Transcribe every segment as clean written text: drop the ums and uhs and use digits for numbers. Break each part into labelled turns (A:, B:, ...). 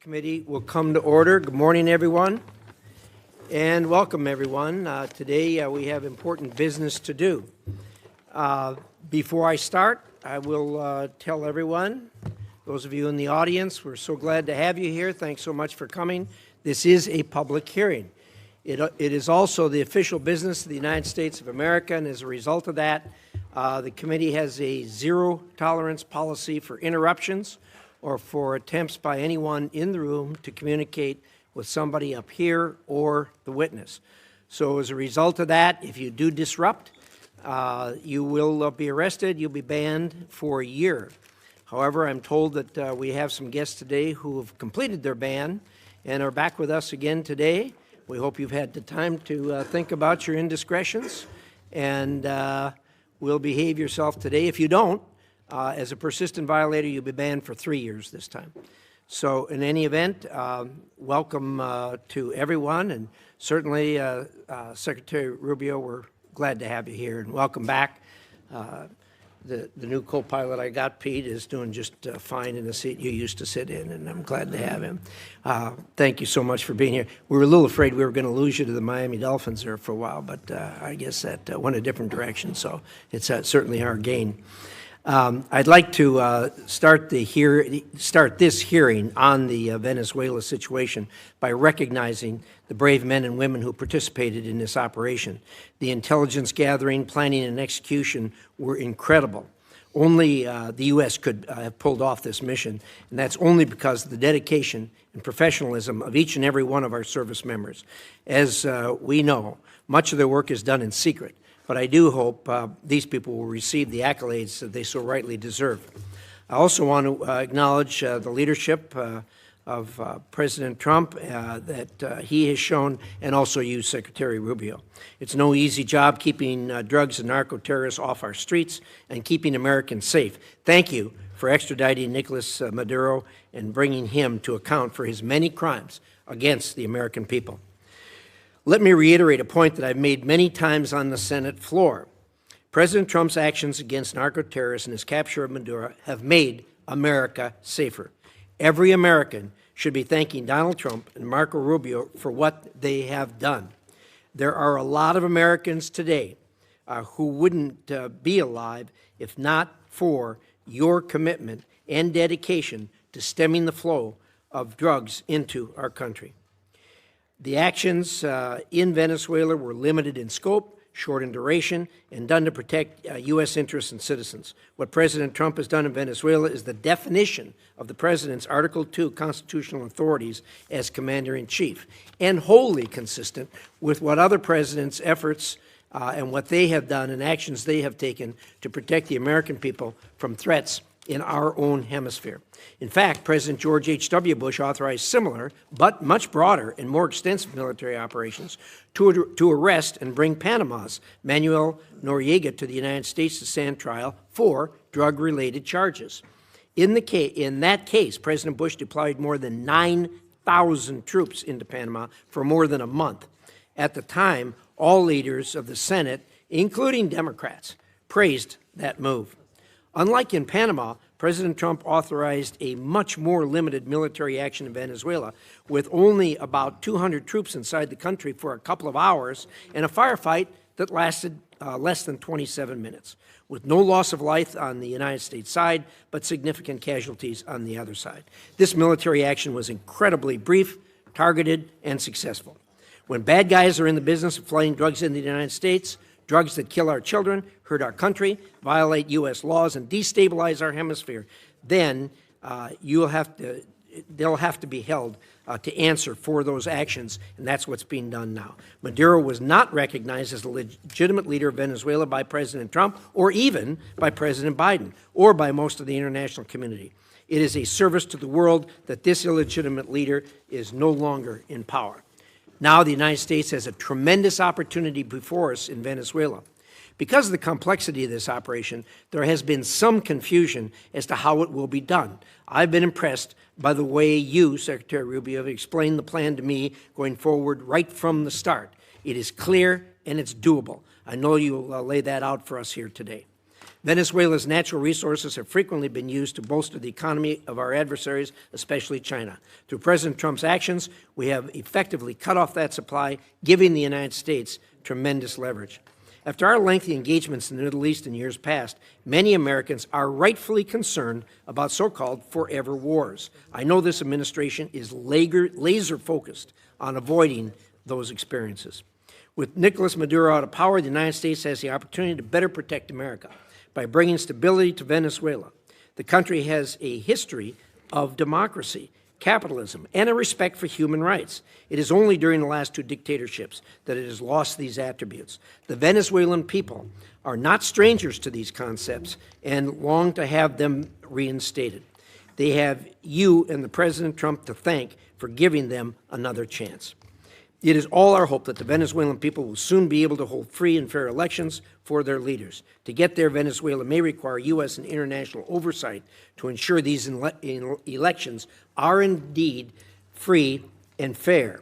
A: Committee will come to order. Good morning, everyone, and welcome, everyone. Today we have important business to do. Before I start, I will tell everyone, those of you in the audience, we're so glad to have you here. Thanks so much for coming. This is a public hearing. It is also the official business of the United States of America, and as a result of that, the committee has a zero-tolerance policy for interruptions or for attempts by anyone in the room to communicate with somebody up here or the witness. So as a result of that, if you do disrupt, you will be arrested, you'll be banned for a year. However, I'm told that we have some guests today who have completed their ban and are back with us again today. We hope you've had the time to think about your indiscretions and will behave yourself today. If you don't, as a persistent violator, you'll be banned for 3 years this time. So in any event, welcome to everyone, and certainly Secretary Rubio, we're glad to have you here, and welcome back. The new co-pilot I got, Pete, is doing just fine in the seat you used to sit in, and I'm glad to have him. Thank you so much for being here. We were a little afraid we were going to lose you to the Miami Dolphins there for a while, but I guess that went a different direction, so it's certainly our gain. I'd like to start this hearing on the Venezuela situation by recognizing the brave men and women who participated in this operation. The intelligence gathering, planning, and execution were incredible. Only the U.S. could have pulled off this mission, and that's only because of the dedication and professionalism of each and every one of our service members. As we know, much of their work is done in secret. But I do hope these people will receive the accolades that they so rightly deserve. I also want to acknowledge the leadership of President Trump that he has shown, and also you, Secretary Rubio. It's no easy job keeping drugs and narco-terrorists off our streets and keeping Americans safe. Thank you for extraditing Nicolas Maduro and bringing him to account for his many crimes against the American people. Let me reiterate a point that I've made many times on the Senate floor. President Trump's actions against narco-terrorists and his capture of Maduro have made America safer. Every American should be thanking Donald Trump and Marco Rubio for what they have done. There are a lot of Americans today who wouldn't be alive if not for your commitment and dedication to stemming the flow of drugs into our country. The actions in Venezuela were limited in scope, short in duration, and done to protect U.S. interests and citizens. What President Trump has done in Venezuela is the definition of the president's Article II constitutional authorities as commander-in-chief, and wholly consistent with what other presidents' efforts and what they have done and actions they have taken to protect the American people from threats in our own hemisphere. In fact, President George H.W. Bush authorized similar, but much broader and more extensive military operations to arrest and bring Panama's Manuel Noriega to the United States to stand trial for drug-related charges. In that case, President Bush deployed more than 9,000 troops into Panama for more than a month. At the time, all leaders of the Senate, including Democrats, praised that move. Unlike in Panama, President Trump authorized a much more limited military action in Venezuela, with only about 200 troops inside the country for a couple of hours and a firefight that lasted less than 27 minutes, with no loss of life on the United States side, but significant casualties on the other side. This military action was incredibly brief, targeted, and successful. When bad guys are in the business of flooding drugs into the United States, drugs that kill our children, hurt our country, violate U.S. laws, and destabilize our hemisphere, then they'll have to be held to answer for those actions, and that's what's being done now. Maduro was not recognized as a legitimate leader of Venezuela by President Trump, or even by President Biden, or by most of the international community. It is a service to the world that this illegitimate leader is no longer in power. Now the United States has a tremendous opportunity before us in Venezuela. Because of the complexity of this operation, there has been some confusion as to how it will be done. I've been impressed by the way you, Secretary Rubio, have explained the plan to me going forward right from the start. It is clear and it's doable. I know you'll lay that out for us here today. Venezuela's natural resources have frequently been used to bolster the economy of our adversaries, especially China. Through President Trump's actions, we have effectively cut off that supply, giving the United States tremendous leverage. After our lengthy engagements in the Middle East in years past, many Americans are rightfully concerned about so-called forever wars. I know this administration is laser-focused on avoiding those experiences. With Nicolas Maduro out of power, the United States has the opportunity to better protect America by bringing stability to Venezuela. The country has a history of democracy, capitalism, and a respect for human rights. It is only during the last two dictatorships that it has lost these attributes. The Venezuelan people are not strangers to these concepts and long to have them reinstated. They have you and the President Trump to thank for giving them another chance. It is all our hope that the Venezuelan people will soon be able to hold free and fair elections for their leaders. To get there, Venezuela may require U.S. and international oversight to ensure these elections are indeed free and fair,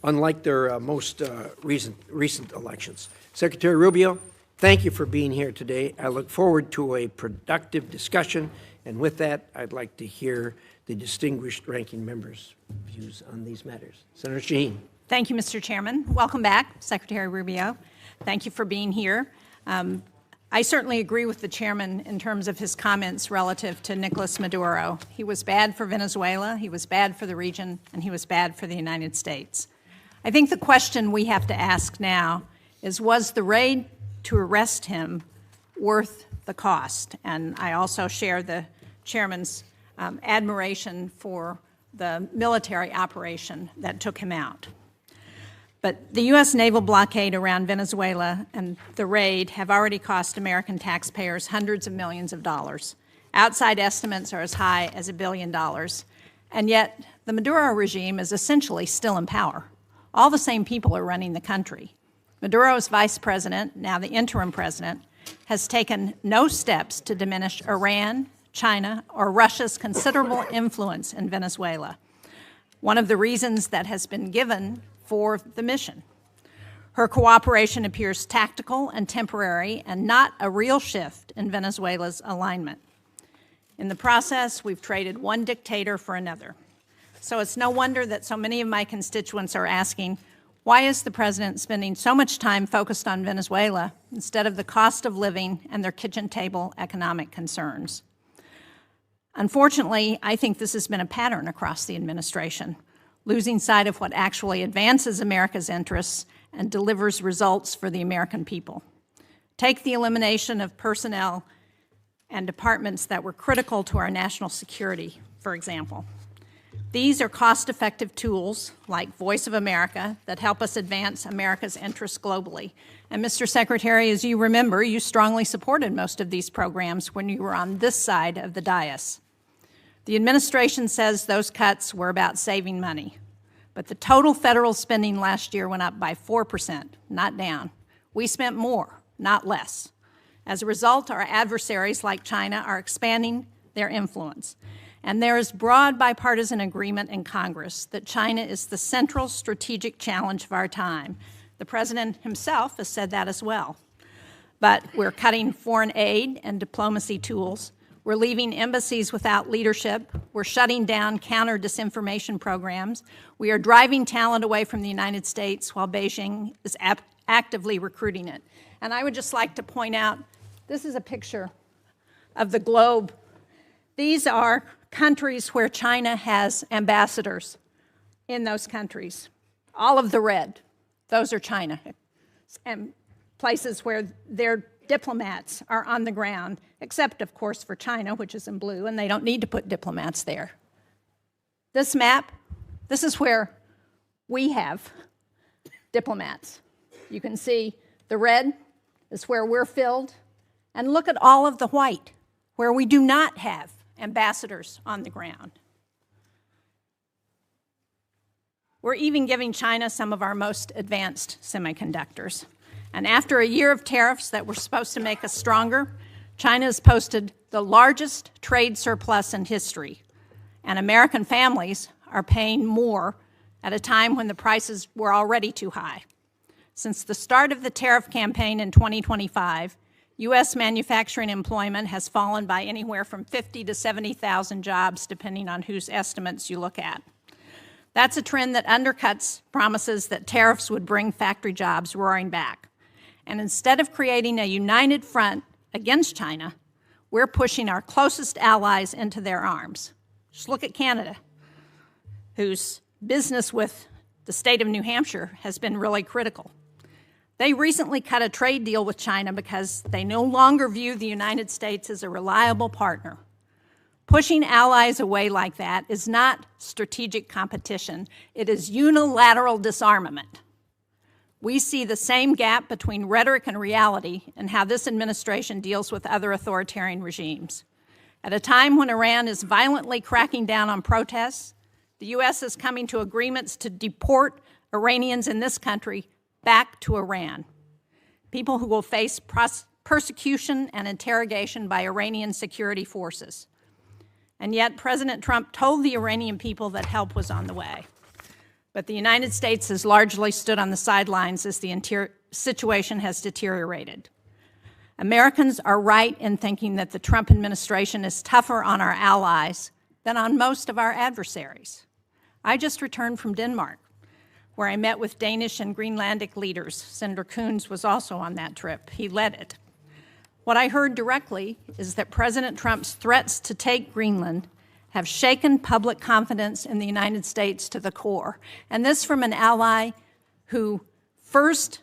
A: unlike their most recent elections. Secretary Rubio, thank you for being here today. I look forward to a productive discussion, and with that, I'd like to hear the distinguished ranking member's views on these matters. Senator Shaheen.
B: Thank you, Mr. Chairman. Welcome back, Secretary Rubio. Thank you for being here. I certainly agree with the chairman in terms of his comments relative to Nicolas Maduro. He was bad for Venezuela, he was bad for the region, and he was bad for the United States. I think the question we have to ask now is, was the raid to arrest him worth the cost? And I also share the chairman's admiration for the military operation that took him out. But the U.S. naval blockade around Venezuela and the raid have already cost American taxpayers hundreds of millions of dollars. Outside estimates are as high as $1 billion. And yet, the Maduro regime is essentially still in power. All the same people are running the country. Maduro's vice president, now the interim president, has taken no steps to diminish Iran, China, or Russia's considerable influence in Venezuela, one of the reasons that has been given for the mission. Her cooperation appears tactical and temporary and not a real shift in Venezuela's alignment. In the process, we've traded one dictator for another. So it's no wonder that so many of my constituents are asking, why is the president spending so much time focused on Venezuela instead of the cost of living and their kitchen table economic concerns? Unfortunately, I think this has been a pattern across the administration, losing sight of what actually advances America's interests and delivers results for the American people. Take the elimination of personnel and departments that were critical to our national security, for example. These are cost-effective tools, like Voice of America, that help us advance America's interests globally. And Mr. Secretary, as you remember, you strongly supported most of these programs when you were on this side of the dais. The administration says those cuts were about saving money, but the total federal spending last year went up by 4%, not down. We spent more, not less. As a result, our adversaries like China are expanding their influence. And there is broad bipartisan agreement in Congress that China is the central strategic challenge of our time. The president himself has said that as well. But we're cutting foreign aid and diplomacy tools. We're leaving embassies without leadership. We're shutting down counter-disinformation programs. We are driving talent away from the United States while Beijing is actively recruiting it. And I would just like to point out, this is a picture of the globe. These are countries where China has ambassadors in those countries. All of the red, those are China. And places where their diplomats are on the ground, except, of course, for China, which is in blue, and they don't need to put diplomats there. This map, this is where we have diplomats. You can see the red is where we're filled, and look at all of the white, where we do not have ambassadors on the ground. We're even giving China some of our most advanced semiconductors. And after a year of tariffs that were supposed to make us stronger, China has posted the largest trade surplus in history. And American families are paying more at a time when the prices were already too high. Since the start of the tariff campaign in 2025, U.S. manufacturing employment has fallen by anywhere from 50 to 70,000 jobs, depending on whose estimates you look at. That's a trend that undercuts promises that tariffs would bring factory jobs roaring back. And instead of creating a united front against China, we're pushing our closest allies into their arms. Just look at Canada, whose business with the state of New Hampshire has been really critical. They recently cut a trade deal with China because they no longer view the United States as a reliable partner. Pushing allies away like that is not strategic competition. It is unilateral disarmament. We see the same gap between rhetoric and reality in how this administration deals with other authoritarian regimes. At a time when Iran is violently cracking down on protests, the U.S. is coming to agreements to deport Iranians in this country back to Iran, people who will face persecution and interrogation by Iranian security forces. And yet President Trump told the Iranian people that help was on the way. But the United States has largely stood on the sidelines as the situation has deteriorated. Americans are right in thinking that the Trump administration is tougher on our allies than on most of our adversaries. I just returned from Denmark, where I met with Danish and Greenlandic leaders. Senator Coons was also on that trip. He led it. What I heard directly is that President Trump's threats to take Greenland have shaken public confidence in the United States to the core. And this from an ally who first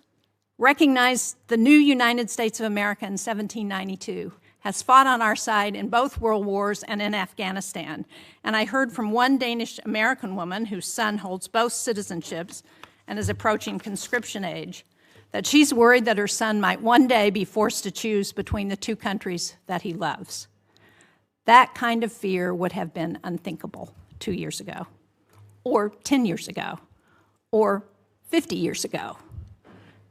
B: recognized the new United States of America in 1792, has fought on our side in both world wars and in Afghanistan. And I heard from one Danish-American woman whose son holds both citizenships and is approaching conscription age, that she's worried that her son might one day be forced to choose between the two countries that he loves. That kind of fear would have been unthinkable 2 years ago, or 10 years ago, or 50 years ago.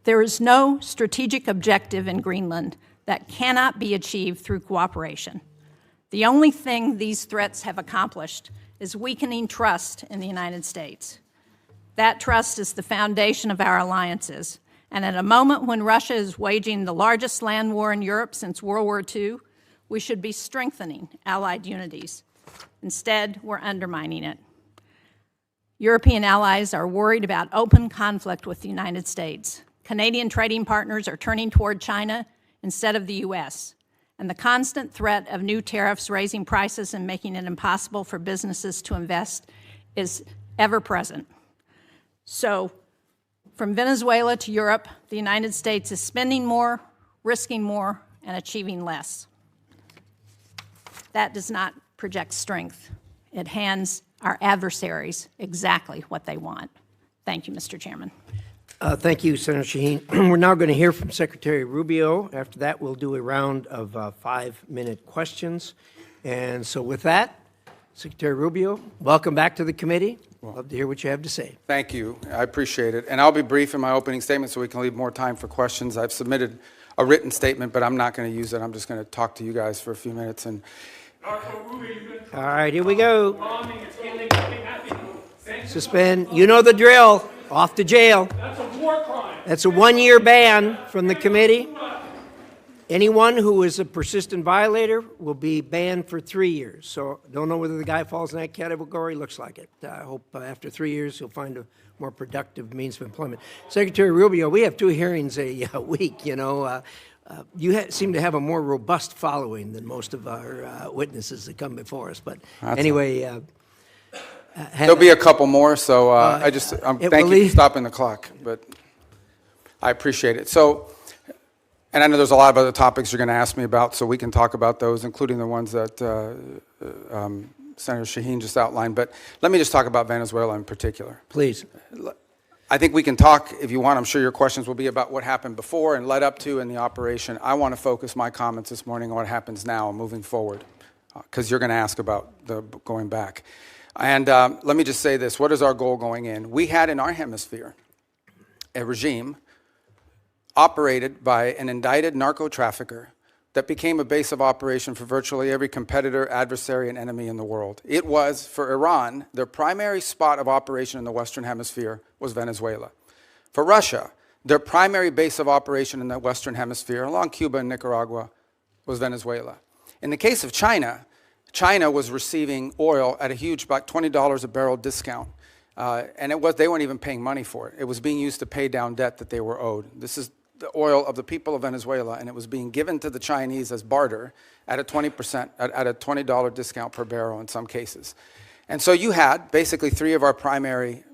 B: There is no strategic objective in Greenland that cannot be achieved through cooperation. The only thing these threats have accomplished is weakening trust in the United States. That trust is the foundation of our alliances, and at a moment when Russia is waging the largest land war in Europe since World War II, we should be strengthening allied unities. Instead, we're undermining it. European allies are worried about open conflict with the United States. Canadian trading partners are turning toward China instead of the U.S., and the constant threat of new tariffs raising prices and making it impossible for businesses to invest is ever present. So, from Venezuela to Europe, the United States is spending more, risking more, and achieving less. That does not project strength. It hands our adversaries exactly what they want. Thank you, Mr. Chairman.
A: Thank you, Senator Shaheen. We're now going to hear from Secretary Rubio. After that, we'll do a round of 5-minute questions. And so with that, Secretary Rubio, welcome back to the committee. Love to hear what you have to say.
C: Thank you. I appreciate it. And I'll be brief in my opening statement so we can leave more time for questions. I've submitted a written statement, but I'm not going to use it. I'm just going to talk to you guys for a few minutes. And
A: all right, here we go. Suspend. You know the drill. Off to jail.
D: That's a war crime.
A: That's a 1-year ban from the committee. Anyone who is a persistent violator will be banned for 3 years. So don't know whether the guy falls in that category. Looks like it. I hope after 3 years he'll find a more productive means of employment. Secretary Rubio, we have 2 hearings a week. You know, you seem to have a more robust following than most of our witnesses that come before us. But anyway.
C: There'll be a couple more, so thank you for stopping the clock, but I appreciate it. So, and I know there's a lot of other topics you're going to ask me about, so we can talk about those, including the ones that Senator Shaheen just outlined. But let me just talk about Venezuela in particular.
A: Please.
C: I think we can talk, if you want. I'm sure your questions will be about what happened before and led up to in the operation. I want to focus my comments this morning on what happens now and moving forward, because you're going to ask about the going back. And let me just say this. What is our goal going in? We had in our hemisphere a regime operated by an indicted narco-trafficker that became a base of operation for virtually every competitor, adversary, and enemy in the world. It was, for Iran, their primary spot of operation in the Western Hemisphere was Venezuela. For Russia, Their primary base of operation in the Western Hemisphere, along Cuba and Nicaragua, was Venezuela. In the case of China, China was receiving oil at a huge, about $20 a barrel discount. And they weren't even paying money for it. It was being used to pay down debt that they were owed. This is the oil of the people of Venezuela, and it was being given to the Chinese as barter at a 20%, at a $20 discount per barrel in some cases. And so you had basically three of our primary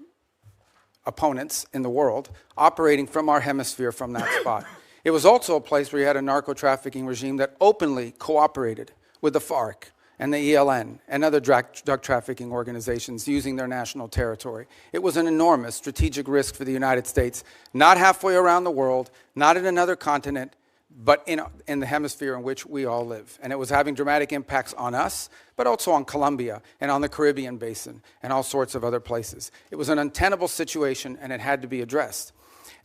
C: opponents in the world operating from our hemisphere from that spot. It was also a place where you had a narco-trafficking regime that openly cooperated with the FARC and the ELN and other drug trafficking organizations using their national territory. It was an enormous strategic risk for the United States, not halfway around the world, not in another continent, but in the hemisphere in which we all live. And it was having dramatic impacts on us, but also on Colombia and on the Caribbean basin and all sorts of other places. It was an untenable situation, and it had to be addressed.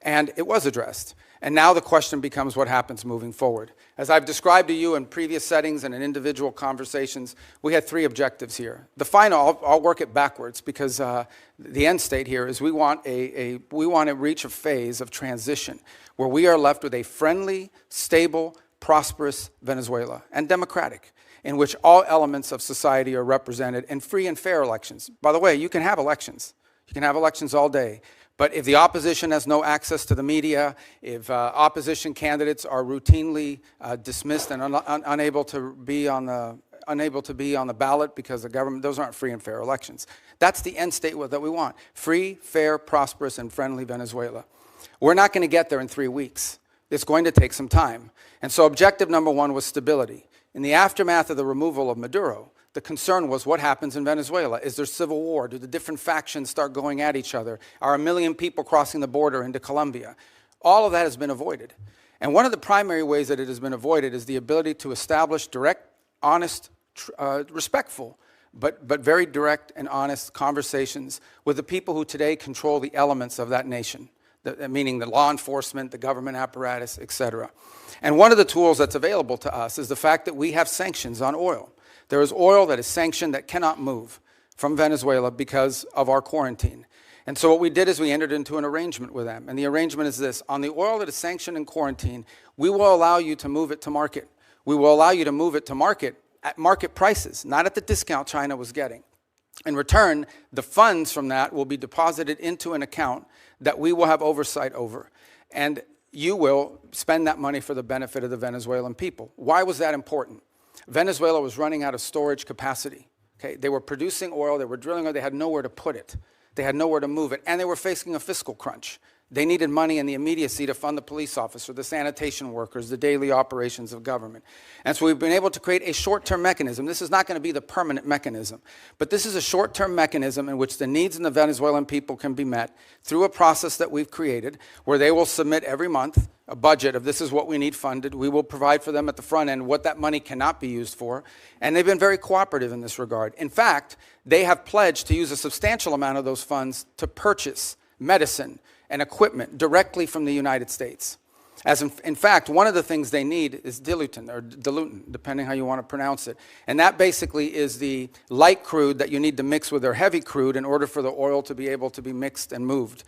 C: And it was addressed. And now the question becomes what happens moving forward. As I've described to you in previous settings and in individual conversations, we had three objectives here. The final, I'll work it backwards because the end state here is we want to reach a phase of transition where we are left with a friendly, stable, prosperous Venezuela and democratic, in which all elements of society are represented in free and fair elections. By the way, you can have elections. You can have elections all day. But if the opposition has no access to the media, if opposition candidates are routinely dismissed and unable to be on the ballot because the government, those aren't free and fair elections. That's the end state that we want. Free, fair, prosperous, and friendly Venezuela. We're not going to get there in 3 weeks. It's going to take some time. And so objective number one was stability. In the aftermath of the removal of Maduro, the concern was what happens in Venezuela. Is there civil war? Do the different factions start going at each other? Are 1 million people crossing the border into Colombia? All of that has been avoided. And one of the primary ways that it has been avoided is the ability to establish direct, honest, respectful, but very direct and honest conversations with the people who today control the elements of that nation, meaning the law enforcement, the government apparatus, etc. And one of the tools that's available to us is the fact that we have sanctions on oil. There is oil that is sanctioned that cannot move from Venezuela because of our quarantine. And so what we did is we entered into an arrangement with them. And the arrangement is this. On the oil that is sanctioned in quarantine, we will allow you to move it to market. We will allow you to move it to market at market prices, not at the discount China was getting. In return, the funds from that will be deposited into an account that we will have oversight over. And you will spend that money for the benefit of the Venezuelan people. Why was that important? Venezuela was running out of storage capacity. Okay? They were producing oil, they were drilling oil, they had nowhere to put it. They had nowhere to move it, and they were facing a fiscal crunch. They needed money in the immediacy to fund the police officer, the sanitation workers, the daily operations of government. And so we've been able to create a short-term mechanism. This is not going to be the permanent mechanism, but this is a short-term mechanism in which the needs of the Venezuelan people can be met through a process that we've created where they will submit every month a budget of this is what we need funded. We will provide for them at the front end what that money cannot be used for. And they've been very cooperative in this regard. In fact, they have pledged to use a substantial amount of those funds to purchase medicine and equipment directly from the United States. As in fact, one of the things they need is diluent, depending how you want to pronounce it. And that basically is the light crude that you need to mix with their heavy crude in order for the oil to be able to be mixed and moved.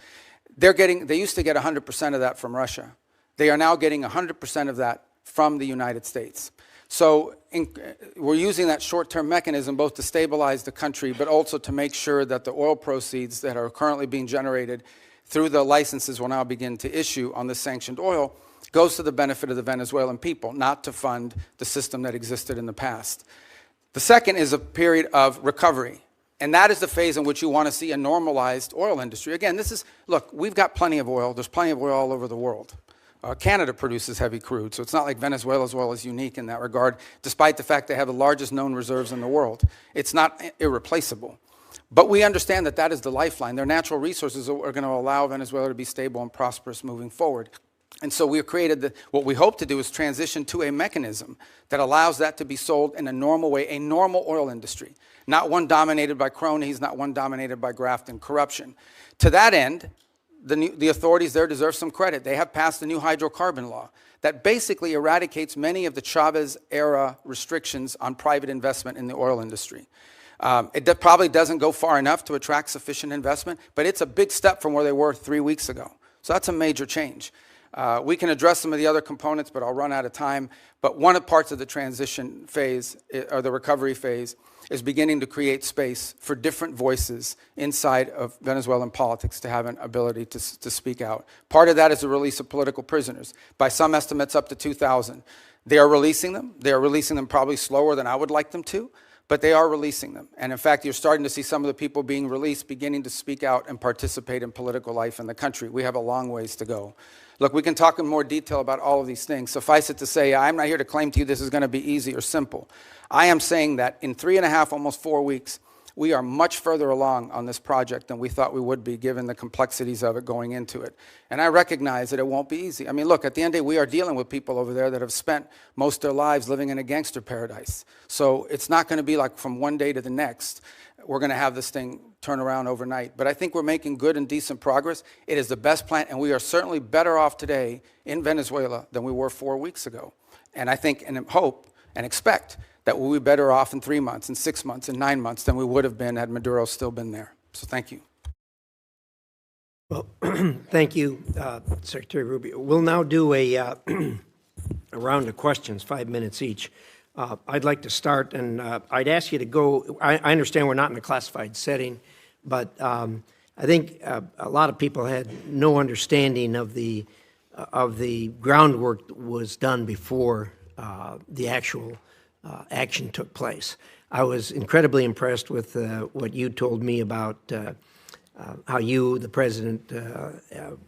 C: They used to get 100% of that from Russia. They are now getting 100% of that from the United States. So we're using that short-term mechanism both to stabilize the country, but also to make sure that the oil proceeds that are currently being generated through the licenses we'll now begin to issue on the sanctioned oil goes to the benefit of the Venezuelan people, not to fund the system that existed in the past. The second is a period of recovery. And that is the phase in which you want to see a normalized oil industry. Again, look, we've got plenty of oil. There's plenty of oil all over the world. Canada produces heavy crude, so it's not like Venezuela's oil is unique in that regard, despite the fact they have the largest known reserves in the world. It's not irreplaceable. But we understand that that is the lifeline. Their natural resources are going to allow Venezuela to be stable and prosperous moving forward. And so we have created what we hope to do is transition to a mechanism that allows that to be sold in a normal way, a normal oil industry, not one dominated by cronies, not one dominated by graft and corruption. To that end, the authorities there deserve some credit. They have passed a new hydrocarbon law that basically eradicates many of the Chavez-era restrictions on private investment in the oil industry. It probably doesn't go far enough to attract sufficient investment, but it's a big step from where they were 3 weeks ago. So that's a major change. We can address some of the other components, but I'll run out of time. But one of the parts of the transition phase, or the recovery phase, is beginning to create space for different voices inside of Venezuelan politics to have an ability to speak out. Part of that is the release of political prisoners. By some estimates, up to 2,000. They are releasing them. They are releasing them probably slower than I would like them to, but they are releasing them. And in fact, you're starting to see some of the people being released beginning to speak out and participate in political life in the country. We have a long ways to go. Look, we can talk in more detail about all of these things. Suffice it to say, I'm not here to claim to you this is going to be easy or simple. I am saying that in 3.5, almost 4 weeks, we are much further along on this project than we thought we would be, given the complexities of it going into it. And I recognize that it won't be easy. I mean, look, at the end of the day, we are dealing with people over there that have spent most of their lives living in a gangster paradise. So it's not going to be like from one day to the next, we're going to have this thing turn around overnight. But I think we're making good and decent progress. It is the best plan, and we are certainly better off today in Venezuela than we were 4 weeks ago. And I think and hope and expect that we'll be better off in 3 months, in 6 months, in 9 months than we would have been had Maduro still been there. So thank you.
A: Well, thank you, Secretary Rubio. We'll now do a round of questions, 5 minutes each. I'd like to start, and I'd ask you to go. I understand we're not in a classified setting, but I think a lot of people had no understanding of the groundwork that was done before the actual action took place. I was incredibly impressed with what you told me about how you, the president,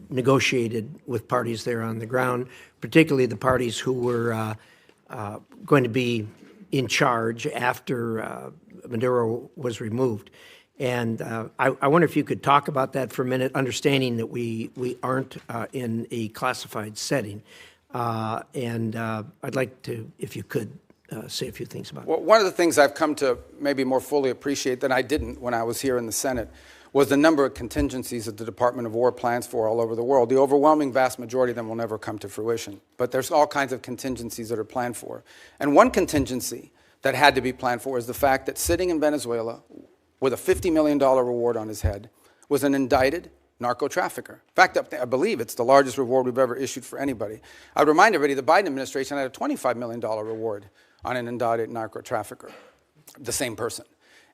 A: negotiated with parties there on the ground, particularly the parties who were going to be in charge after Maduro was removed. And I wonder if you could talk about that for a minute, understanding that we aren't in a classified setting. And I'd like to, if you could, say a few things about it.
C: Well, one of the things I've come to maybe more fully appreciate than I didn't when I was here in the Senate was the number of contingencies that the Department of War plans for all over the world. The overwhelming vast majority of them will never come to fruition. But there's all kinds of contingencies that are planned for. And one contingency that had to be planned for is the fact that sitting in Venezuela with a $50 million reward on his head was an indicted narco-trafficker. In fact, I believe it's the largest reward we've ever issued for anybody. I would remind everybody the Biden administration had a $25 million reward on an indicted narco-trafficker, the same person.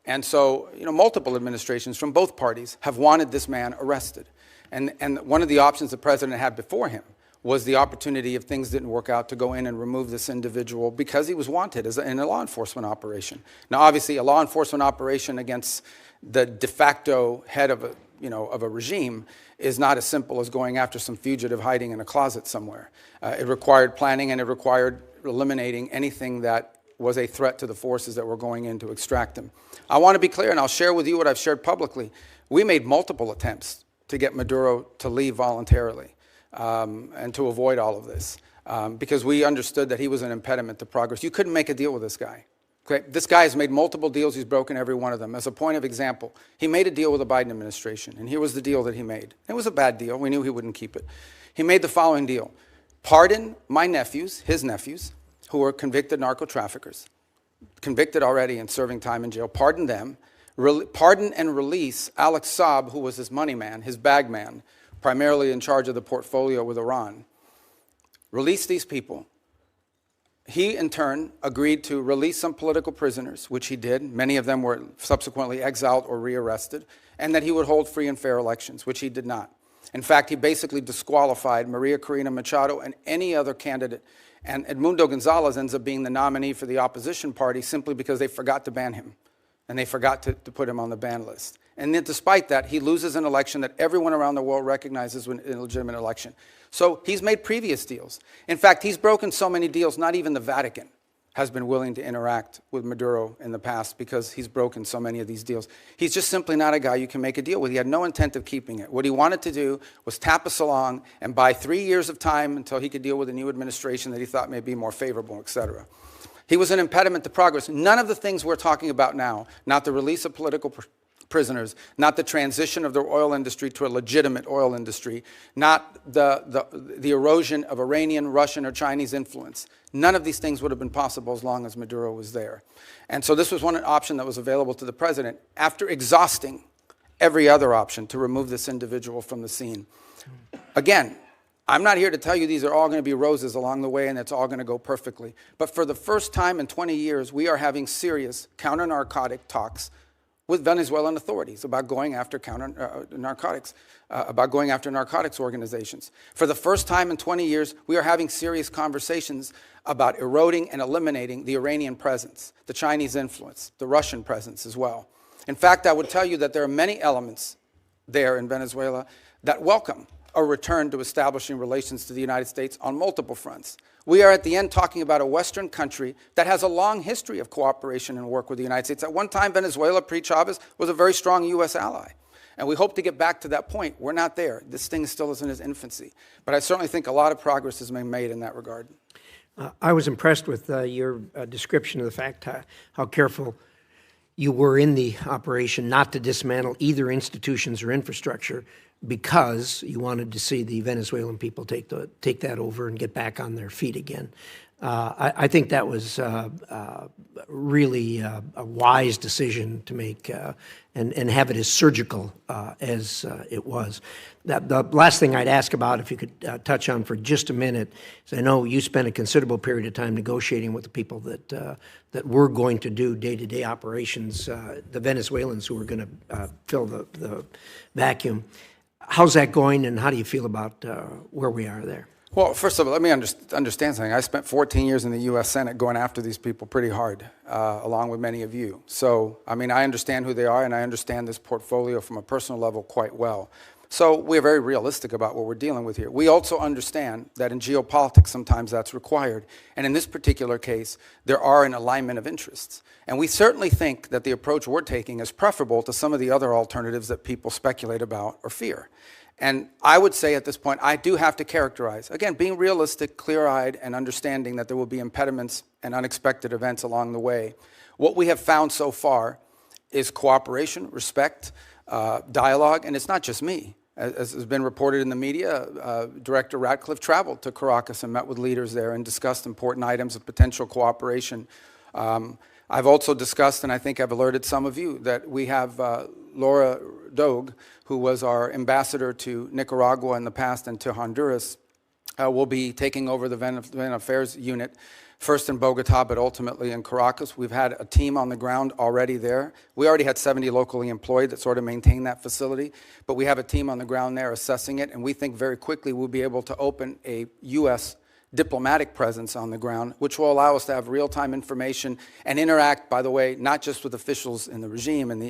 C: And so, multiple administrations from both parties have wanted this man arrested. And one of the options the president had before him was the opportunity, if things didn't work out, to go in and remove this individual because he was wanted in a law enforcement operation. Now, obviously, a law enforcement operation against the de facto head of a regime is not as simple as going after some fugitive hiding in a closet somewhere. It required planning, and it required eliminating anything that was a threat to the forces that were going in to extract him. I want to be clear, and I'll share with you what I've shared publicly. We made multiple attempts to get Maduro to leave voluntarily and to avoid all of this because we understood that he was an impediment to progress. You couldn't make a deal with this guy. Okay? This guy has made multiple deals. He's broken every one of them. As a point of example, he made a deal with the Biden administration, and here was the deal that he made. It was a bad deal. We knew he wouldn't keep it. He made the following deal. Pardon my nephews, his nephews, who were convicted narco-traffickers, convicted already and serving time in jail. Pardon them. Pardon and release Alex Saab, who was his money man, his bag man, primarily in charge of the portfolio with Iran. Release these people. He, in turn, agreed to release some political prisoners, which he did. Many of them were subsequently exiled or rearrested, and that he would hold free and fair elections, which he did not. In fact, he basically disqualified Maria Corina Machado and any other candidate. And Edmundo Gonzalez ends up being the nominee for the opposition party simply because they forgot to ban him. And they forgot to put him on the ban list. And then despite that, he loses an election that everyone around the world recognizes an illegitimate election. So he's made previous deals. In fact, he's broken so many deals, not even the Vatican has been willing to interact with Maduro in the past because he's broken so many of these deals. He's just simply not a guy you can make a deal with. He had no intent of keeping it. What he wanted to do was tap us along and buy 3 years of time until he could deal with a new administration that he thought may be more favorable, et cetera. He was an impediment to progress. None of the things we're talking about now, not the release of political prisoners, not the transition of the oil industry to a legitimate oil industry, not the erosion of Iranian, Russian, or Chinese influence. None of these things would have been possible as long as Maduro was there. And so this was one option that was available to the president after exhausting every other option to remove this individual from the scene. Again, I'm not here to tell you these are all going to be roses along the way and it's all going to go perfectly. But for the first time in 20 years, we are having serious counter-narcotic talks with Venezuelan authorities about going after narcotics organizations. For the first time in 20 years, we are having serious conversations about eroding and eliminating the Iranian presence, the Chinese influence, the Russian presence as well. In fact, I would tell you that there are many elements there in Venezuela that welcome a return to establishing relations to the United States on multiple fronts. We are at the end talking about a Western country that has a long history of cooperation and work with the United States. At one time, Venezuela, pre-Chavez, was a very strong U.S. ally. And we hope to get back to that point. We're not there. This thing still is in its infancy. But I certainly think a lot of progress has been made in that regard.
A: I was impressed with your description of the fact how careful you were in the operation not to dismantle either institutions or infrastructure, because you wanted to see the Venezuelan people take that over and get back on their feet again. I think that was really a wise decision to make and have it as surgical as it was. The last thing I'd ask about, if you could touch on for just a minute, is I know you spent a considerable period of time negotiating with the people that were going to do day-to-day operations, the Venezuelans who were going to fill the vacuum. How's that going, and how do you feel about where we are there?
C: Well, first of all, let me understand something. I spent 14 years in the U.S. Senate going after these people pretty hard, along with many of you. So, I mean, I understand who they are, and I understand this portfolio from a personal level quite well. So we're very realistic about what we're dealing with here. We also understand that in geopolitics, sometimes that's required. And in this particular case, there are an alignment of interests. And we certainly think that the approach we're taking is preferable to some of the other alternatives that people speculate about or fear. And I would say at this point, I do have to characterize, again, being realistic, clear-eyed, and understanding that there will be impediments and unexpected events along the way. What we have found so far is cooperation, respect, dialogue, and it's not just me. As has been reported in the media, Director Ratcliffe traveled to Caracas and met with leaders there and discussed important items of potential cooperation. I've also discussed, and I think I've alerted some of you, that we have Laura Dogue, who was our ambassador to Nicaragua in the past and to Honduras, will be taking over the Venezuelan Affairs Unit, first in Bogota, but ultimately in Caracas. We've had a team on the ground already there. We already had 70 locally employed that sort of maintain that facility, but we have a team on the ground there assessing it, and we think very quickly we'll be able to open a U.S. diplomatic presence on the ground, which will allow us to have real-time information and interact, by the way, not just with officials in the regime and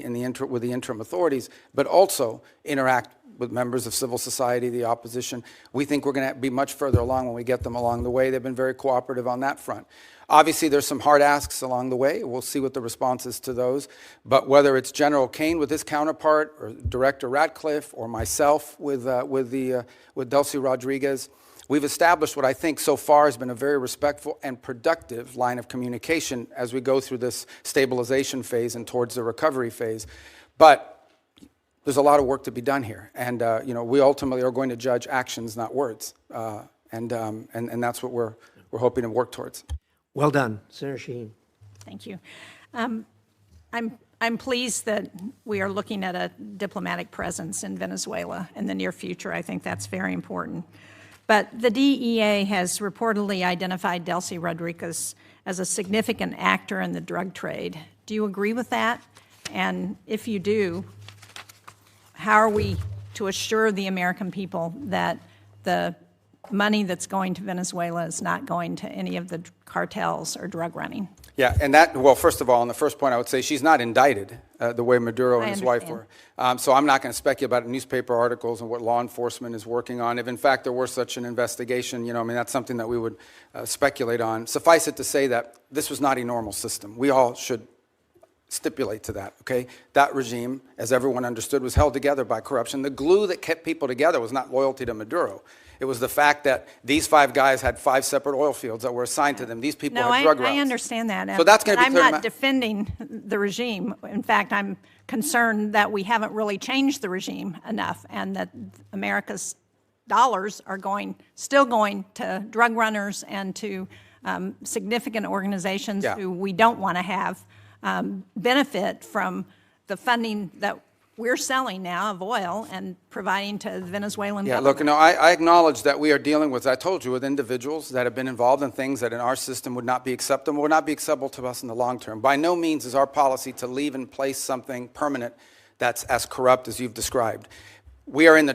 C: with the interim authorities, but also interact with members of civil society, the opposition. We think we're going to be much further along when we get them along the way. They've been very cooperative on that front. Obviously, there's some hard asks along the way. We'll see what the response is to those. But whether it's General Kane with his counterpart, or Director Ratcliffe, or myself with Delcy Rodriguez, we've established what I think so far has been a very respectful and productive line of communication as we go through this stabilization phase and towards the recovery phase. But there's a lot of work to be done here, and we ultimately are going to judge actions, not words, and that's what we're hoping to work towards.
A: Well done, Senator Shaheen.
B: Thank you. I'm pleased that we are looking at a diplomatic presence in Venezuela in the near future. I think that's very important. But the DEA has reportedly identified Delcy Rodriguez as a significant actor in the drug trade. Do you agree with that? And if you do, how are we to assure the American people that the money that's going to Venezuela is not going to any of the cartels or drug running?
C: Yeah, and that, well, first of all, on the first point, I would say she's not indicted the way Maduro and his wife were. So I'm not going to speculate about newspaper articles and what law enforcement is working on. If, in fact, there were such an investigation, that's something that we would speculate on. Suffice it to say that this was not a normal system. We all should stipulate to that, okay? That regime, as everyone understood, was held together by corruption. The glue that kept people together was not loyalty to Maduro. It was the fact that these 5 guys had 5 separate oil fields that were assigned to them. These people had drug routes.
B: I understand that.
C: So that's going to be
B: I'm not defending the regime. In fact, I'm concerned that we haven't really changed the regime enough, and that America's dollars are still going to drug runners and to significant organizations who we don't want to have benefit from the funding that we're selling now of oil and providing to the Venezuelan
C: Yeah,
B: government.
C: look, no, I acknowledge that we are dealing with, I told you, with individuals that have been involved in things that in our system would not be acceptable, would not be acceptable to us in the long term. By no means is our policy to leave in place something permanent that's as corrupt as you've described. We are in the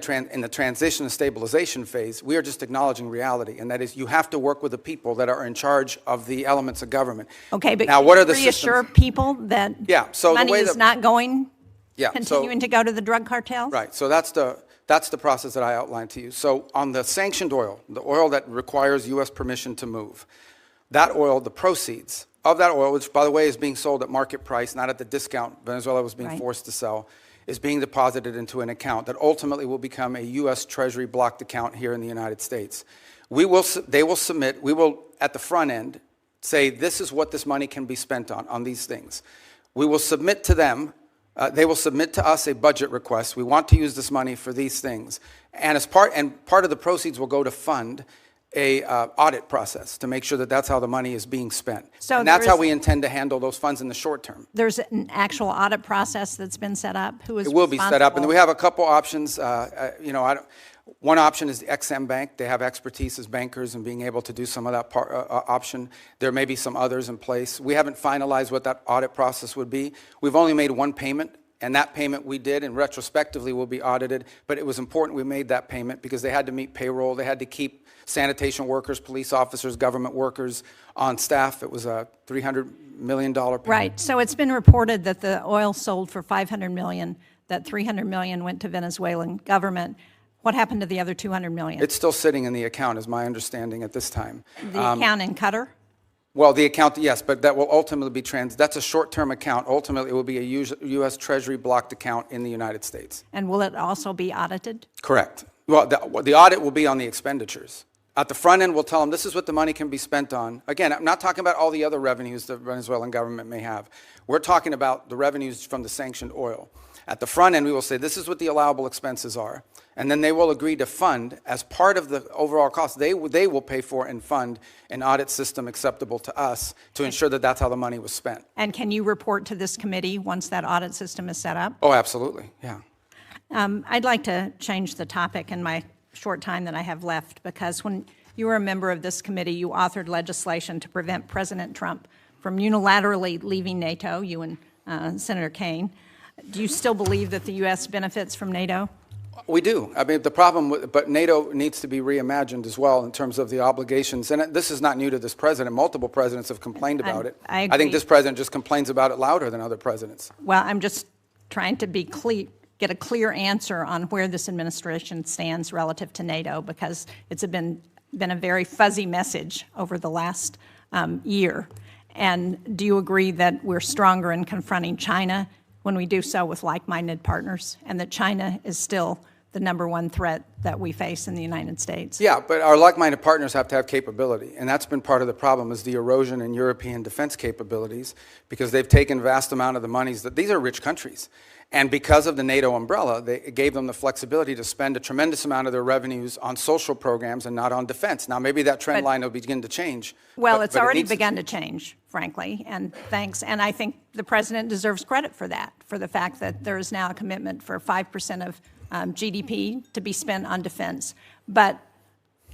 C: transition and stabilization phase. We are just acknowledging reality, and that is you have to work with the people that are in charge of the elements of government.
B: Okay, but
C: now,
B: can
C: what
B: you
C: are the
B: reassure
C: systems?
B: people that
C: So
B: money
C: the way
B: is not going,
C: Yeah,
B: continuing to go to the drug cartels?
C: Right, so that's the process that I outlined to you. So on the sanctioned oil, the oil that requires U.S. permission to move, that oil, the proceeds of that oil, which by the way is being sold at market price, not at the discount Venezuela was being forced to sell, is being deposited into an account that ultimately will become a U.S. Treasury blocked account here in the United States. They will submit, we will at the front end say this is what this money can be spent on these things. We will submit to them. They will submit to us a budget request. We want to use this money for these things. And part of the proceeds will go to fund a audit process to make sure that that's how the money is being spent.
B: So
C: and that's how we intend to handle those funds in the short term.
B: There's an actual audit process that's been set up? Who is
C: It will be set up, and
B: responsible?
C: we have a couple options. One option is the XM Bank. They have expertise as bankers in being able to do some of that option. There may be some others in place. We haven't finalized what that audit process would be. We've only made one payment, and that payment we did, and retrospectively will be audited, but it was important we made that payment because they had to meet payroll. They had to keep sanitation workers, police officers, government workers on staff. It was a $300 million payment.
B: Right, so it's been reported that the oil sold for $500 million, that $300 million went to Venezuelan government. What happened to the other $200 million?
C: It's still sitting in the account, is my understanding at this time.
B: The account in Qatar?
C: Well, the account, yes, but that will ultimately be that's a short-term account. Ultimately, it will be a U.S. Treasury blocked account in the United States.
B: And will it also be audited?
C: Correct. Well, the audit will be on the expenditures. At the front end, we'll tell them this is what the money can be spent on. Again, I'm not talking about all the other revenues the Venezuelan government may have. We're talking about the revenues from the sanctioned oil. At the front end, we will say this is what the allowable expenses are. And then they will agree to fund, as part of the overall cost, they will pay for and fund an audit system acceptable to us to ensure that that's how the money was spent.
B: And can you report to this committee once that audit system is set up?
C: Oh, absolutely, yeah.
B: I'd like to change the topic in my short time that I have left, because when you were a member of this committee, you authored legislation to prevent President Trump from unilaterally leaving NATO, you and Senator Kaine. Do you still believe that the U.S. benefits from NATO?
C: We do. I mean, but NATO needs to be reimagined as well in terms of the obligations. And this is not new to this president. Multiple presidents have complained about it.
B: I agree.
C: think this president just complains about it louder than other presidents.
B: Well, I'm just trying to be get a clear answer on where this administration stands relative to NATO, because it's been a very fuzzy message over the last year. And do you agree that we're stronger in confronting China when we do so with like-minded partners, and that China is still the #1 threat that we face in the United States?
C: Yeah, but our like-minded partners have to have capability, and that's been part of the problem, is the erosion in European defense capabilities, because they've taken vast amount of the monies these are rich countries. And because of the NATO umbrella, it gave them the flexibility to spend a tremendous amount of their revenues on social programs and not on defense. Now, maybe that trend line will begin to change.
B: Well, it's already
C: needs
B: begun to change, frankly, and thanks. And I think the president deserves credit for that, for the fact that there is now a commitment for 5% of GDP to be spent on defense. But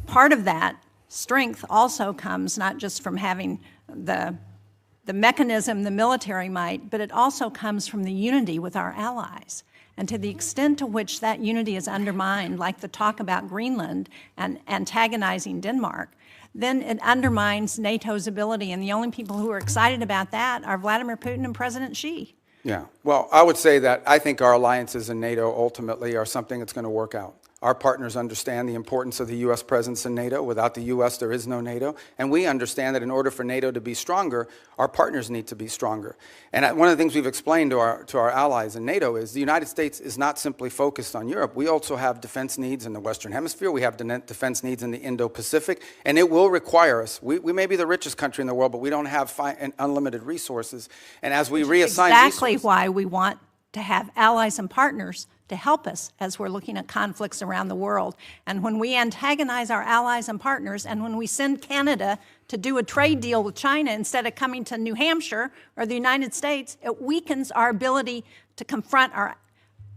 B: part of that strength also comes not just from having the mechanism, the military might, but it also comes from the unity with our allies. And to the extent to which that unity is undermined, like the talk about Greenland and antagonizing Denmark, then it undermines NATO's ability. And the only people who are excited about that are Vladimir Putin and President Xi.
C: Yeah, well, I would say that I think our alliances in NATO ultimately are something that's going to work out. Our partners understand the importance of the U.S. presence in NATO. Without the U.S., there is no NATO. And we understand that in order for NATO to be stronger, our partners need to be stronger. And one of the things we've explained to our allies in NATO is the United States is not simply focused on Europe. We also have defense needs in the Western Hemisphere. We have defense needs in the Indo-Pacific. And it will require us. We may be the richest country in the world, but we don't have unlimited resources. And as we reassign
B: exactly why we want to have allies and partners to help us as we're looking at conflicts around the world. And when we antagonize our allies and partners, and when we send Canada to do a trade deal with China instead of coming to New Hampshire or the United States, it weakens our ability to confront our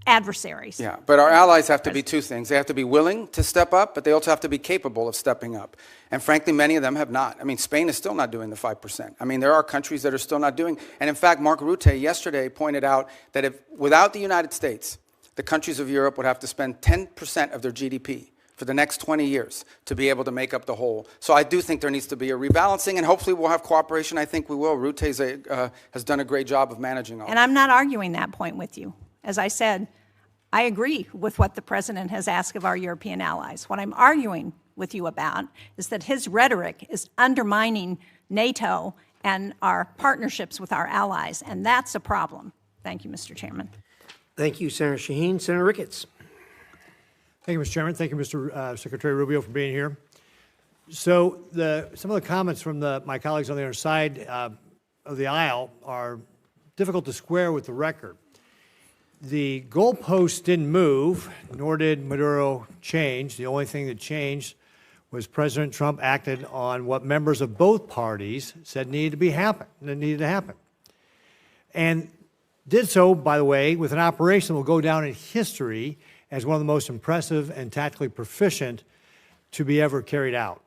B: adversaries.
C: Yeah, but our allies have to be two things. They have to be willing to step up, but they also have to be capable of stepping up. And frankly, many of them have not. I mean, Spain is still not doing the 5%. I mean, there are countries that are still not doing. And in fact, Mark Rutte yesterday pointed out that if without the United States, the countries of Europe would have to spend 10% of their GDP for the next 20 years to be able to make up the whole. So I do think there needs to be a rebalancing, and hopefully we'll have cooperation. I think we will. Rutte has done a great job of managing all.
B: And I'm not arguing that point with you. As I said, I agree with what the President has asked of our European allies. What I'm arguing with you about is that his rhetoric is undermining NATO and our partnerships with our allies, and that's a problem. Thank you, Mr. Chairman.
A: Thank you, Senator Shaheen. Senator Ricketts.
D: Thank you, Mr. Chairman. Thank you, Mr. Secretary Rubio, for being here. So some of the comments from my colleagues on the other side of the aisle are difficult to square with the record. The goalposts didn't move, nor did Maduro change. The only thing that changed was President Trump acted on what members of both parties said needed to happen. And did so, by the way, with an operation that will go down in history as one of the most impressive and tactically proficient to be ever carried out.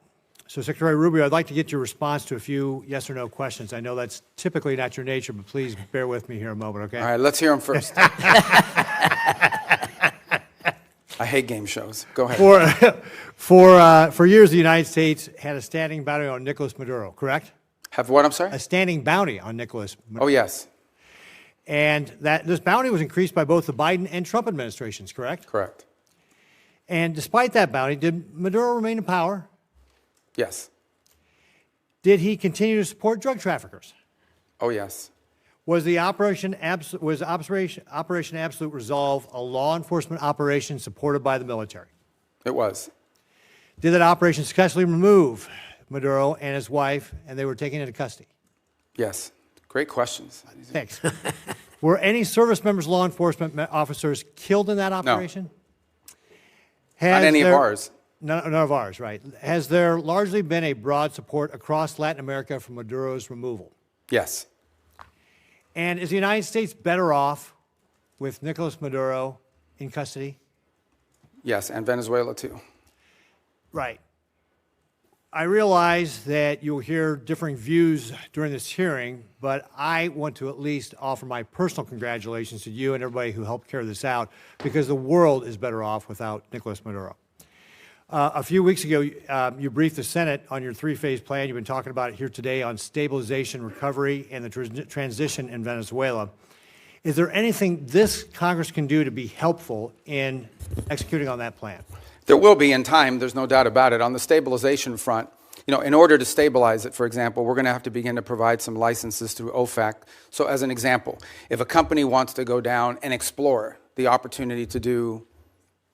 D: So, Secretary Rubio, I'd like to get your response to a few yes or no questions. I know that's typically not your nature, but please bear with me here a moment, okay?
C: All right, let's hear them first. I hate game shows. Go ahead.
D: For years, the United States had a standing bounty on Nicolas Maduro, correct?
C: Have what, I'm sorry?
D: A standing bounty on Nicolas Maduro.
C: Oh, yes.
D: And this bounty was increased by both the Biden and Trump administrations, correct?
C: Correct.
D: And despite that bounty, did Maduro remain in power?
C: Yes.
D: Did he continue to support drug traffickers?
C: Oh, yes.
D: Was Operation Absolute Resolve a law enforcement operation supported by the military?
C: It was.
D: Did that operation successfully remove Maduro and his wife, and they were taken into custody?
C: Yes. Great questions.
D: Thanks. Were any service members, law enforcement officers killed in that operation?
C: No. Not any of ours.
D: None of ours, right. Has there largely been a broad support across Latin America for Maduro's removal?
C: Yes.
D: And is the United States better off with Nicolas Maduro in custody?
C: Yes, and Venezuela too.
D: Right. I realize that you'll hear differing views during this hearing, but I want to at least offer my personal congratulations to you and everybody who helped carry this out, because the world is better off without Nicolas Maduro. A few weeks ago, you briefed the Senate on your three-phase plan. You've been talking about it here today on stabilization, recovery, and the transition in Venezuela. Is there anything this Congress can do to be helpful in executing on that plan?
C: There will be in time, there's no doubt about it. On the stabilization front, in order to stabilize it, for example, we're going to have to begin to provide some licenses through OFAC. So as an example, if a company wants to go down and explore the opportunity to do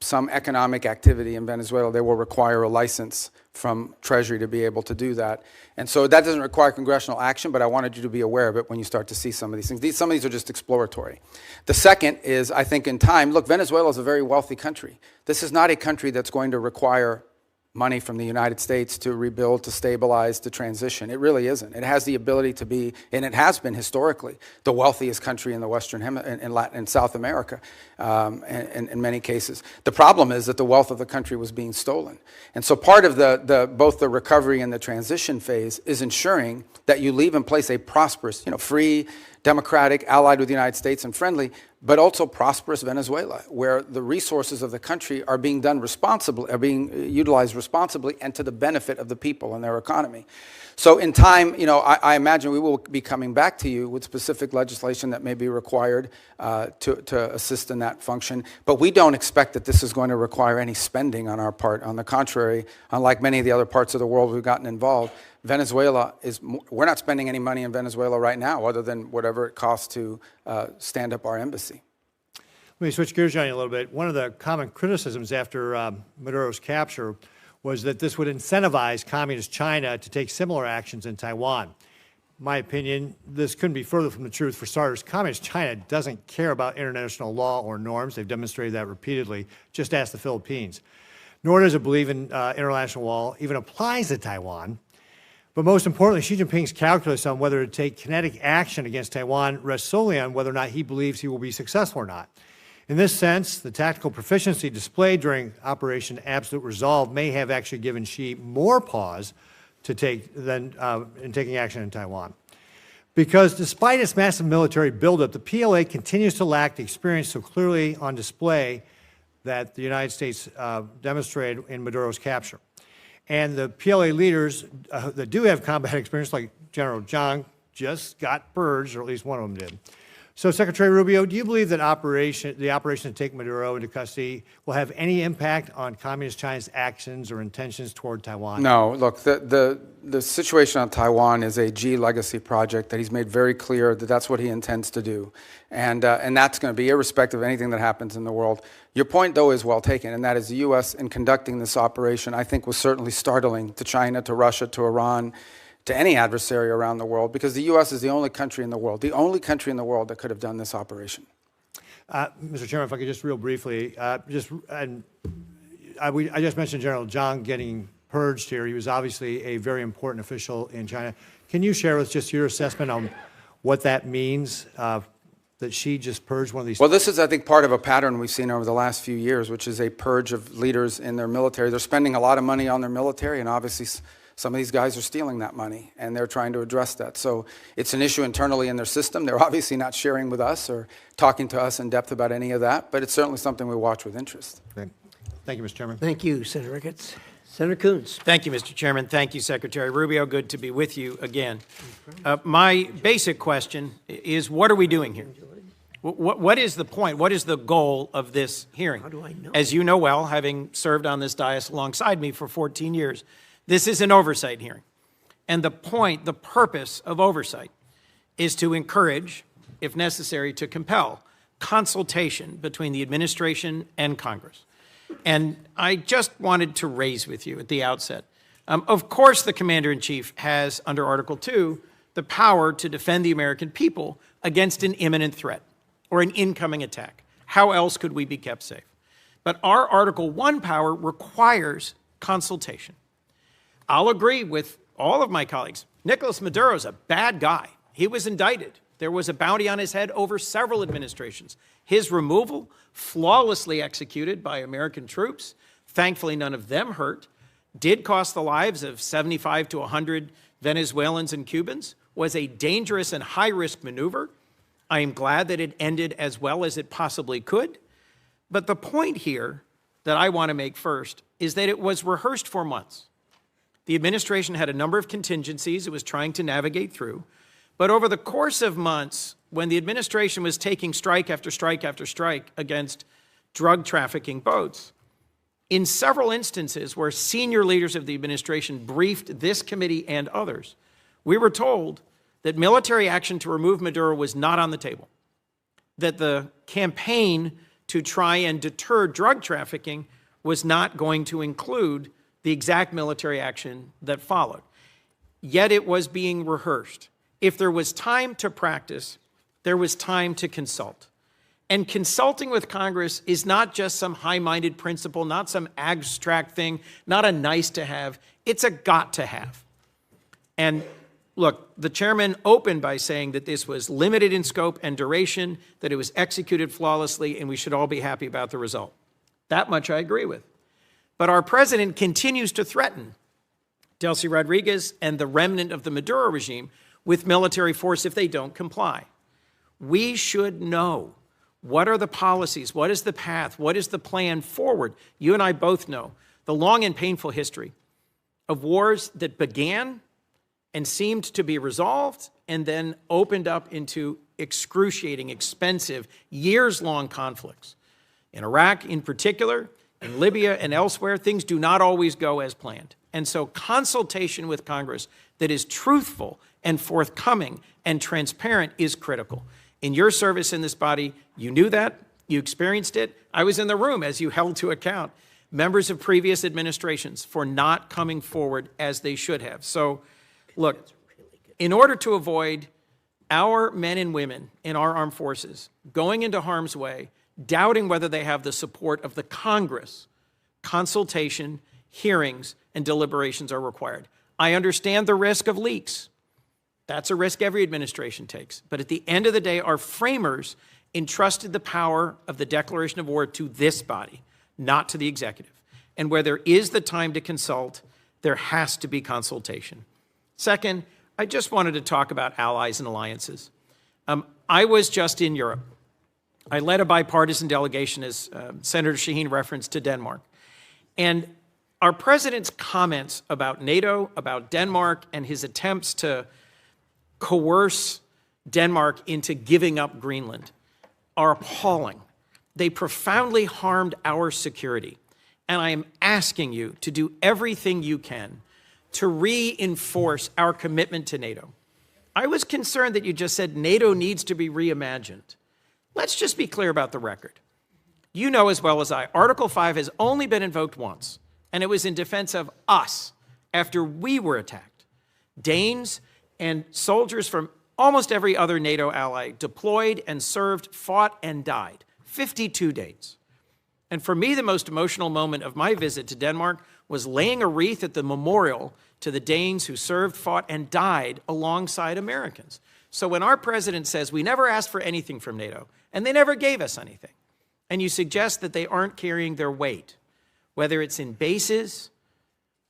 C: some economic activity in Venezuela, they will require a license from Treasury to be able to do that. And so that doesn't require congressional action, but I wanted you to be aware of it when you start to see some of these things. Some of these are just exploratory. The second is, I think in time, look, Venezuela is a very wealthy country. This is not a country that's going to require money from the United States to rebuild, to stabilize, to transition. It really isn't. It has the ability to be, and it has been historically, the wealthiest country in the Western in Latin and South America, in many cases. The problem is that the wealth of the country was being stolen. And so part of both the recovery and the transition phase is ensuring that you leave in place a prosperous, free, democratic, allied with the United States and friendly, but also prosperous Venezuela, where the resources of the country are being done responsibly, are being utilized responsibly and to the benefit of the people and their economy. So in time, I imagine we will be coming back to you with specific legislation that may be required to assist in that function. But we don't expect that this is going to require any spending on our part. On the contrary, unlike many of the other parts of the world we've gotten involved, Venezuela we're not spending any money in Venezuela right now other than whatever it costs to stand up our embassy.
D: Let me switch gears on you a little bit. One of the common criticisms after Maduro's capture was that this would incentivize communist China to take similar actions in Taiwan. In my opinion, this couldn't be further from the truth. For starters, communist China doesn't care about international law or norms. They've demonstrated that repeatedly. Just ask the Philippines. Nor does it believe in international law, even applies to Taiwan. But most importantly, Xi Jinping's calculus on whether to take kinetic action against Taiwan rests solely on whether or not he believes he will be successful or not. In this sense, the tactical proficiency displayed during Operation Absolute Resolve may have actually given Xi more pause to take than in taking action in Taiwan. Because despite its massive military buildup, the PLA continues to lack the experience so clearly on display that the United States demonstrated in Maduro's capture. And the PLA leaders that do have combat experience, like General Zhang, just got purged, or at least one of them did. So, Secretary Rubio, do you believe that the operation to take Maduro into custody will have any impact on Communist China's actions or intentions toward Taiwan?
C: No. Look, the situation on Taiwan is a Xi legacy project that he's made very clear that that's what he intends to do. And that's going to be irrespective of anything that happens in the world. Your point, though, is well taken, and that is the U.S. in conducting this operation, I think, was certainly startling to China, to Russia, to Iran, to any adversary around the world, because the U.S. is the only country in the world that could have done this operation.
D: Mr. Chairman, if I could just real briefly, I just mentioned General Zhang getting purged here. He was obviously a very important official in China. Can you share with us just your assessment on what that means, that Xi just purged one of these?
C: Well, this is, I think, part of a pattern we've seen over the last few years, which is a purge of leaders in their military. They're spending a lot of money on their military, and obviously some of these guys are stealing that money, and they're trying to address that. So it's an issue internally in their system. They're obviously not sharing with us or talking to us in depth about any of that, but it's certainly something we watch with interest.
D: Great. Thank you, Mr. Chairman.
A: Thank you, Senator Ricketts. Senator Coons.
E: Thank you, Mr. Chairman. Thank you, Secretary Rubio. Good to be with you again. My basic question is, what are we doing here? What is the point? What is the goal of this hearing?
A: How do I know?
E: As you know well, having served on this dais alongside me for 14 years, this is an oversight hearing. And the purpose of oversight is to encourage, if necessary, to compel consultation between the administration and Congress. And I just wanted to raise with you at the outset, of course the Commander-in-Chief has, under Article 2, the power to defend the American people against an imminent threat or an incoming attack. How else could we be kept safe? But our Article 1 power requires consultation. I'll agree with all of my colleagues. Nicolas Maduro's a bad guy. He was indicted. There was a bounty on his head over several administrations. His removal, flawlessly executed by American troops, thankfully none of them hurt, did cost the lives of 75 to 100 Venezuelans and Cubans, was a dangerous and high-risk maneuver. I am glad that it ended as well as it possibly could. But the point here that I want to make first is that it was rehearsed for months. The administration had a number of contingencies it was trying to navigate through. But over the course of months, when the administration was taking strike after strike after strike against drug trafficking boats, in several instances where senior leaders of the administration briefed this committee and others, we were told that military action to remove Maduro was not on the table, that the campaign to try and deter drug trafficking was not going to include the exact military action that followed. Yet it was being rehearsed. If there was time to practice, there was time to consult. And consulting with Congress is not just some high-minded principle, not some abstract thing, not a nice to have. It's a got to have. And look, the chairman opened by saying that this was limited in scope and duration, that it was executed flawlessly, and we should all be happy about the result. That much I agree with. But our president continues to threaten Delcy Rodriguez and the remnant of the Maduro regime with military force if they don't comply. We should know, what are the policies, what is the path, what is the plan forward? You and I both know the long and painful history of wars that began and seemed to be resolved and then opened up into excruciating, expensive, years-long conflicts. In Iraq in particular, in Libya and elsewhere, things do not always go as planned. And so consultation with Congress that is truthful and forthcoming and transparent is critical. In your service in this body, you knew that, you experienced it. I was in the room as you held to account members of previous administrations for not coming forward as they should have. So, look, in order to avoid our men and women in our armed forces going into harm's way, doubting whether they have the support of the Congress, consultation, hearings, and deliberations are required. I understand the risk of leaks. That's a risk every administration takes. But at the end of the day, our framers entrusted the power of the declaration of war to this body, not to the executive. And where there is the time to consult, there has to be consultation. Second, I just wanted to talk about allies and alliances. I was just in Europe. I led a bipartisan delegation, as Senator Shaheen referenced, to Denmark. And our president's comments about NATO, about Denmark, and his attempts to coerce Denmark into giving up Greenland are appalling. They profoundly harmed our security. And I am asking you to do everything you can to reinforce our commitment to NATO. I was concerned that you just said NATO needs to be reimagined. Let's just be clear about the record. You know as well as I, Article 5 has only been invoked once, and it was in defense of us after we were attacked. Danes and soldiers from almost every other NATO ally deployed and served, fought, and died. 52 days. And for me, the most emotional moment of my visit to Denmark was laying a wreath at the memorial to the Danes who served, fought, and died alongside Americans. So when our president says we never asked for anything from NATO, and they never gave us anything, and you suggest that they aren't carrying their weight, whether it's in bases,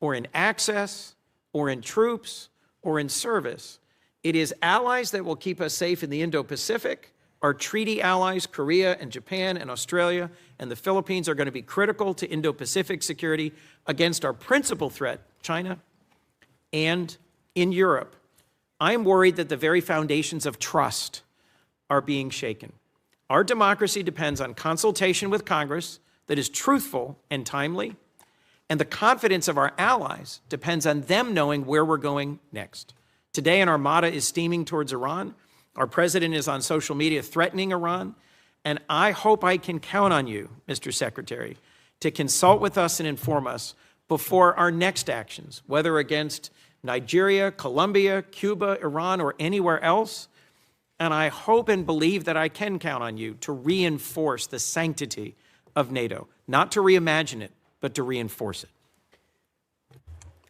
E: or in access, or in troops, or in service, it is allies that will keep us safe in the Indo-Pacific. Our treaty allies, Korea and Japan and Australia and the Philippines, are going to be critical to Indo-Pacific security against our principal threat, China. And in Europe, I'm worried that the very foundations of trust are being shaken. Our democracy depends on consultation with Congress that is truthful and timely, and the confidence of our allies depends on them knowing where we're going next. Today, an armada is steaming towards Iran. Our president is on social media threatening Iran, and I hope I can count on you, Mr. Secretary, to consult with us and inform us before our next actions, whether against Nigeria, Colombia, Cuba, Iran, or anywhere else. And I hope and believe that I can count on you to reinforce the sanctity of NATO, not to reimagine it, but to reinforce it.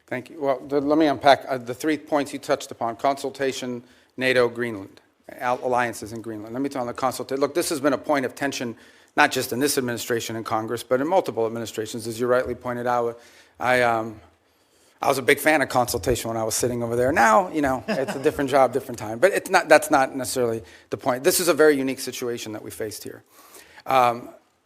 C: Thank you. Well, let me unpack the 3 points you touched upon: consultation, NATO, Greenland, alliances in Greenland. Let me tell you on the consultation. Look, this has been a point of tension, not just in this administration and Congress, but in multiple administrations. As you rightly pointed out, I was a big fan of consultation when I was sitting over there. Now, you know, it's a different job, different time. But it's not, that's not necessarily the point. This is a very unique situation that we faced here.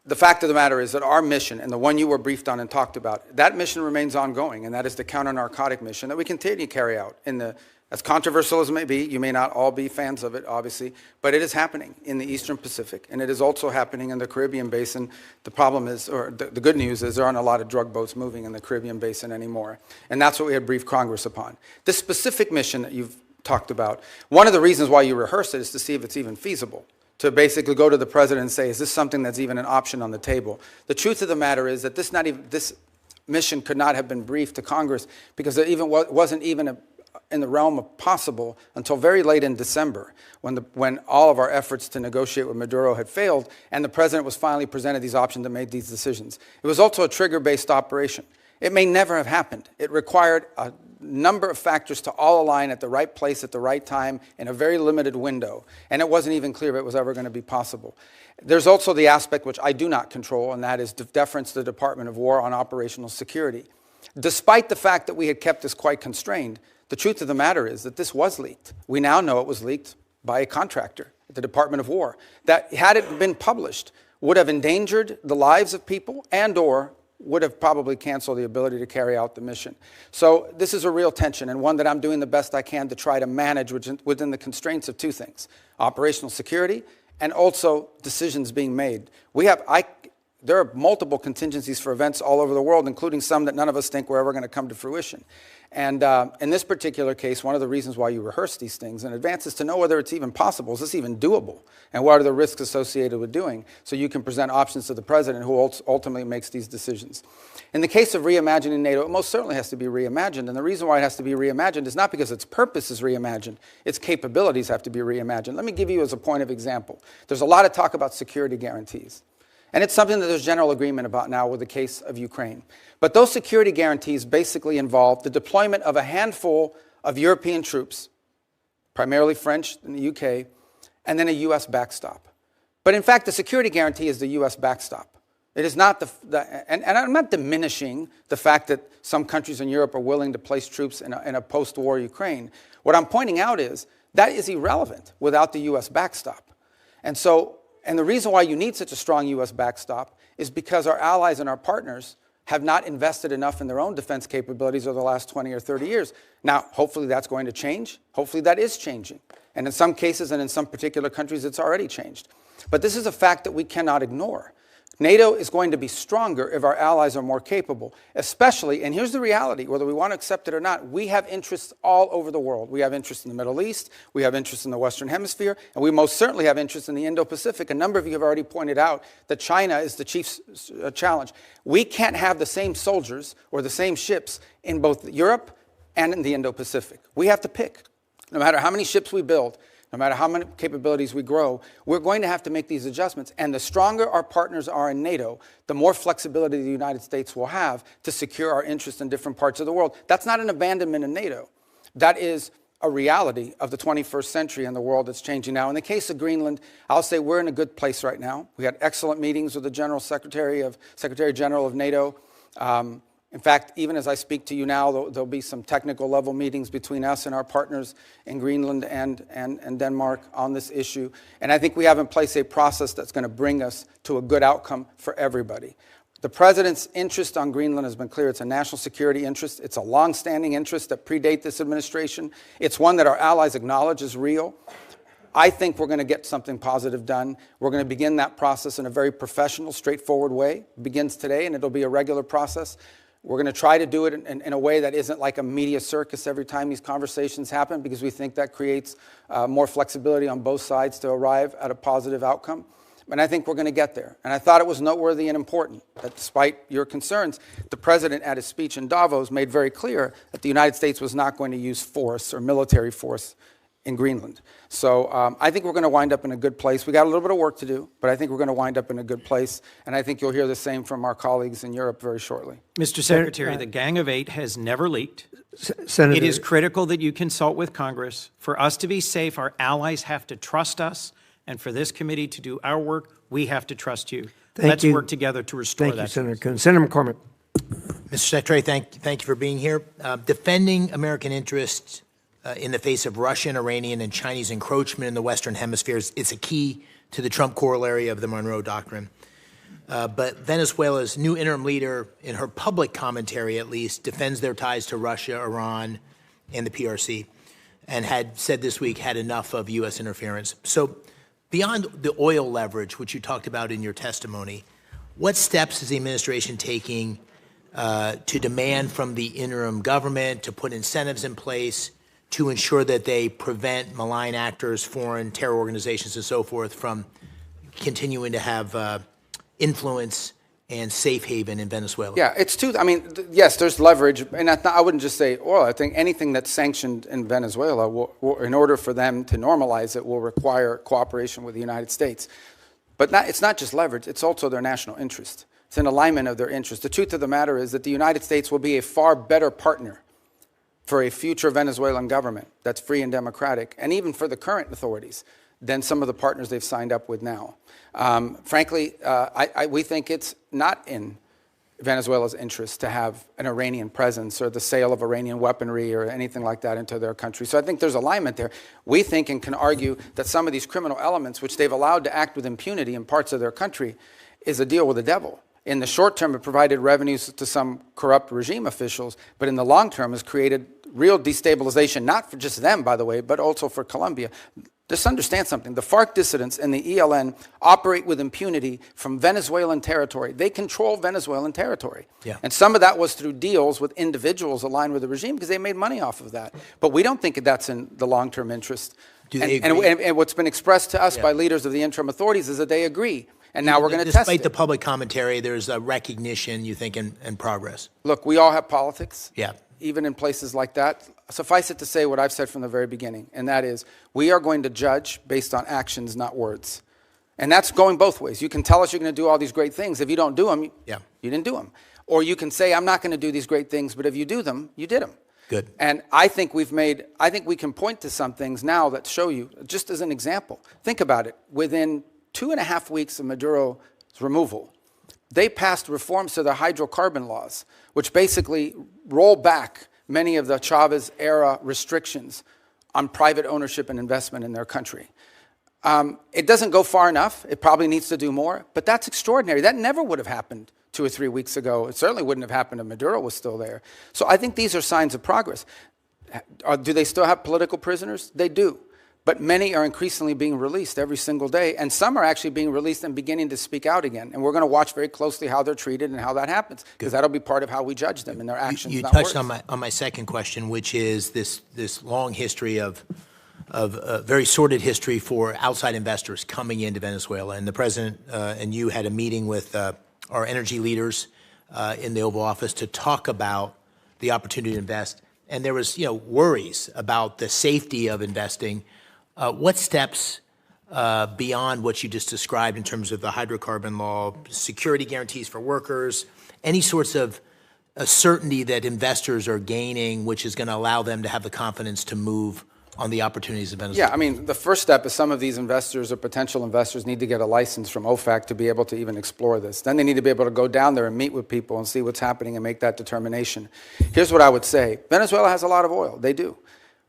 C: The fact of the matter is that our mission, and the one you were briefed on and talked about, that mission remains ongoing, and that is the counter-narcotic mission that we continue to carry out. As controversial as it may be, you may not all be fans of it, obviously, but it is happening in the Eastern Pacific, and it is also happening in the Caribbean Basin. The problem is, or the good news is, there aren't a lot of drug boats moving in the Caribbean Basin anymore, and that's what we had briefed Congress upon. This specific mission that you've talked about, one of the reasons why you rehearse it is to see if it's even feasible, to basically go to the president and say, is this something that's even an option on the table? The truth of the matter is that this mission could not have been briefed to Congress because it wasn't even in the realm of possible until very late in December, when all of our efforts to negotiate with Maduro had failed, and the president was finally presented these options and made these decisions. It was also a trigger-based operation. It may never have happened. It required a number of factors to all align at the right place at the right time in a very limited window, and it wasn't even clear if it was ever going to be possible. There's also the aspect which I do not control, and that is deference to the Department of War on operational security. Despite the fact that we had kept this quite constrained, the truth of the matter is that this was leaked. We now know it was leaked by a contractor at the Department of War that, had it been published, would have endangered the lives of people and/or would have probably canceled the ability to carry out the mission. So this is a real tension, and one that I'm doing the best I can to try to manage within the constraints of two things: operational security and also decisions being made. There are multiple contingencies for events all over the world, including some that none of us think were ever going to come to fruition. And in this particular case, one of the reasons why you rehearse these things in advance is to know whether it's even possible. Is this even doable? And what are the risks associated with doing? So you can present options to the president, who ultimately makes these decisions. In the case of reimagining NATO, it most certainly has to be reimagined. And the reason why it has to be reimagined is not because its purpose is reimagined. Its capabilities have to be reimagined. Let me give you as a point of example. There's a lot of talk about security guarantees. And it's something that there's general agreement about now with the case of Ukraine. But those security guarantees basically involve the deployment of a handful of European troops, primarily French in the UK, and then a U.S. backstop. But in fact, the security guarantee is the U.S. backstop. It is not and I'm not diminishing the fact that some countries in Europe are willing to place troops in a post-war Ukraine. What I'm pointing out is that is irrelevant without the U.S. backstop. And the reason why you need such a strong U.S. backstop is because our allies and our partners have not invested enough in their own defense capabilities over the last 20 or 30 years. Now, hopefully that's going to change. Hopefully that is changing. And in some cases and in some particular countries, it's already changed. But this is a fact that we cannot ignore. NATO is going to be stronger if our allies are more capable, especially, and here's the reality, whether we want to accept it or not, we have interests all over the world. We have interests in the Middle East, we have interests in the Western Hemisphere, and we most certainly have interests in the Indo-Pacific. A number of you have already pointed out that China is the chief challenge. We can't have the same soldiers or the same ships in both Europe and in the Indo-Pacific. We have to pick. No matter how many ships we build, no matter how many capabilities we grow, we're going to have to make these adjustments. And the stronger our partners are in NATO, the more flexibility the United States will have to secure our interests in different parts of the world. That's not an abandonment of NATO. That is a reality of the 21st century and the world that's changing now. In the case of Greenland, I'll say we're in a good place right now. We had excellent meetings with the Secretary General of NATO. In fact, even as I speak to you now, there'll be some technical level meetings between us and our partners in Greenland and Denmark on this issue. And I think we have in place a process that's going to bring us to a good outcome for everybody. The President's interest on Greenland has been clear. It's a national security interest. It's a long-standing interest that predate this administration. It's one that our allies acknowledge is real. I think we're going to get something positive done. We're going to begin that process in a very professional, straightforward way. It begins today, and it'll be a regular process. We're going to try to do it in a way that isn't like a media circus every time these conversations happen, because we think that creates more flexibility on both sides to arrive at a positive outcome. And I think we're going to get there. And I thought it was noteworthy and important that despite your concerns, the President at his speech in Davos made very clear that the United States was not going to use force or military force in Greenland. So I think we're going to wind up in a good place. We got a little bit of work to do, but I think we're going to wind up in a good place. And I think you'll hear the same from our colleagues in Europe very shortly.
E: Mr. Secretary, the Gang of Eight has never leaked.
A: Senator,
E: It is critical that you consult with Congress. For us to be safe, our allies have to trust us. And for this committee to do our work, we have to trust you. Let's work together to restore that.
A: Thank you, Senator Coons. Senator McCormick.
F: Mr. Secretary, thank you for being here. Defending American interests in the face of Russian, Iranian, and Chinese encroachment in the Western hemispheres, it's a key to the Trump corollary of the Monroe Doctrine. But Venezuela's new interim leader, in her public commentary at least, defends their ties to Russia, Iran, and the PRC, and had said this week had enough of U.S. interference. So beyond the oil leverage, which you talked about in your testimony, what steps is the administration taking to demand from the interim government to put incentives in place to ensure that they prevent malign actors, foreign terror organizations, and so forth from continuing to have influence and safe haven in Venezuela?
C: Yeah, it's two. I mean, yes, there's leverage, and I wouldn't just say oil. I think anything that's sanctioned in Venezuela, in order for them to normalize it, will require cooperation with the United States. But it's not just leverage, it's also their national interest. It's an alignment of their interest. The truth of the matter is that the United States will be a far better partner for a future Venezuelan government that's free and democratic, and even for the current authorities, than some of the partners they've signed up with now. Frankly, we think it's not in Venezuela's interest to have an Iranian presence or the sale of Iranian weaponry or anything like that into their country. So I think there's alignment there. We think and can argue that some of these criminal elements, which they've allowed to act with impunity in parts of their country, is a deal with the devil. In the short term, it provided revenues to some corrupt regime officials, but in the long term has created real destabilization, not for just them, by the way, but also for Colombia. Just understand something. The FARC dissidents and the ELN operate with impunity from Venezuelan territory. They control Venezuelan territory.
F: Yeah.
C: And some of that was through deals with individuals aligned with the regime because they made money off of that. But we don't think that's in the long-term interest.
F: Do they agree?
C: And what's been expressed to us by leaders of the interim authorities is that they agree. And now we're going to test it.
F: Despite the public commentary, there's a recognition, you think, and progress.
C: Look, we all have politics.
F: Yeah.
C: Even in places like that. Suffice it to say what I've said from the very beginning, and that is we are going to judge based on actions, not words. And that's going both ways. You can tell us you're going to do all these great things. If you don't do them, you didn't do them. Or you can say, I'm not going to do these great things, but if you do them, you did them.
F: Good.
C: And I think we can point to some things now that show you, just as an example. Think about it. Within 2.5 weeks of Maduro's removal, they passed reforms to the hydrocarbon laws, which basically roll back many of the Chavez-era restrictions on private ownership and investment in their country. It doesn't go far enough. It probably needs to do more, but that's extraordinary. That never would have happened 2 or 3 weeks ago. It certainly wouldn't have happened if Maduro was still there. So I think these are signs of progress. Do they still have political prisoners? They do. But many are increasingly being released every single day, and some are actually being released and beginning to speak out again. And we're going to watch very closely how they're treated and how that happens, because that'll be part of how we judge them and their actions.
F: You
C: not
F: touched
C: words.
F: on my second question, which is this long history of very sordid history for outside investors coming into Venezuela. And the president and you had a meeting with our energy leaders in the Oval Office to talk about the opportunity to invest. And there was, worries about the safety of investing. What steps beyond what you just described in terms of the hydrocarbon law, security guarantees for workers, any sorts of certainty that investors are gaining, which is going to allow them to have the confidence to move on the opportunities of Venezuela?
C: Yeah, I mean, the first step is some of these investors or potential investors need to get a license from OFAC to be able to even explore this. Then they need to be able to go down there and meet with people and see what's happening and make that determination. Here's what I would say. Venezuela has a lot of oil. They do.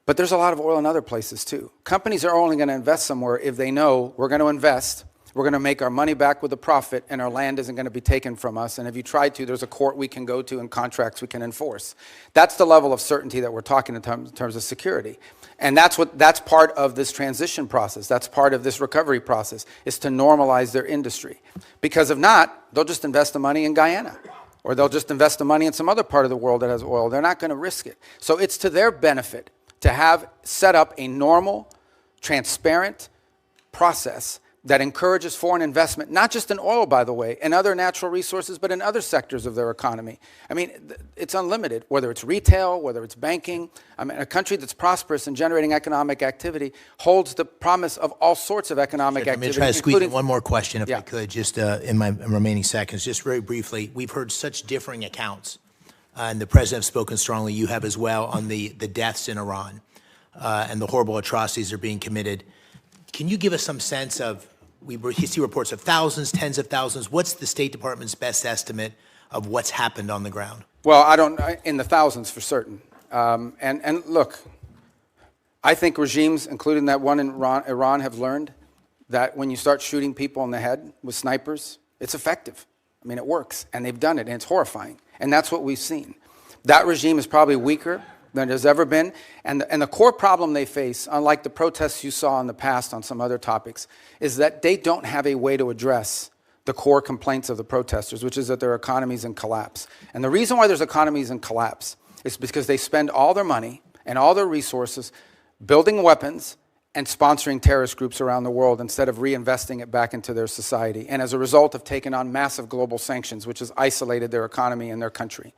C: But there's a lot of oil in other places, too. Companies are only going to invest somewhere if they know we're going to invest, we're going to make our money back with a profit, and our land isn't going to be taken from us. And if you try to, there's a court we can go to and contracts we can enforce. That's the level of certainty that we're talking in terms of security. And that's part of this transition process. That's part of this recovery process, is to normalize their industry. Because if not, they'll just invest the money in Guyana, or they'll just invest the money in some other part of the world that has oil. They're not going to risk it. So it's to their benefit to have set up a normal, transparent process that encourages foreign investment, not just in oil, by the way, and other natural resources, but in other sectors of their economy. I mean, it's unlimited, whether it's retail, whether it's banking. I mean, a country that's prosperous and generating economic activity holds the promise of all sorts of economic activity.
F: I'm going to try to squeeze in one more question, if
C: Yeah.
F: I could, just in my remaining seconds. Just very briefly, we've heard such differing accounts, and the president has spoken strongly, you have as well, on the deaths in Iran and the horrible atrocities that are being committed. Can you give us some sense of, we see reports of thousands, tens of thousands. What's the State Department's best estimate of what's happened on the ground?
C: Well, in the thousands for certain. And look, I think regimes, including that one in Iran, have learned that when you start shooting people in the head with snipers, it's effective. I mean, it works, and they've done it, and it's horrifying. And that's what we've seen. That regime is probably weaker than it has ever been. And the core problem they face, unlike the protests you saw in the past on some other topics, is that they don't have a way to address the core complaints of the protesters, which is that their economy is in collapse. And the reason why there's economies in collapse is because they spend all their money and all their resources building weapons and sponsoring terrorist groups around the world instead of reinvesting it back into their society. And as a result, have taken on massive global sanctions, which has isolated their economy and their country.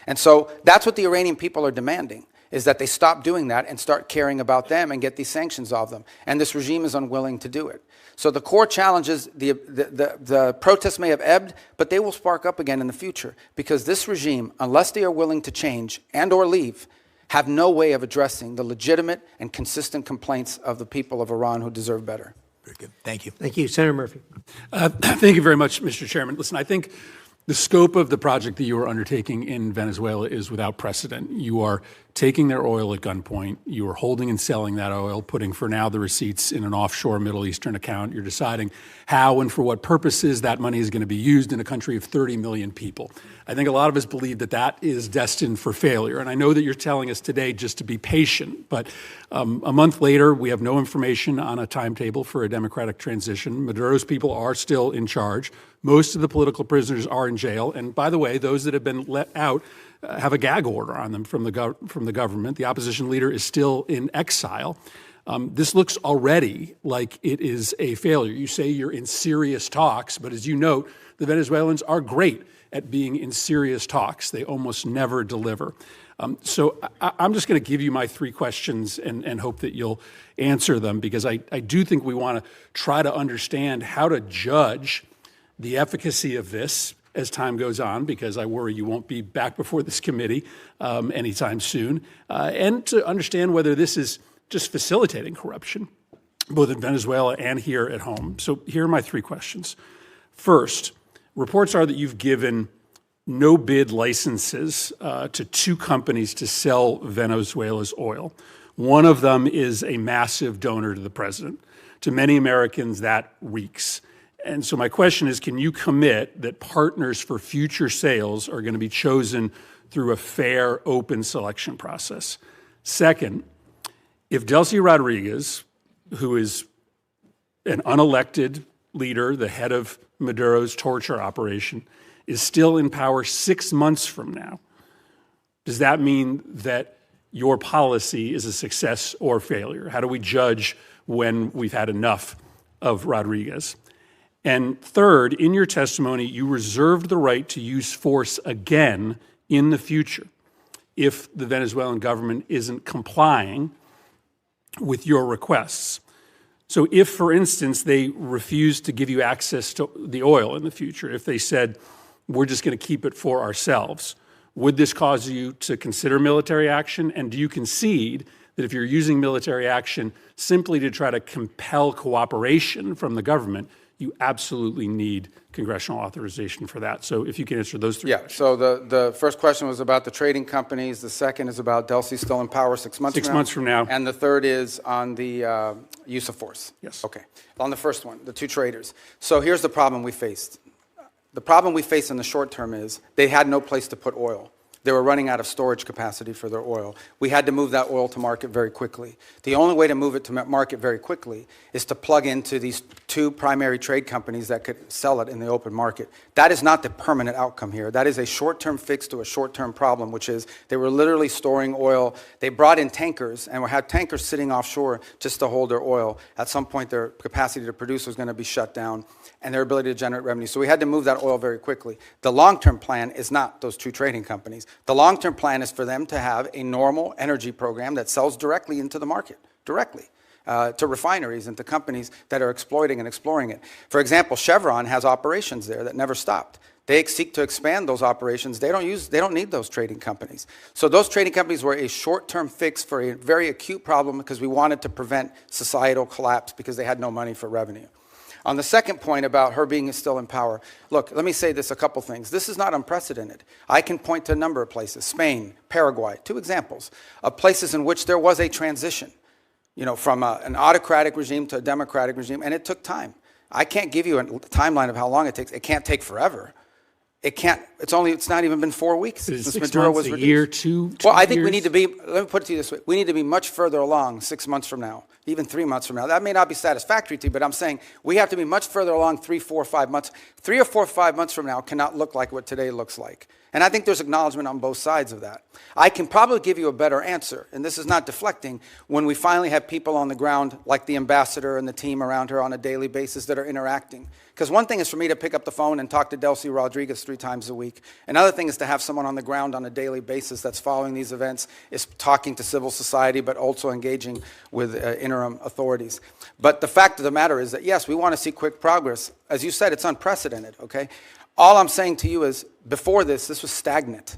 C: And so that's what the Iranian people are demanding, is that they stop doing that and start caring about them and get these sanctions off them. And this regime is unwilling to do it. So the core challenge is the protests may have ebbed, but they will spark up again in the future, because this regime, unless they are willing to change and or leave, have no way of addressing the legitimate and consistent complaints of the people of Iran who deserve better.
F: Very good. Thank you.
A: Thank you. Senator Murphy.
G: Thank you very much, Mr. Chairman. Listen, I think the scope of the project that you are undertaking in Venezuela is without precedent. You are taking their oil at gunpoint. You are holding and selling that oil, putting for now the receipts in an offshore Middle Eastern account. You're deciding how and for what purposes that money is going to be used in a country of 30 million people. I think a lot of us believe that that is destined for failure. And I know that you're telling us today just to be patient, but a month later, we have no information on a timetable for a democratic transition. Maduro's people are still in charge. Most of the political prisoners are in jail. And by the way, those that have been let out have a gag order on them from the government. The opposition leader is still in exile. This looks already like it is a failure. You say you're in serious talks, but as you note, the Venezuelans are great at being in serious talks. They almost never deliver. So I'm just going to give you my three questions and hope that you'll answer them, because I do think we want to try to understand how to judge the efficacy of this as time goes on, because I worry you won't be back before this committee anytime soon, and to understand whether this is just facilitating corruption. both in Venezuela and here at home. So here are my three questions. First, reports are that you've given no-bid licenses to two companies to sell Venezuela's oil. One of them is a massive donor to the president. To many Americans, that reeks. And so my question is, can you commit that partners for future sales are going to be chosen through a fair, open selection process? Second, if Delcy Rodriguez, who is an unelected leader, the head of Maduro's torture operation, is still in power 6 months from now, does that mean that your policy is a success or failure? How do we judge when we've had enough of Rodriguez? And third, in your testimony, you reserved the right to use force again in the future if the Venezuelan government isn't complying with your requests. So if, for instance, they refused to give you access to the oil in the future, if they said, we're just going to keep it for ourselves, would this cause you to consider military action? And do you concede that if you're using military action simply to try to compel cooperation from the government, you absolutely need congressional authorization for that? So if you can answer those three questions.
C: So the first question was about the trading companies. The second is about Delcy still in power 6 months from now.
G: 6 months from now.
C: And the third is on the use of force.
G: Yes.
C: Okay. On the first one, the two traders. So here's the problem we faced. The problem we faced in the short term is they had no place to put oil. They were running out of storage capacity for their oil. We had to move that oil to market very quickly. The only way to move it to market very quickly is to plug into these two primary trade companies that could sell it in the open market. That is not the permanent outcome here. That is a short-term fix to a short-term problem, which is they were literally storing oil. They brought in tankers and had tankers sitting offshore just to hold their oil. At some point, their capacity to produce was going to be shut down and their ability to generate revenue. So we had to move that oil very quickly. The long-term plan is not those two trading companies. The long-term plan is for them to have a normal energy program that sells directly into the market, directly, to refineries and to companies that are exploiting and exploring it. For example, Chevron has operations there that never stopped. They seek to expand those operations. They don't need those trading companies. So those trading companies were a short-term fix for a very acute problem because we wanted to prevent societal collapse because they had no money for revenue. On the second point about her being still in power, look, let me say this, a couple things. This is not unprecedented. I can point to a number of places, Spain, Paraguay, two examples of places in which there was a transition, from an autocratic regime to a democratic regime, and it took time. I can't give you a timeline of how long it takes. It can't take forever. It's not even been 4 weeks since Maduro was reduced.
G: A year, two
C: Well, I think
G: years?
C: we need to be, let me put it to you this way, we need to be much further along 6 months from now, even 3 months from now. That may not be satisfactory to you, but I'm saying we have to be much further along 3, 4, 5 months. 3 or 4, 5 months from now cannot look like what today looks like. And I think there's acknowledgement on both sides of that. I can probably give you a better answer, and this is not deflecting, when we finally have people on the ground like the ambassador and the team around her on a daily basis that are interacting. Because one thing is for me to pick up the phone and talk to Delcy Rodriguez 3 times a week. Another thing is to have someone on the ground on a daily basis that's following these events, is talking to civil society, but also engaging with interim authorities. But the fact of the matter is that, yes, we want to see quick progress. As you said, it's unprecedented, okay? All I'm saying to you is, before this was stagnant.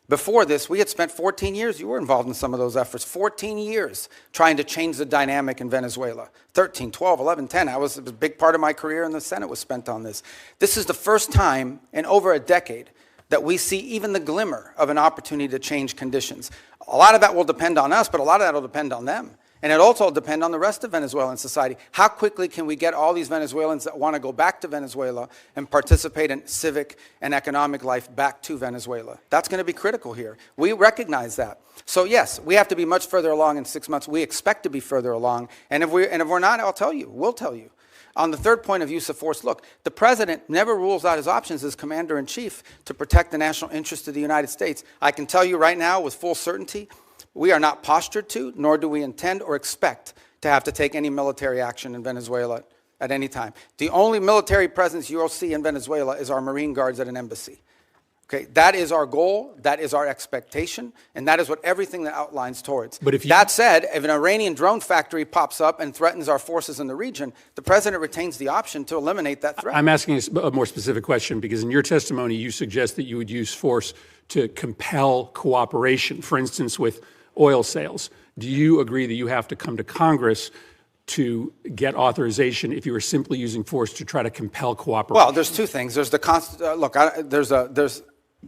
C: Before this, we had spent 14 years, you were involved in some of those efforts, 14 years trying to change the dynamic in Venezuela. 13, 12, 11, 10, it was a big part of my career in the Senate was spent on this. This is the first time in over a decade that we see even the glimmer of an opportunity to change conditions. A lot of that will depend on us, but a lot of that will depend on them. And it also will depend on the rest of Venezuelan society. How quickly can we get all these Venezuelans that want to go back to Venezuela and participate in civic and economic life back to Venezuela? That's going to be critical here. We recognize that. So yes, we have to be much further along in 6 months. We expect to be further along. And if we're not, I'll tell you, we'll tell you. On the third point of use of force, look, the president never rules out his options as commander-in-chief to protect the national interest of the United States. I can tell you right now with full certainty, we are not postured to, nor do we intend or expect to have to take any military action in Venezuela at any time. The only military presence you will see in Venezuela is our Marine Guards at an embassy. Okay, that is our goal, that is our expectation, and that is what everything that outlines towards.
G: But
C: that said, if an Iranian drone factory pops up and threatens our forces in the region, the president retains the option to eliminate that threat.
G: I'm asking a more specific question because in your testimony you suggest that you would use force to compel cooperation, for instance, with oil sales. Do you agree that you have to come to Congress to get authorization if you were simply using force to try to compel cooperation?
C: Well, there's two things. There's the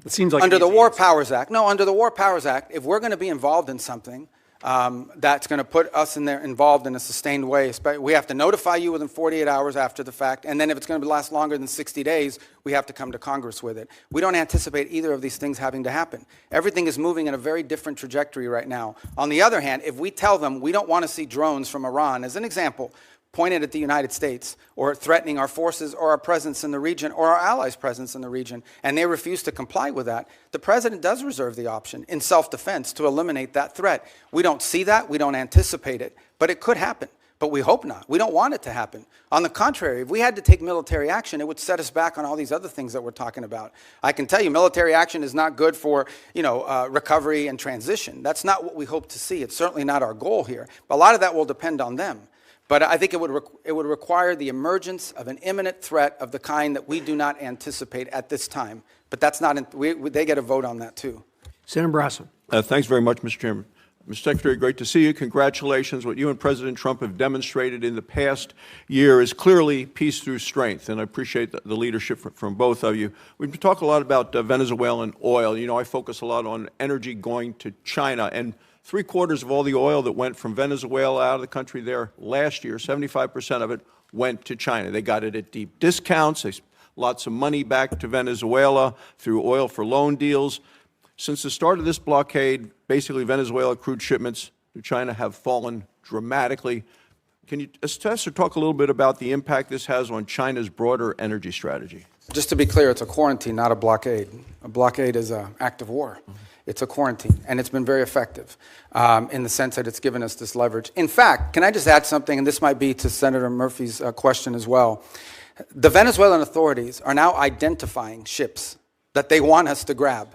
G: It seems like
C: under
G: an
C: the
G: easy
C: War
G: answer.
C: Powers Act. No, under the War Powers Act, if we're going to be involved in something that's going to put us involved in a sustained way, we have to notify you within 48 hours after the fact, and then if it's going to last longer than 60 days, we have to come to Congress with it. We don't anticipate either of these things having to happen. Everything is moving in a very different trajectory right now. On the other hand, if we tell them we don't want to see drones from Iran, as an example, pointed at the United States or threatening our forces or our presence in the region or our allies' presence in the region, and they refuse to comply with that, the president does reserve the option in self-defense to eliminate that threat. We don't see that. We don't anticipate it. But it could happen. But we hope not. We don't want it to happen. On the contrary, if we had to take military action, it would set us back on all these other things that we're talking about. I can tell you military action is not good for, recovery and transition. That's not what we hope to see. It's certainly not our goal here. But a lot of that will depend on them. But I think it would require the emergence of an imminent threat of the kind that we do not anticipate at this time. But that's not, they get a vote on that too.
A: Senator Brasso.
H: Thanks very much, Mr. Chairman. Mr. Secretary, great to see you. Congratulations. What you and President Trump have demonstrated in the past year is clearly peace through strength, and I appreciate the leadership from both of you. We've talked a lot about Venezuelan oil. You know, I focus a lot on energy going to China, and 3/4 of all the oil that went from Venezuela out of the country there last year, 75% of it went to China. They got it at deep discounts. They lots of money back to Venezuela through oil for loan deals. Since the start of this blockade, basically Venezuela crude shipments to China have fallen dramatically. Can you assess or talk a little bit about the impact this has on China's broader energy strategy?
C: Just to be clear, it's a quarantine, not a blockade. A blockade is an act of war. It's a quarantine, and it's been very effective in the sense that it's given us this leverage. In fact, can I just add something, and this might be to Senator Murphy's question as well. The Venezuelan authorities are now identifying ships that they want us to grab.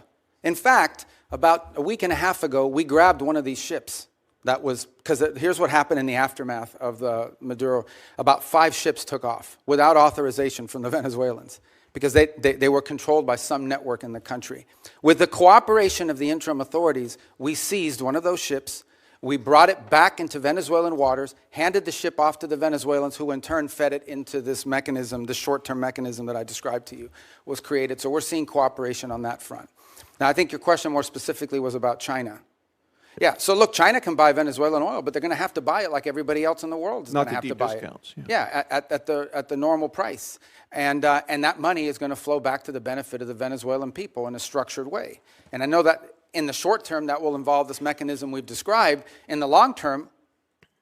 C: In fact, about a week and a half ago, we grabbed one of these ships. That was, because here's what happened in the aftermath of the Maduro. About 5 ships took off without authorization from the Venezuelans, because they were controlled by some network in the country. With the cooperation of the interim authorities, we seized one of those ships, we brought it back into Venezuelan waters, handed the ship off to the Venezuelans, who in turn fed it into this mechanism, the short-term mechanism that I described to you was created. So we're seeing cooperation on that front. Now, I think your question more specifically was about China. Yeah, so look, China can buy Venezuelan oil, but they're going to have to buy it like everybody else in the world is going to have to buy it.
H: Not the deep discounts.
C: Yeah, at the normal price. And that money is going to flow back to the benefit of the Venezuelan people in a structured way. And I know that in the short term, that will involve this mechanism we've described. In the long term,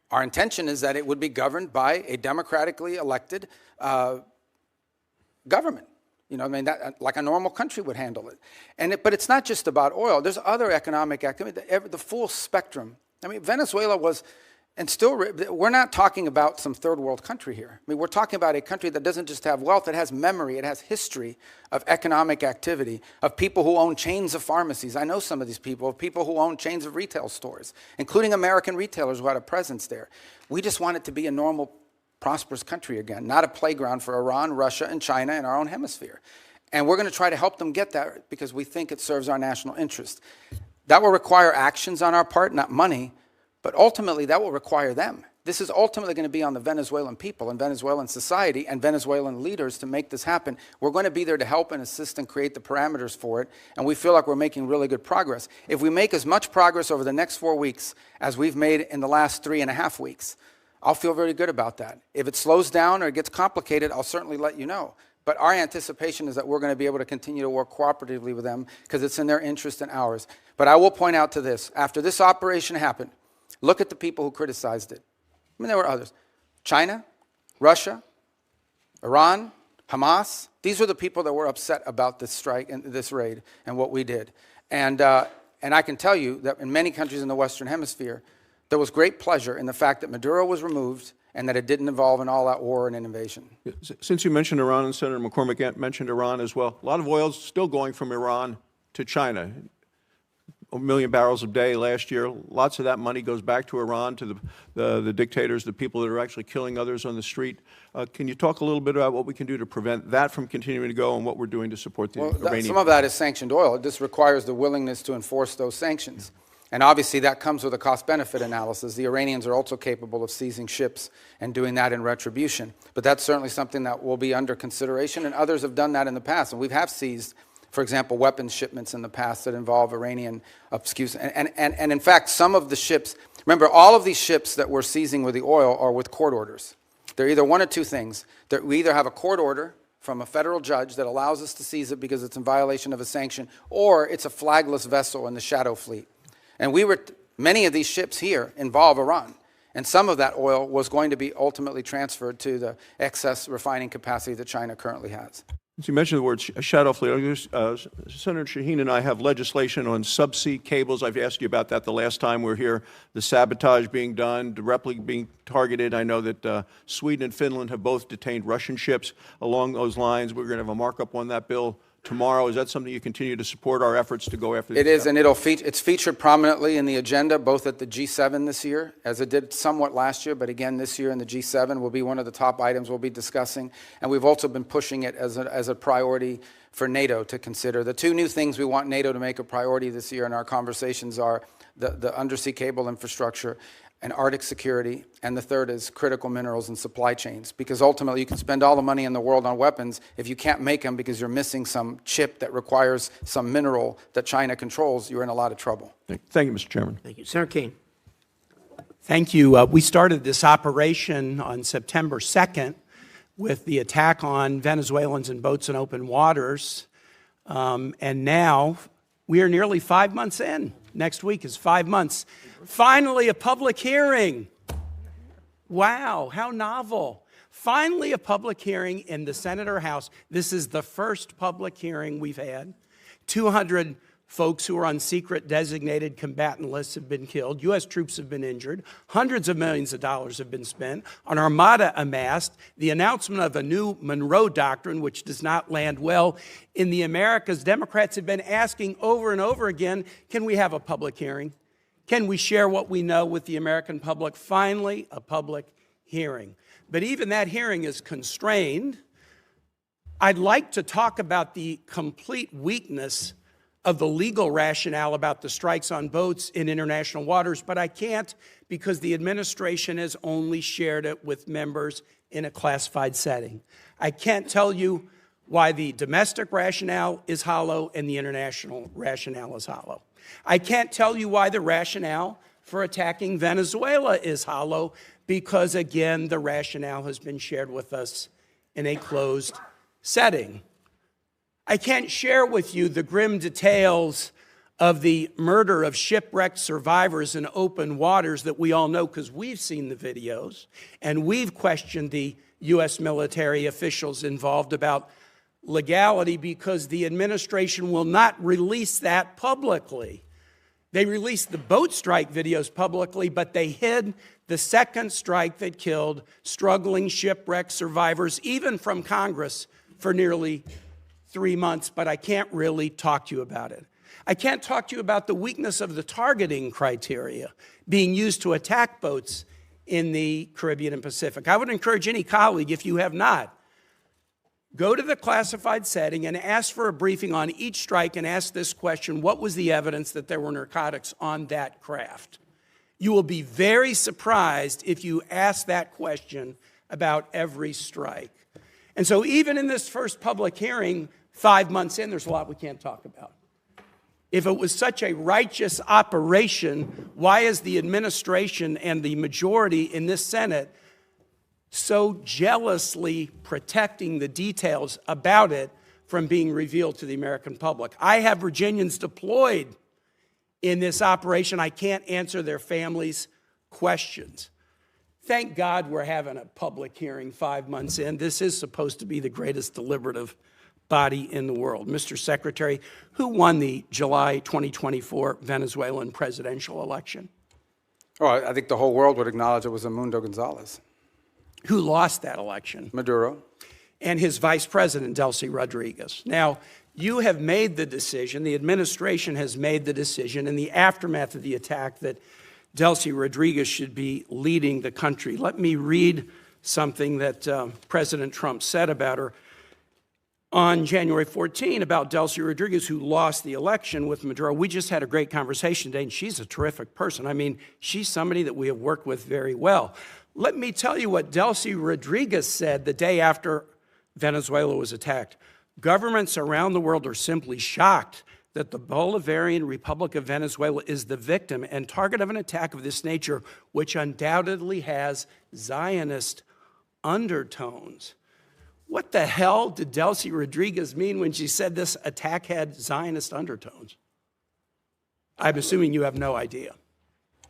C: our intention is that it would be governed by a democratically elected government. You know, I mean, like a normal country would handle it. But it's not just about oil. There's other economic activity, the full spectrum. I mean, Venezuela was, and still, we're not talking about some third world country here. I mean, we're talking about a country that doesn't just have wealth, it has memory, it has history of economic activity, of people who own chains of pharmacies. I know some of these people, of people who own chains of retail stores, including American retailers who had a presence there. We just want it to be a normal, prosperous country again, not a playground for Iran, Russia, and China in our own hemisphere. And we're going to try to help them get that because we think it serves our national interest. That will require actions on our part, not money, but ultimately that will require them. This is ultimately going to be on the Venezuelan people and Venezuelan society and Venezuelan leaders to make this happen. We're going to be there to help and assist and create the parameters for it, and we feel like we're making really good progress. If we make as much progress over the next 4 weeks as we've made in the last 3.5 weeks, I'll feel very good about that. If it slows down or it gets complicated, I'll certainly let you know. But our anticipation is that we're going to be able to continue to work cooperatively with them because it's in their interest and ours. But I will point out to this. After this operation happened, look at the people who criticized it. I mean, there were others. China, Russia, Iran, Hamas. These were the people that were upset about this strike and this raid and what we did. And I can tell you that in many countries in the Western Hemisphere, there was great pleasure in the fact that Maduro was removed and that it didn't involve an all-out war and an invasion.
H: Since you mentioned Iran, and Senator McCormick mentioned Iran as well, a lot of oil is still going from Iran to China. 1 million barrels a day last year. Lots of that money goes back to Iran, to the dictators, the people that are actually killing others on the street. Can you talk a little bit about what we can do to prevent that from continuing to go and what we're doing to support the Iranian?
C: Some of that is sanctioned oil. It just requires the willingness to enforce those sanctions. And obviously that comes with a cost-benefit analysis. The Iranians are also capable of seizing ships and doing that in retribution. But that's certainly something that will be under consideration, and others have done that in the past. And we have seized, for example, weapons shipments in the past that involve Iranian excuse. And in fact, some of the ships, remember, all of these ships that we're seizing with the oil are with court orders. They're either one of two things. We either have a court order from a federal judge that allows us to seize it because it's in violation of a sanction, or it's a flagless vessel in the shadow fleet. And many of these ships here involve Iran, and some of that oil was going to be ultimately transferred to the excess refining capacity that China currently has.
H: As you mentioned the word shadow fleet, Senator Shaheen and I have legislation on subsea cables. I've asked you about that the last time we were here. The sabotage being done, directly being targeted. I know that Sweden and Finland have both detained Russian ships along those lines. We're going to have a markup on that bill tomorrow. Is that something you continue to support our efforts to go after?
C: It is, and it's featured prominently in the agenda, both at the G7 this year, as it did somewhat last year, but again this year in the G7 will be one of the top items we'll be discussing. And we've also been pushing it as a priority for NATO to consider. The two new things we want NATO to make a priority this year in our conversations are the undersea cable infrastructure and Arctic security, and the third is critical minerals and supply chains, because ultimately you can spend all the money in the world on weapons. If you can't make them because you're missing some chip that requires some mineral that China controls, you're in a lot of trouble.
H: Thank you, Mr. Chairman.
A: Thank you. Senator Keane.
I: Thank you. We started this operation on September 2nd with the attack on Venezuelans in boats in open waters, and now we are nearly 5 months in. Next week is 5 months. Finally, a public hearing. Wow, how novel. Finally, a public hearing in the Senate or House. This is the first public hearing we've had. 200 folks who are on secret designated combatant lists have been killed. U.S. troops have been injured. Hundreds of millions of dollars have been spent. An armada amassed. The announcement of a new Monroe Doctrine, which does not land well in the Americas. Democrats have been asking over and over again, can we have a public hearing? Can we share what we know with the American public? Finally, a public hearing. But even that hearing is constrained. I'd like to talk about the complete weakness of the legal rationale about the strikes on boats in international waters, but I can't because the administration has only shared it with members in a classified setting. I can't tell you why the domestic rationale is hollow and the international rationale is hollow. I can't tell you why the rationale for attacking Venezuela is hollow because, again, the rationale has been shared with us in a closed setting. I can't share with you the grim details of the murder of shipwrecked survivors in open waters that we all know because we've seen the videos and we've questioned the U.S. military officials involved about legality because the administration will not release that publicly. They released the boat strike videos publicly, but they hid the second strike that killed struggling shipwreck survivors, even from Congress, for nearly 3 months, but I can't really talk to you about it. I can't talk to you about the weakness of the targeting criteria being used to attack boats in the Caribbean and Pacific. I would encourage any colleague, if you have not, go to the classified setting and ask for a briefing on each strike and ask this question: what was the evidence that there were narcotics on that craft? You will be very surprised if you ask that question about every strike. And so even in this first public hearing, 5 months in, there's a lot we can't talk about. If it was such a righteous operation, why is the administration and the majority in this Senate so jealously protecting the details about it from being revealed to the American public? I have Virginians deployed in this operation. I can't answer their families' questions. Thank God we're having a public hearing 5 months in. This is supposed to be the greatest deliberative body in the world. Mr. Secretary, who won the July 2024 Venezuelan presidential election?
C: Oh, I think the whole world would acknowledge it was Edmundo Gonzalez.
I: Who lost that election?
C: Maduro.
I: And his vice president, Delcy Rodriguez. Now, you have made the decision, the administration has made the decision in the aftermath of the attack that Delcy Rodriguez should be leading the country. Let me read something that President Trump said about her. on January 14 about Delcy Rodriguez, who lost the election with Maduro. We just had a great conversation today, and she's a terrific person. I mean, she's somebody that we have worked with very well. Let me tell you what Delcy Rodriguez said the day after Venezuela was attacked. Governments around the world are simply shocked that the Bolivarian Republic of Venezuela is the victim and target of an attack of this nature, which undoubtedly has Zionist undertones. What the hell did Delcy Rodriguez mean when she said this attack had Zionist undertones? I'm assuming you have no idea.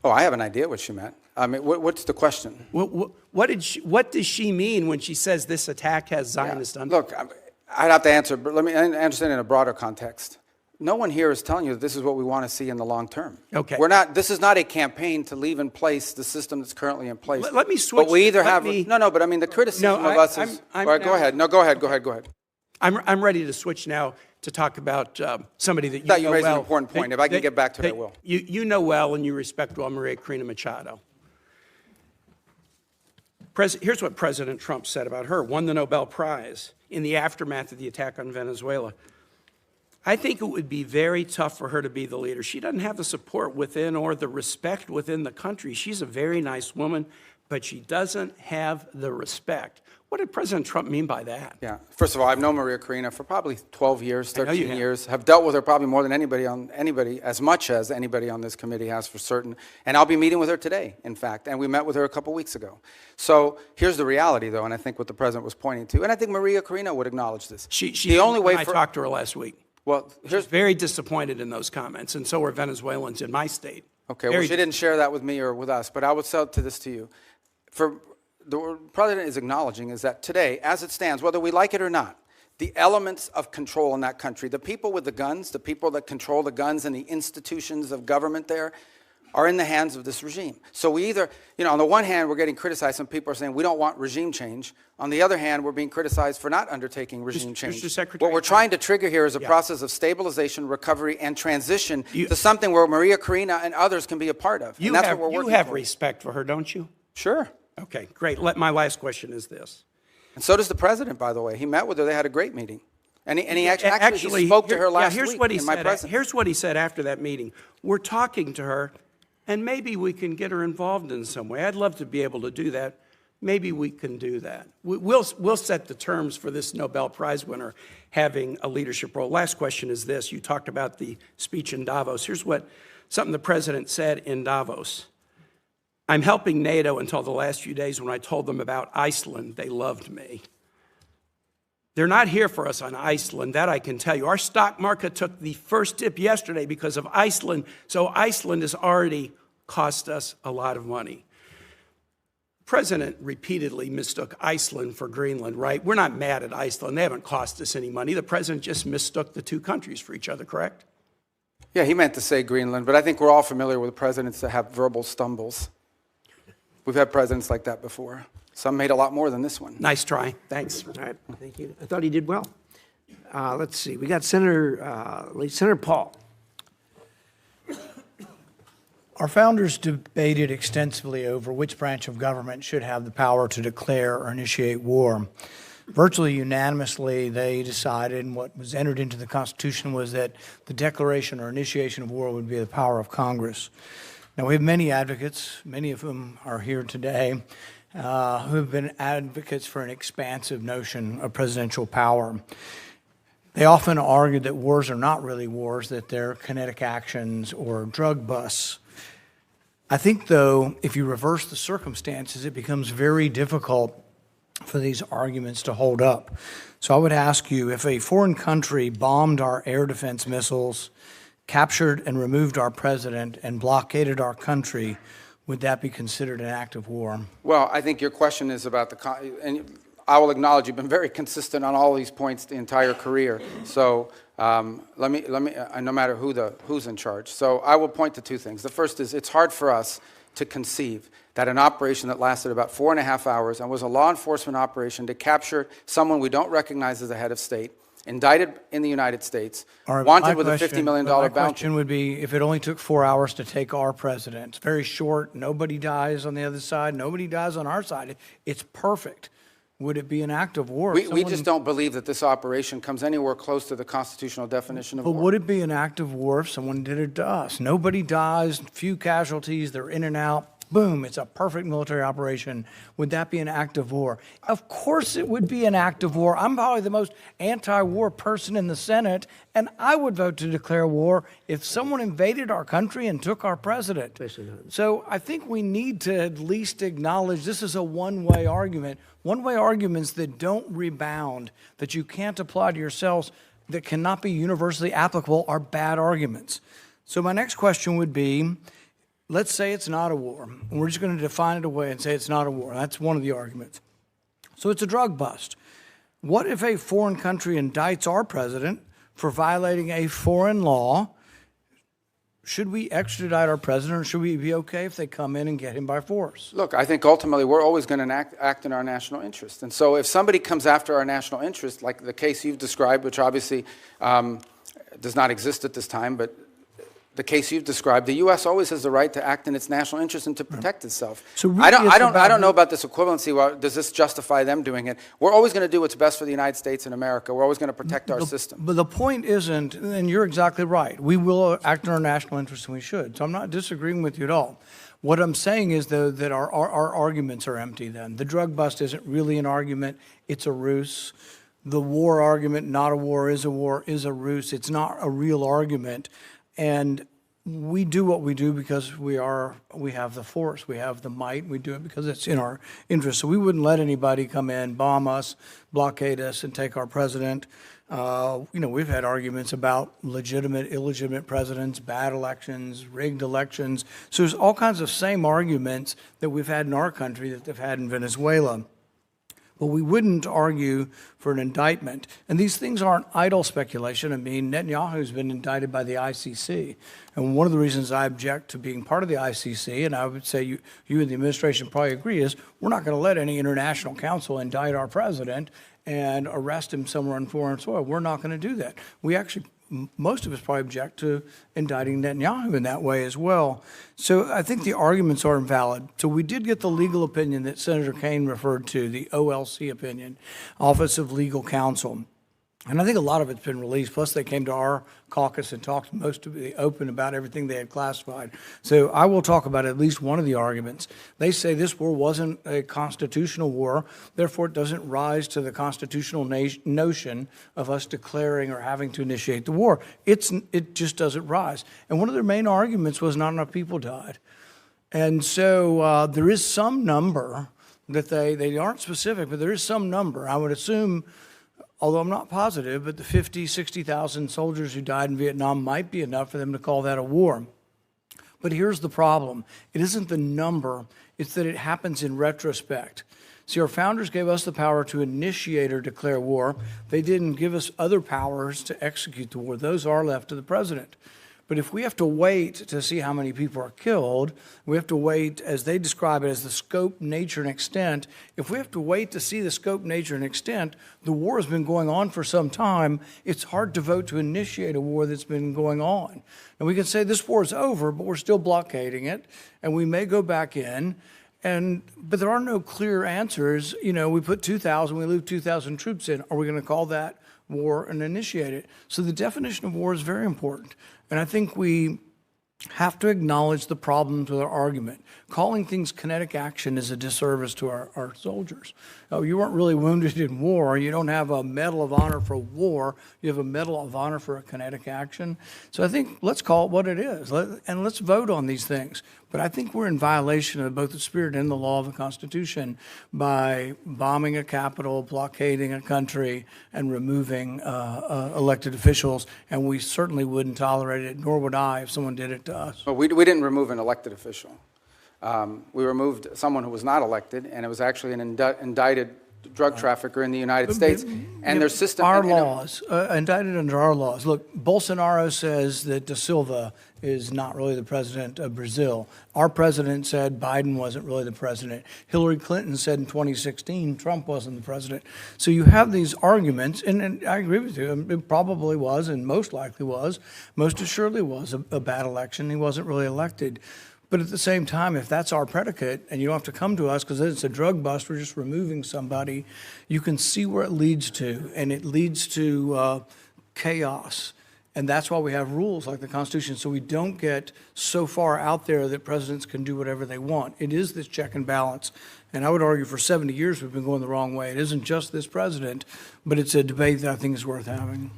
C: Oh, I have an idea what she meant. I mean, what's the question?
I: What does she mean when she says this attack has Zionist undertones?
C: Look, I'd have to answer, but let me understand in a broader context. No one here is telling you that this is what we want to see in the long term.
I: Okay.
C: This is not a campaign to leave in place the system that's currently in place.
I: Let me switch.
C: But we either have, but I mean, the criticism of us is, all right, go ahead. No, go ahead.
I: I'm ready to switch now to talk about somebody that you
C: thought
I: know
C: you raised
I: well.
C: an important point. If I can get back to it, I will.
I: You know well and you respect well Maria Corina Machado. Here's what President Trump said about her, won the Nobel Prize in the aftermath of the attack on Venezuela. I think it would be very tough for her to be the leader. She doesn't have the support within or the respect within the country. She's a very nice woman, but she doesn't have the respect. What did President Trump mean by that?
C: Yeah. First of all, I've known Maria Corina for probably 12 years, 13
I: have.
C: years. Have dealt with her probably more than anybody, as much as anybody on this committee has for certain. And I'll be meeting with her today, in fact. And we met with her a couple weeks ago. So here's the reality, though, and I think what the president was pointing to. And I think Maria Corina would acknowledge this.
I: The only way I talked to her last week.
C: Well,
I: she's very disappointed in those comments, and so are Venezuelans in my state.
C: Okay, well, she didn't share that with me or with us, but I would say this to you. The president is acknowledging is that today, as it stands, whether we like it or not, the elements of control in that country, the people with the guns, the people that control the guns and the institutions of government there, are in the hands of this regime. So we either, on the one hand, we're getting criticized. Some people are saying we don't want regime change. On the other hand, we're being criticized for not undertaking regime change.
I: Mr. Secretary,
C: what we're trying to trigger here is a process of stabilization, recovery, and transition to something where Maria Corina and others can be a part of. And that's what we're working
I: You have
C: for.
I: respect for her, don't you?
C: Sure.
I: Okay, great. My last question is this.
C: And so does the president, by the way. He met with her. They had a great meeting. And he actually spoke to her last week in my presence.
I: Here's what he said after that meeting. We're talking to her, and maybe we can get her involved in some way. I'd love to be able to do that. Maybe we can do that. We'll set the terms for this Nobel Prize winner having a leadership role. Last question is this. You talked about the speech in Davos. Here's something the president said in Davos. I'm helping NATO until the last few days. When I told them about Iceland, they loved me. They're not here for us on Iceland, that I can tell you. Our stock market took the first dip yesterday because of Iceland, so Iceland has already cost us a lot of money. The president repeatedly mistook Iceland for Greenland, right? We're not mad at Iceland. They haven't cost us any money. The president just mistook the two countries for each other, correct?
C: Yeah, he meant to say Greenland, but I think we're all familiar with presidents that have verbal stumbles. We've had presidents like that before. Some made a lot more than this one.
I: Nice try. Thanks.
A: All right, thank you. I thought he did well. Let's see. We got Senator Paul.
J: Our founders debated extensively over which branch of government should have the power to declare or initiate war. Virtually unanimously, they decided, and what was entered into the Constitution was that the declaration or initiation of war would be the power of Congress. Now, we have many advocates, many of whom are here today, who have been advocates for an expansive notion of presidential power. They often argue that wars are not really wars, that they're kinetic actions or drug busts. I think, though, if you reverse the circumstances, it becomes very difficult for these arguments to hold up. So I would ask you, if a foreign country bombed our air defense missiles, captured and removed our president, and blockaded our country, would that be considered an act of war?
C: Well, I think your question is about and I will acknowledge you've been very consistent on all these points the entire career. So let me, no matter who's in charge. So I will point to two things. The first is it's hard for us to conceive that an operation that lasted about 4.5 hours and was a law enforcement operation to capture someone we don't recognize as a head of state, indicted in the United States, wanted with a $50 million bounty.
J: My question would be, if it only took 4 hours to take our president, it's very short, nobody dies on the other side, nobody dies on our side, it's perfect. would it be an act of war?
C: We just don't believe that this operation comes anywhere close to the constitutional definition of
J: But
C: war.
J: would it be an act of war if someone did it to us? Nobody dies, few casualties, they're in and out. Boom, it's a perfect military operation. Would that be an act of war? Of course it would be an act of war. I'm probably the most anti-war person in the Senate, and I would vote to declare war if someone invaded our country and took our president. So I think we need to at least acknowledge this is a one-way argument. One-way arguments that don't rebound, that you can't apply to yourselves, that cannot be universally applicable are bad arguments. So my next question would be, let's say it's not a war, and we're just going to define it away and say it's not a war. That's one of the arguments. So it's a drug bust. What if a foreign country indicts our president for violating a foreign law? Should we extradite our president, or should we be okay if they come in and get him by force?
C: Look, I think ultimately we're always going to act in our national interest. And so if somebody comes after our national interest, like the case you've described, which obviously does not exist at this time, but the case you've described, the U.S. always has the right to act in its national interest and to protect itself.
J: So really
C: I don't know about this equivalency. Well, does this justify them doing it? We're always going to do what's best for the United States and America. We're always going to protect our system.
J: But the point isn't, and you're exactly right, we will act in our national interest and we should. So I'm not disagreeing with you at all. What I'm saying is, though, that our arguments are empty then. The drug bust isn't really an argument. It's a ruse. The war argument, not a war, is a ruse. It's not a real argument. And we do what we do because we have the force, we have the might, we do it because it's in our interest. So we wouldn't let anybody come in, bomb us, blockade us, and take our president. We've had arguments about legitimate, illegitimate presidents, bad elections, rigged elections. So there's all kinds of same arguments that we've had in our country that they've had in Venezuela. But we wouldn't argue for an indictment. And these things aren't idle speculation. I mean, Netanyahu's been indicted by the ICC. And one of the reasons I object to being part of the ICC, and I would say you and the administration probably agree, is we're not going to let any international council indict our president and arrest him somewhere on foreign soil. We're not going to do that. We actually, most of us probably object to indicting Netanyahu in that way as well. So I think the arguments are invalid. So we did get the legal opinion that Senator Kaine referred to, the OLC opinion, Office of Legal Counsel. And I think a lot of it's been released. Plus, they came to our caucus and talked most of the open about everything they had classified. So I will talk about at least one of the arguments. They say this war wasn't a constitutional war, therefore it doesn't rise to the constitutional notion of us declaring or having to initiate the war. It just doesn't rise. And one of their main arguments was not enough people died. And so there is some number that they aren't specific, but there is some number. I would assume, although I'm not positive, but the 50, 60,000 soldiers who died in Vietnam might be enough for them to call that a war. But here's the problem. It isn't the number, it's that it happens in retrospect. See, our founders gave us the power to initiate or declare war. They didn't give us other powers to execute the war. Those are left to the president. But if we have to wait to see how many people are killed, we have to wait, as they describe it, as the scope, nature, and extent. If we have to wait to see the scope, nature, and extent, the war has been going on for some time. It's hard to vote to initiate a war that's been going on. And we can say this war is over, but we're still blockading it, and we may go back in. But there are no clear answers. We put 2,000, we leave 2,000 troops in. Are we going to call that war and initiate it? So the definition of war is very important. And I think we have to acknowledge the problems with our argument. Calling things kinetic action is a disservice to our soldiers. You weren't really wounded in war. You don't have a Medal of Honor for war. You have a Medal of Honor for a kinetic action. So I think let's call it what it is, and let's vote on these things. But I think we're in violation of both the spirit and the law of the Constitution by bombing a capital, blockading a country, and removing elected officials. And we certainly wouldn't tolerate it, nor would I if someone did it to us.
C: Well, we didn't remove an elected official. We removed someone who was not elected, and it was actually an indicted drug trafficker in the United States. And their system...
J: Our laws, indicted under our laws. Look, Bolsonaro says that Da Silva is not really the president of Brazil. Our president said Biden wasn't really the president. Hillary Clinton said in 2016 Trump wasn't the president. So you have these arguments, and I agree with you. It probably was, and most likely was, most assuredly was a bad election. He wasn't really elected. But at the same time, if that's our predicate, and you don't have to come to us because it's a drug bust, we're just removing somebody, you can see where it leads to, and it leads to chaos. And that's why we have rules like the Constitution, so we don't get so far out there that presidents can do whatever they want. It is this check and balance. And I would argue for 70 years we've been going the wrong way. It isn't just this president, but it's a debate that I think is worth having.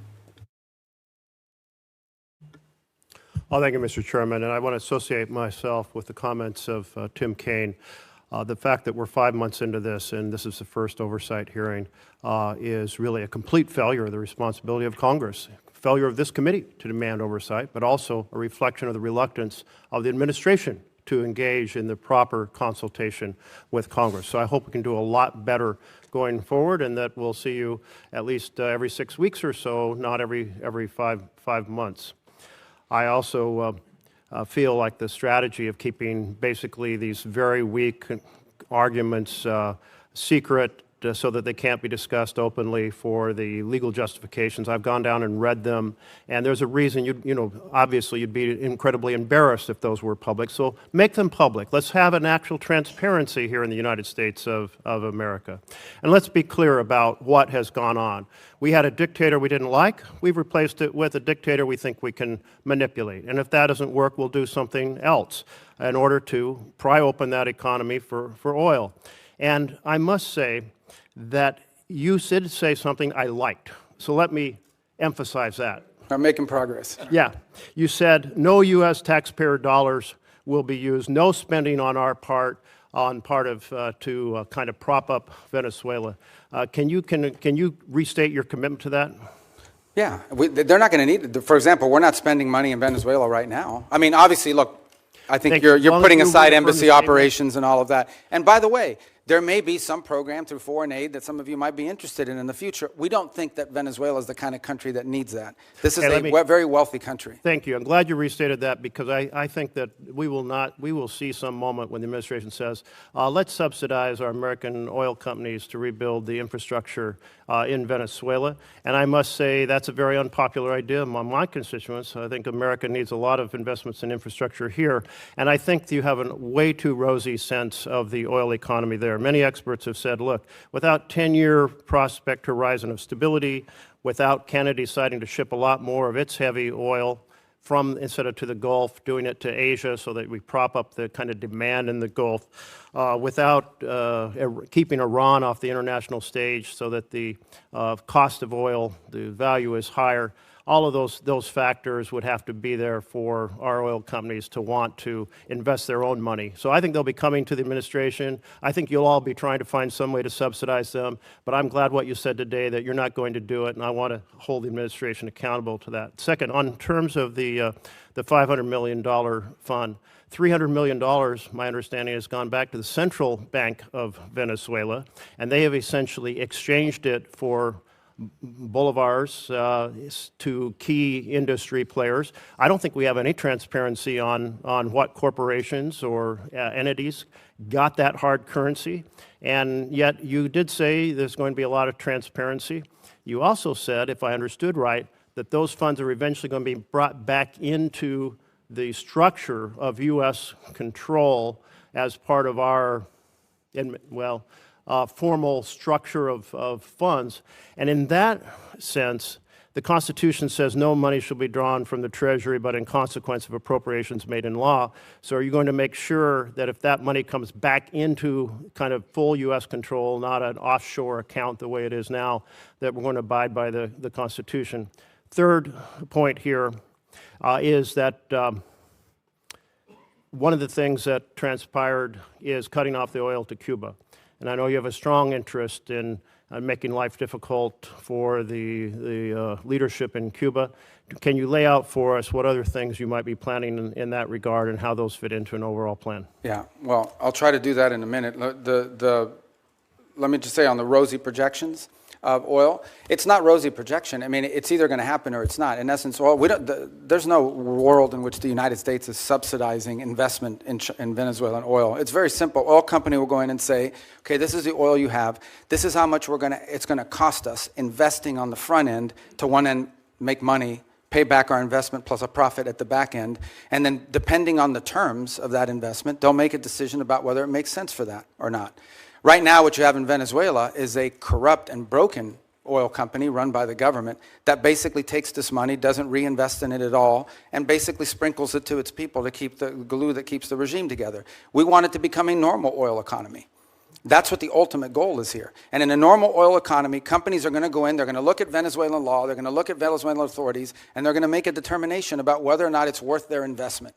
K: Oh, thank you, Mr. Chairman. And I want to associate myself with the comments of Tim Kaine. The fact that we're 5 months into this, and this is the first oversight hearing, is really a complete failure of the responsibility of Congress. Failure of this committee to demand oversight, but also a reflection of the reluctance of the administration to engage in the proper consultation with Congress. So I hope we can do a lot better going forward, and that we'll see you at least every 6 weeks or so, not every five months. I also feel like the strategy of keeping basically these very weak arguments secret so that they can't be discussed openly for the legal justifications. I've gone down and read them, and there's a reason, obviously you'd be incredibly embarrassed if those were public, so make them public. Let's have an actual transparency here in the United States of America. And let's be clear about what has gone on. We had a dictator we didn't like. We've replaced it with a dictator we think we can manipulate. And if that doesn't work, we'll do something else in order to pry open that economy for oil. And I must say that you did say something I liked. So let me emphasize that.
C: I'm making progress.
K: Yeah. You said no U.S. taxpayer dollars will be used, no spending on our part, to kind of prop up Venezuela. Can you restate your commitment to that?
C: Yeah, they're not going to need it. For example, we're not spending money in Venezuela right now. I mean, obviously, look, I think you're putting aside embassy operations and all of that. And by the way, there may be some program through foreign aid that some of you might be interested in the future. We don't think that Venezuela is the kind of country that needs that. This is a very wealthy country.
K: Thank you. I'm glad you restated that, because I think that we will see some moment when the administration says, let's subsidize our American oil companies to rebuild the infrastructure in Venezuela. And I must say that's a very unpopular idea among my constituents. I think America needs a lot of investments in infrastructure here. And I think you have a way too rosy sense of the oil economy there. Many experts have said, look, without 10-year prospect horizon of stability, without Canada deciding to ship a lot more of its heavy oil instead of to the Gulf, doing it to Asia so that we prop up the kind of demand in the Gulf, without keeping Iran off the international stage so that the cost of oil, the value is higher. All of those factors would have to be there for our oil companies to want to invest their own money. So I think they'll be coming to the administration. I think you'll all be trying to find some way to subsidize them. But I'm glad what you said today, that you're not going to do it, and I want to hold the administration accountable to that. Second, on terms of the $500 million fund, $300 million, my understanding, has gone back to the Central Bank of Venezuela, and they have essentially exchanged it for bolivars to key industry players. I don't think we have any transparency on what corporations or entities got that hard currency, and yet you did say there's going to be a lot of transparency. You also said, if I understood right, that those funds are eventually going to be brought back into the structure of U.S. control as part of our, formal structure of funds. And in that sense, the Constitution says no money shall be drawn from the Treasury but in consequence of appropriations made in law. So are you going to make sure that if that money comes back into kind of full U.S. control, not an offshore account the way it is now, that we're going to abide by the Constitution? Third point here is that one of the things that transpired is cutting off the oil to Cuba. And I know you have a strong interest in making life difficult for the leadership in Cuba. Can you lay out for us what other things you might be planning in that regard and how those fit into an overall plan?
C: Yeah, well, I'll try to do that in a minute. Let me just say on the rosy projections of oil, it's not rosy projection. I mean, it's either going to happen or it's not. In essence, oil, there's no world in which the United States is subsidizing investment in Venezuelan oil. It's very simple. Oil company will go in and say, okay, this is the oil you have. This is how much it's going to cost us investing on the front end to one end make money, pay back our investment plus a profit at the back end, and then depending on the terms of that investment, they'll make a decision about whether it makes sense for that or not. Right now, what you have in Venezuela is a corrupt and broken oil company run by the government that basically takes this money, doesn't reinvest in it at all, and basically sprinkles it to its people to keep the glue that keeps the regime together. We want it to become a normal oil economy. That's what the ultimate goal is here. And in a normal oil economy, companies are going to go in, they're going to look at Venezuelan law, they're going to look at Venezuelan authorities, and they're going to make a determination about whether or not it's worth their investment.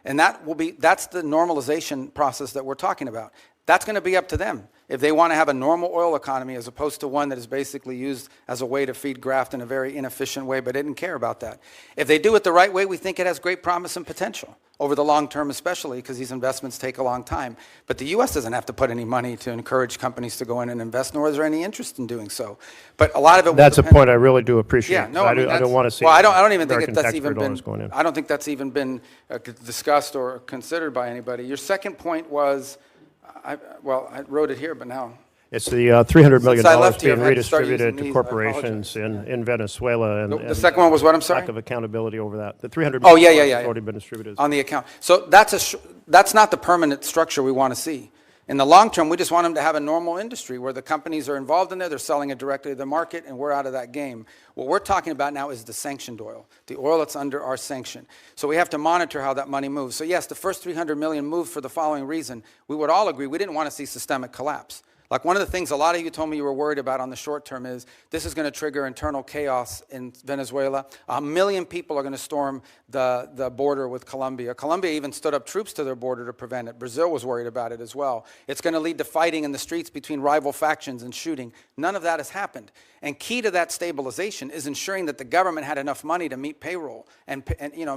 C: And that's the normalization process that we're talking about. That's going to be up to them if they want to have a normal oil economy as opposed to one that is basically used as a way to feed graft in a very inefficient way, but they didn't care about that. If they do it the right way, we think it has great promise and potential over the long term, especially because these investments take a long time. But the U.S. doesn't have to put any money to encourage companies to go in and invest, nor is there any interest in doing so. But a lot of it
K: That's a point I really do appreciate.
C: Yeah, no,
K: I
C: mean,
K: don't want to see.
C: Well, I don't even think
K: American
C: that's even
K: taxpayer
C: been.
K: dollars going in.
C: I don't think that's even been discussed or considered by anybody. Your second point was, I wrote it here, but now.
K: It's the $300 million
C: Since I left here,
K: being
C: I've had to start
K: redistributed
C: using
K: to
C: these. I
K: corporations in Venezuela. And
C: The second one was what, I'm sorry?
K: lack of accountability over that. The $300
C: Oh,
K: million
C: yeah.
K: has already been distributed.
C: On the account. So that's not the permanent structure we want to see. In the long term, we just want them to have a normal industry where the companies are involved in there, they're selling it directly to the market, and we're out of that game. What we're talking about now is the sanctioned oil, the oil that's under our sanction. So we have to monitor how that money moves. So yes, the first $300 million moved for the following reason. We would all agree we didn't want to see systemic collapse. Like one of the things a lot of you told me you were worried about on the short term is this is going to trigger internal chaos in Venezuela. 1 million people are going to storm the border with Colombia. Colombia even stood up troops to their border to prevent it. Brazil was worried about it as well. It's going to lead to fighting in the streets between rival factions and shooting. None of that has happened. And key to that stabilization is ensuring that the government had enough money to meet payroll and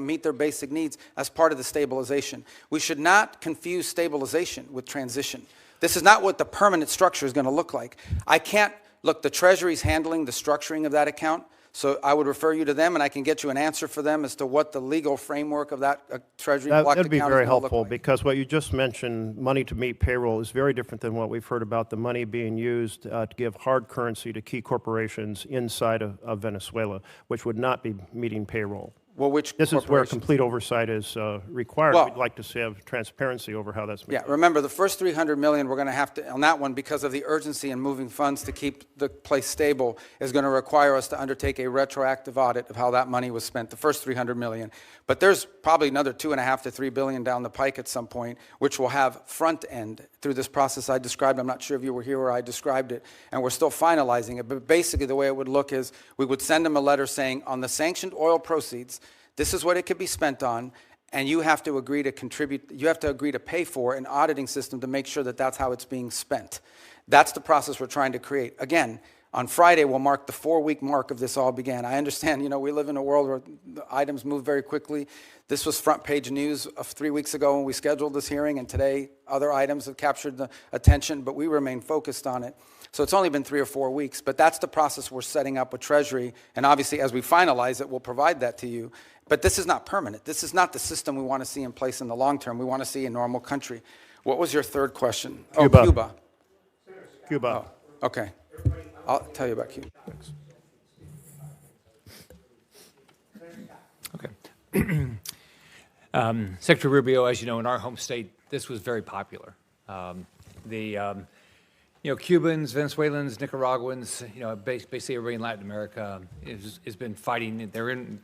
C: meet their basic needs as part of the stabilization. We should not confuse stabilization with transition. This is not what the permanent structure is going to look like. The Treasury's handling the structuring of that account, so I would refer you to them, and I can get you an answer for them as to what the legal framework of that Treasury blocked account is going to look like.
K: That would be very helpful, because what you just mentioned, money to meet payroll, is very different than what we've heard about the money being used to give hard currency to key corporations inside of Venezuela, which would not be meeting payroll.
C: Well,
K: this is where complete oversight is required.
C: Well,
K: we'd like to have transparency over how that's being
C: done. Remember, the first $300 million we're going to have to, on that one, because of the urgency in moving funds to keep the place stable, is going to require us to undertake a retroactive audit of how that money was spent, the first $300 million. But there's probably another $2.5 to $3 billion down the pike at some point, which will have front end through this process I described. I'm not sure if you were here where I described it, and we're still finalizing it. But basically, the way it would look is we would send them a letter saying, on the sanctioned oil proceeds, this is what it could be spent on, and you have to agree to contribute, you have to agree to pay for an auditing system to make sure that that's how it's being spent. That's the process we're trying to create. Again, on Friday will mark the 4-week mark of this all began. I understand, we live in a world where the items move very quickly. This was front page news of 3 weeks ago when we scheduled this hearing, and today other items have captured the attention, but we remain focused on it. So it's only been 3 or 4 weeks, but that's the process we're setting up with Treasury, and obviously as we finalize it, we'll provide that to you. But this is not permanent. This is not the system we want to see in place in the long term. We want to see a normal country. What was your third question?
K: Cuba.
C: Oh, Cuba.
K: Cuba.
C: Oh, okay. I'll tell you about Cuba.
L: Okay. Secretary Rubio, as you know, in our home state, this was very popular. Cubans, Venezuelans, Nicaraguans, basically everybody in Latin America has been fighting.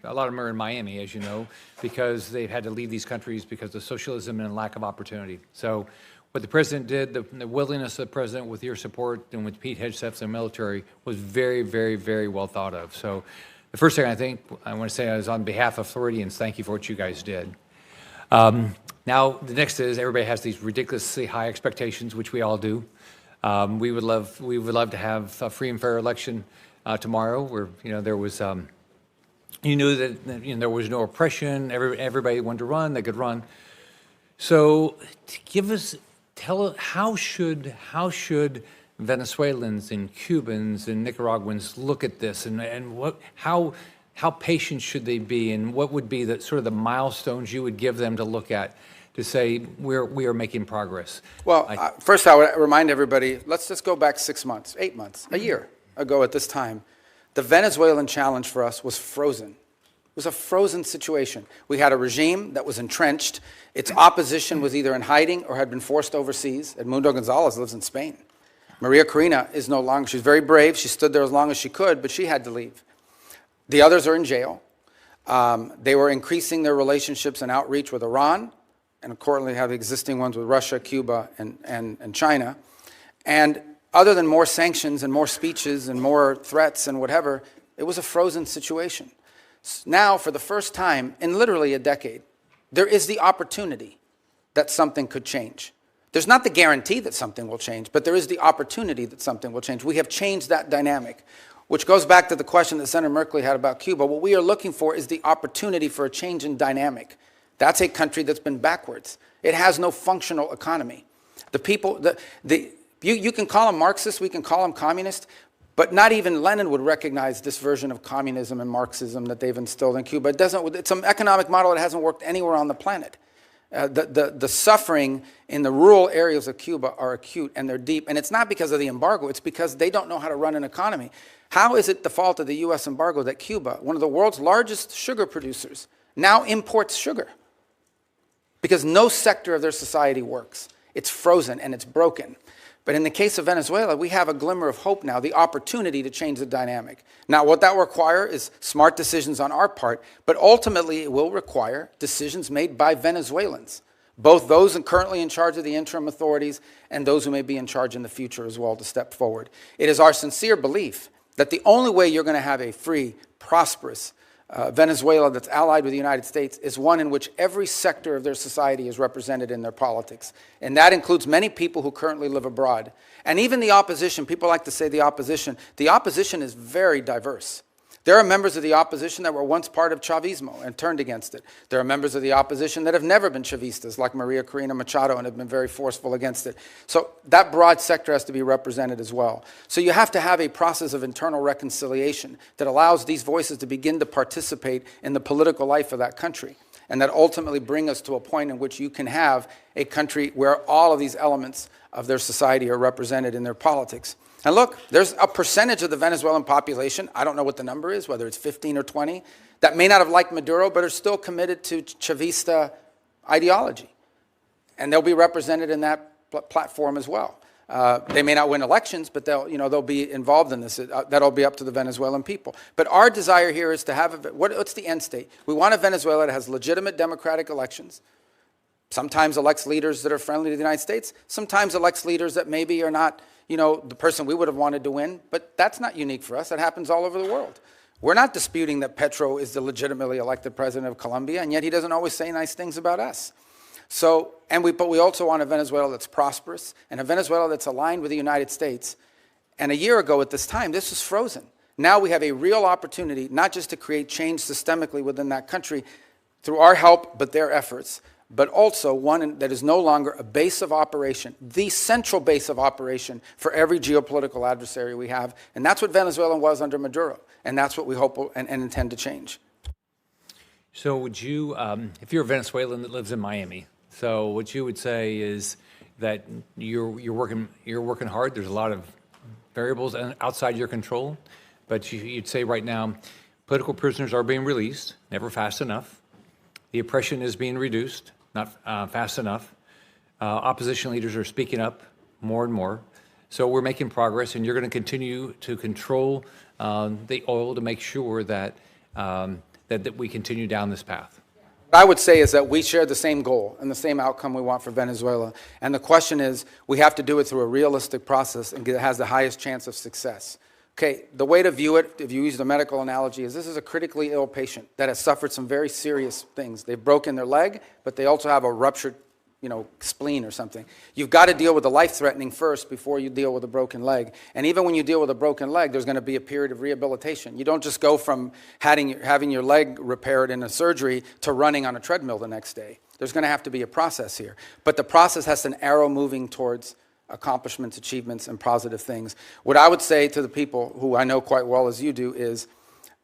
L: A lot of them are in Miami, as you know, because they've had to leave these countries because of socialism and lack of opportunity. So what the president did, the willingness of the president with your support and with Pete Hegseth's and military was very, very, very well thought of. So the first thing I want to say is on behalf of Floridians, thank you for what you guys did. Now, the next is everybody has these ridiculously high expectations, which we all do. We would love to have a free and fair election tomorrow, where there was you knew that there was no oppression. Everybody wanted to run; they could run. So, tell us how should Venezuelans and Cubans and Nicaraguans look at this, and how patient should they be, and what would be the milestones you would give them to look at to say we are making progress?
C: Well, first I would remind everybody, let's just go back 6 months, 8 months, a year ago at this time. The Venezuelan challenge for us was frozen It was a frozen situation. We had a regime that was entrenched. Its opposition was either in hiding or had been forced overseas. Edmundo Gonzalez lives in Spain. Maria Corina is no longer, she's very brave. She stood there as long as she could, but she had to leave. The others are in jail. They were increasing their relationships and outreach with Iran, and currently have existing ones with Russia, Cuba, and China. And other than more sanctions and more speeches and more threats and whatever, it was a frozen situation. Now, for the first time in literally a decade, there is the opportunity that something could change. There's not the guarantee that something will change, but there is the opportunity that something will change. We have changed that dynamic, which goes back to the question that Senator Merkley had about Cuba. What we are looking for is the opportunity for a change in dynamic. That's a country that's been backwards. It has no functional economy. The people, you can call them Marxist, we can call them communist, but not even Lenin would recognize this version of communism and Marxism that they've instilled in Cuba. It's an economic model that hasn't worked anywhere on the planet. The suffering in the rural areas of Cuba are acute and they're deep. And it's not because of the embargo, it's because they don't know how to run an economy. How is it the fault of the US embargo that Cuba, one of the world's largest sugar producers, now imports sugar? Because no sector of their society works. It's frozen and it's broken. But in the case of Venezuela, we have a glimmer of hope now, the opportunity to change the dynamic. Now, what that will require is smart decisions on our part, but ultimately it will require decisions made by Venezuelans, both those currently in charge of the interim authorities and those who may be in charge in the future as well to step forward. It is our sincere belief that the only way you're going to have a free, prosperous Venezuela that's allied with the United States is one in which every sector of their society is represented in their politics. And that includes many people who currently live abroad. And even the opposition, people like to say the opposition is very diverse. There are members of the opposition that were once part of Chavismo and turned against it. There are members of the opposition that have never been Chavistas, like Maria Corina Machado, and have been very forceful against it. So that broad sector has to be represented as well. So you have to have a process of internal reconciliation that allows these voices to begin to participate in the political life of that country, and that ultimately bring us to a point in which you can have a country where all of these elements of their society are represented in their politics. And look, there's a percentage of the Venezuelan population, I don't know what the number is, whether it's 15 or 20, that may not have liked Maduro, but are still committed to Chavista ideology. And they'll be represented in that platform as well. They may not win elections, but they'll be involved in this. That'll be up to the Venezuelan people. But our desire here is to have, what's the end state? We want a Venezuela that has legitimate democratic elections, sometimes elects leaders that are friendly to the United States, sometimes elects leaders that maybe are not the person we would have wanted to win, but that's not unique for us. That happens all over the world. We're not disputing that Petro is the legitimately elected president of Colombia, and yet he doesn't always say nice things about us. So, but we also want a Venezuela that's prosperous and a Venezuela that's aligned with the United States. And a year ago at this time, this was frozen. Now we have a real opportunity, not just to create change systemically within that country through our help, but their efforts, but also one that is no longer a base of operation, the central base of operation for every geopolitical adversary we have. And that's what Venezuela was under Maduro, and that's what we hope and intend to change.
L: So would you, if you're a Venezuelan that lives in Miami, so what you would say is that you're working hard, there's a lot of variables outside your control, but you'd say right now, political prisoners are being released, never fast enough. The oppression is being reduced, not fast enough. Opposition leaders are speaking up more and more. So we're making progress, and you're going to continue to control the oil to make sure that, that we continue down this path.
C: What I would say is that we share the same goal and the same outcome we want for Venezuela. And the question is, we have to do it through a realistic process and it has the highest chance of success. Okay, the way to view it, if you use the medical analogy, is this is a critically ill patient that has suffered some very serious things. They've broken their leg, but they also have a ruptured, spleen or something. You've got to deal with the life-threatening first before you deal with a broken leg. And even when you deal with a broken leg, there's going to be a period of rehabilitation. You don't just go from having your leg repaired in a surgery to running on a treadmill the next day. There's going to have to be a process here. But the process has an arrow moving towards accomplishments, achievements, and positive things. What I would say to the people who I know quite well as you do is,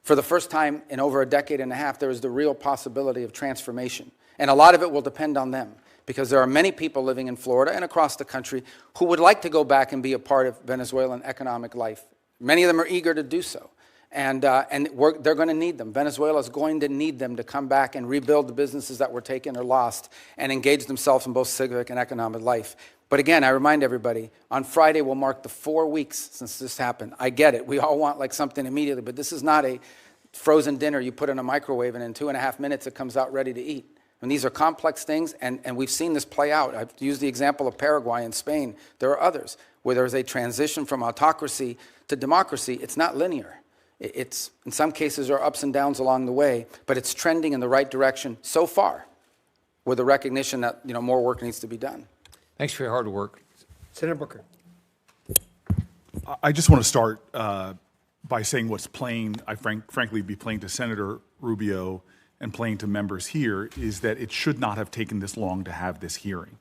C: for the first time in over a decade and a half, there is the real possibility of transformation. And a lot of it will depend on them, because there are many people living in Florida and across the country who would like to go back and be a part of Venezuelan economic life. Many of them are eager to do so. And they're going to need them. Venezuela is going to need them to come back and rebuild the businesses that were taken or lost and engage themselves in both civic and economic life. But again, I remind everybody, on Friday will mark the 4 weeks since this happened. I get it. We all want like something immediately, but this is not a frozen dinner you put in a microwave and in 2.5 minutes it comes out ready to eat. And these are complex things, and we've seen this play out. I've used the example of Paraguay and Spain. There are others where there is a transition from autocracy to democracy. It's not linear. It's, in some cases, there are ups and downs along the way, but it's trending in the right direction so far, with the recognition that more work needs to be done.
L: Thanks for your hard work.
A: Senator Booker.
M: I just want to start by saying what's plain, frankly, be plain to Senator Rubio and plain to members here, is that it should not have taken this long to have this hearing.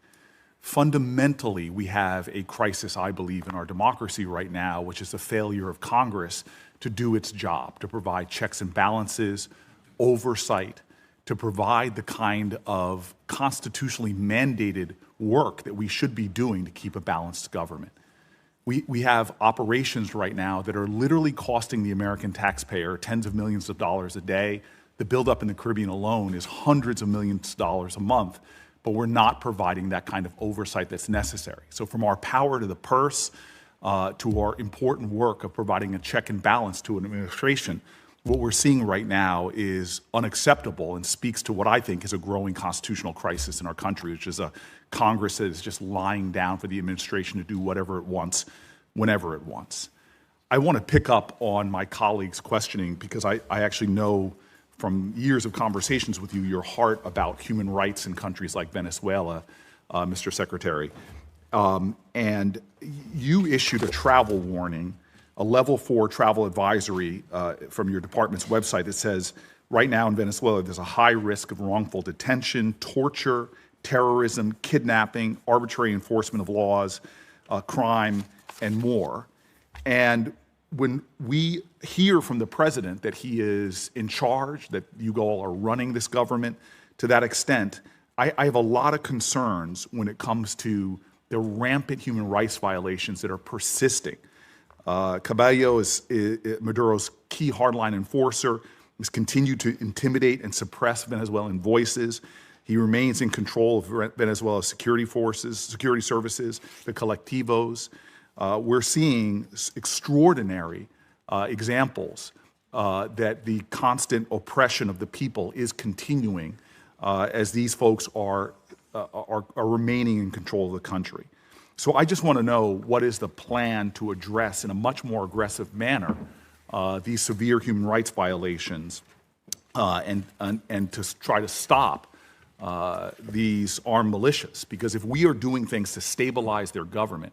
M: Fundamentally, we have a crisis, I believe, in our democracy right now, which is the failure of Congress to do its job, to provide checks and balances, oversight, to provide the kind of constitutionally mandated work that we should be doing to keep a balanced government. We have operations right now that are literally costing the American taxpayer tens of millions of dollars a day. The buildup in the Caribbean alone is hundreds of millions of dollars a month, but we're not providing that kind of oversight that's necessary. So from our power to the purse, to our important work of providing a check and balance to an administration, what we're seeing right now is unacceptable and speaks to what I think is a growing constitutional crisis in our country, which is a Congress that is just lying down for the administration to do whatever it wants, whenever it wants. I want to pick up on my colleague's questioning because I actually know from years of conversations with you your heart about human rights in countries like Venezuela, Mr. Secretary. And you issued a travel warning, a level 4 travel advisory from your department's website that says, right now in Venezuela, there's a high risk of wrongful detention, torture, terrorism, kidnapping, arbitrary enforcement of laws, crime, and more. And when we hear from the president that he is in charge, that you all are running this government to that extent, I have a lot of concerns when it comes to the rampant human rights violations that are persisting. Cabello is Maduro's key hardline enforcer. He's continued to intimidate and suppress Venezuelan voices. He remains in control of Venezuela's security forces, security services, the colectivos. We're seeing extraordinary examples that the constant oppression of the people is continuing as these folks are remaining in control of the country. So I just want to know what is the plan to address in a much more aggressive manner these severe human rights violations and to try to stop these armed militias. Because if we are doing things to stabilize their government,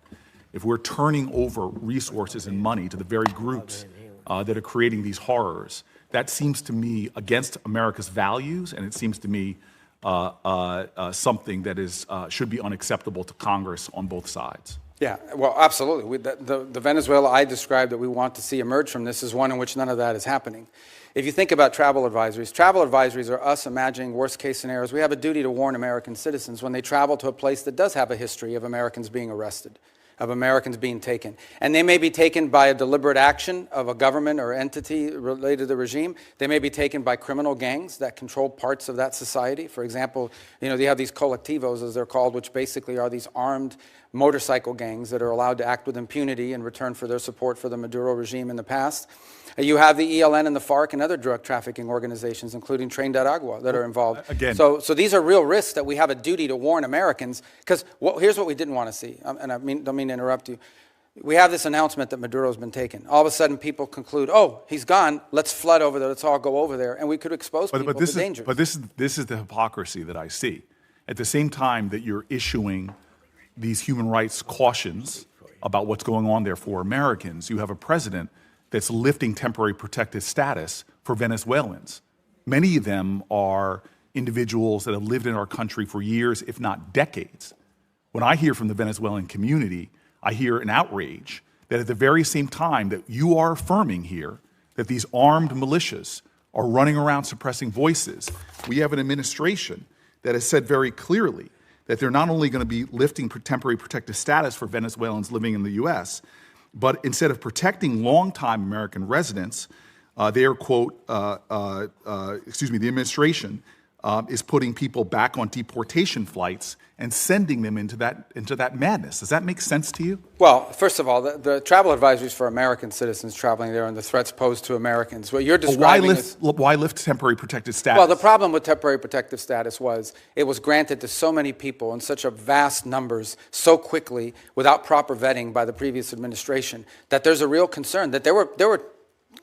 M: if we're turning over resources and money to the very groups that are creating these horrors, that seems to me against America's values, and it seems to me something that is should be unacceptable to Congress on both sides.
C: Yeah, well, absolutely. The Venezuela I described that we want to see emerge from this is one in which none of that is happening. If you think about travel advisories are us imagining worst-case scenarios. We have a duty to warn American citizens when they travel to a place that does have a history of Americans being arrested, of Americans being taken. And they may be taken by a deliberate action of a government or entity related to the regime. They may be taken by criminal gangs that control parts of that society. For example, you have these colectivos, as they're called, which basically are these armed motorcycle gangs that are allowed to act with impunity in return for their support for the Maduro regime in the past. You have the ELN and the FARC and other drug trafficking organizations, including Tren de Aragua, that are involved.
M: Again.
C: So these are real risks that we have a duty to warn Americans, because here's what we didn't want to see, and I don't mean to interrupt you. We have this announcement that Maduro's been taken. All of a sudden, people conclude, oh, he's gone, let's flood over there, let's all go over there, and we could expose people to danger.
M: But this is the hypocrisy that I see. At the same time that you're issuing these human rights cautions about what's going on there for Americans, you have a president that's lifting temporary protected status for Venezuelans. Many of them are individuals that have lived in our country for years, if not decades. When I hear from the Venezuelan community, I hear an outrage that at the very same time that you are affirming here that these armed militias are running around suppressing voices, we have an administration that has said very clearly that they're not only going to be lifting temporary protected status for Venezuelans living in the U.S., but instead of protecting longtime American residents, the administration is putting people back on deportation flights and sending them into that madness. Does that make sense to you?
C: Well, first of all, the travel advisories for American citizens traveling there and the threats posed to Americans. What you're describing is...
M: Why lift temporary protected status?
C: Well, the problem with temporary protective status was it was granted to so many people in such a vast numbers so quickly without proper vetting by the previous administration that there's a real concern that there were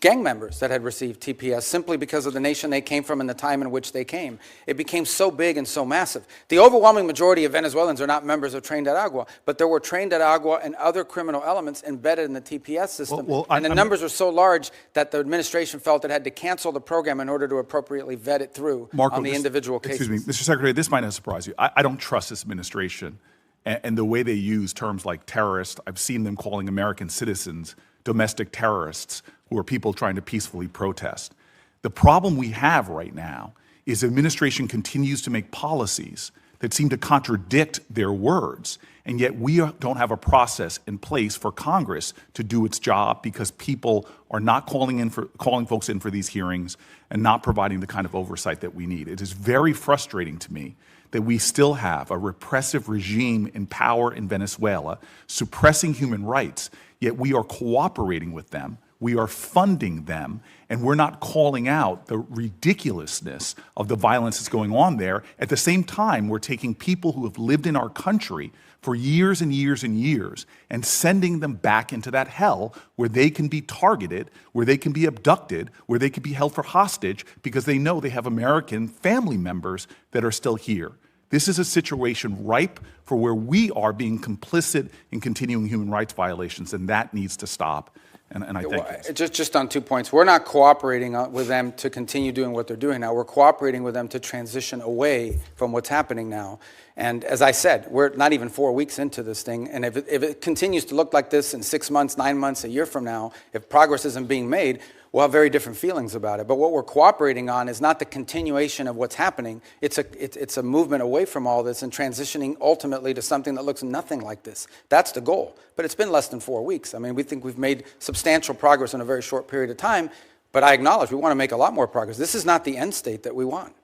C: gang members that had received TPS simply because of the nation they came from and the time in which they came. It became so big and so massive. The overwhelming majority of Venezuelans are not members of Trained at Agua, but there were Trained at Agua and other criminal elements embedded in the TPS system. And the numbers were so large that the administration felt it had to cancel the program in order to appropriately vet it through on the individual cases.
M: Excuse me, Mr. Secretary, this might not surprise you. I don't trust this administration and the way they use terms like terrorist. I've seen them calling American citizens domestic terrorists who are people trying to peacefully protest. The problem we have right now is the administration continues to make policies that seem to contradict their words, and yet we don't have a process in place for Congress to do its job because people are not calling folks in for these hearings and not providing the kind of oversight that we need. It is very frustrating to me that we still have a repressive regime in power in Venezuela suppressing human rights, yet we are cooperating with them, we are funding them, and we're not calling out the ridiculousness of the violence that's going on there. At the same time, we're taking people who have lived in our country for years and years and years and sending them back into that hell where they can be targeted, where they can be abducted, where they can be held for hostage because they know they have American family members that are still here. This is a situation ripe for where we are being complicit in continuing human rights violations, and that needs to stop. And I thank you.
C: Just on 2 points. We're not cooperating with them to continue doing what they're doing now. We're cooperating with them to transition away from what's happening now. And as I said, we're not even 4 weeks into this thing. And if it continues to look like this in 6 months, 9 months, a year from now, if progress isn't being made, we'll have very different feelings about it. But what we're cooperating on is not the continuation of what's happening. It's a movement away from all this and transitioning ultimately to something that looks nothing like this. That's the goal. But it's been less than 4 weeks. I mean, we think we've made substantial progress in a very short period of time. But I acknowledge we want to make a lot more progress. This is not the end state that we want.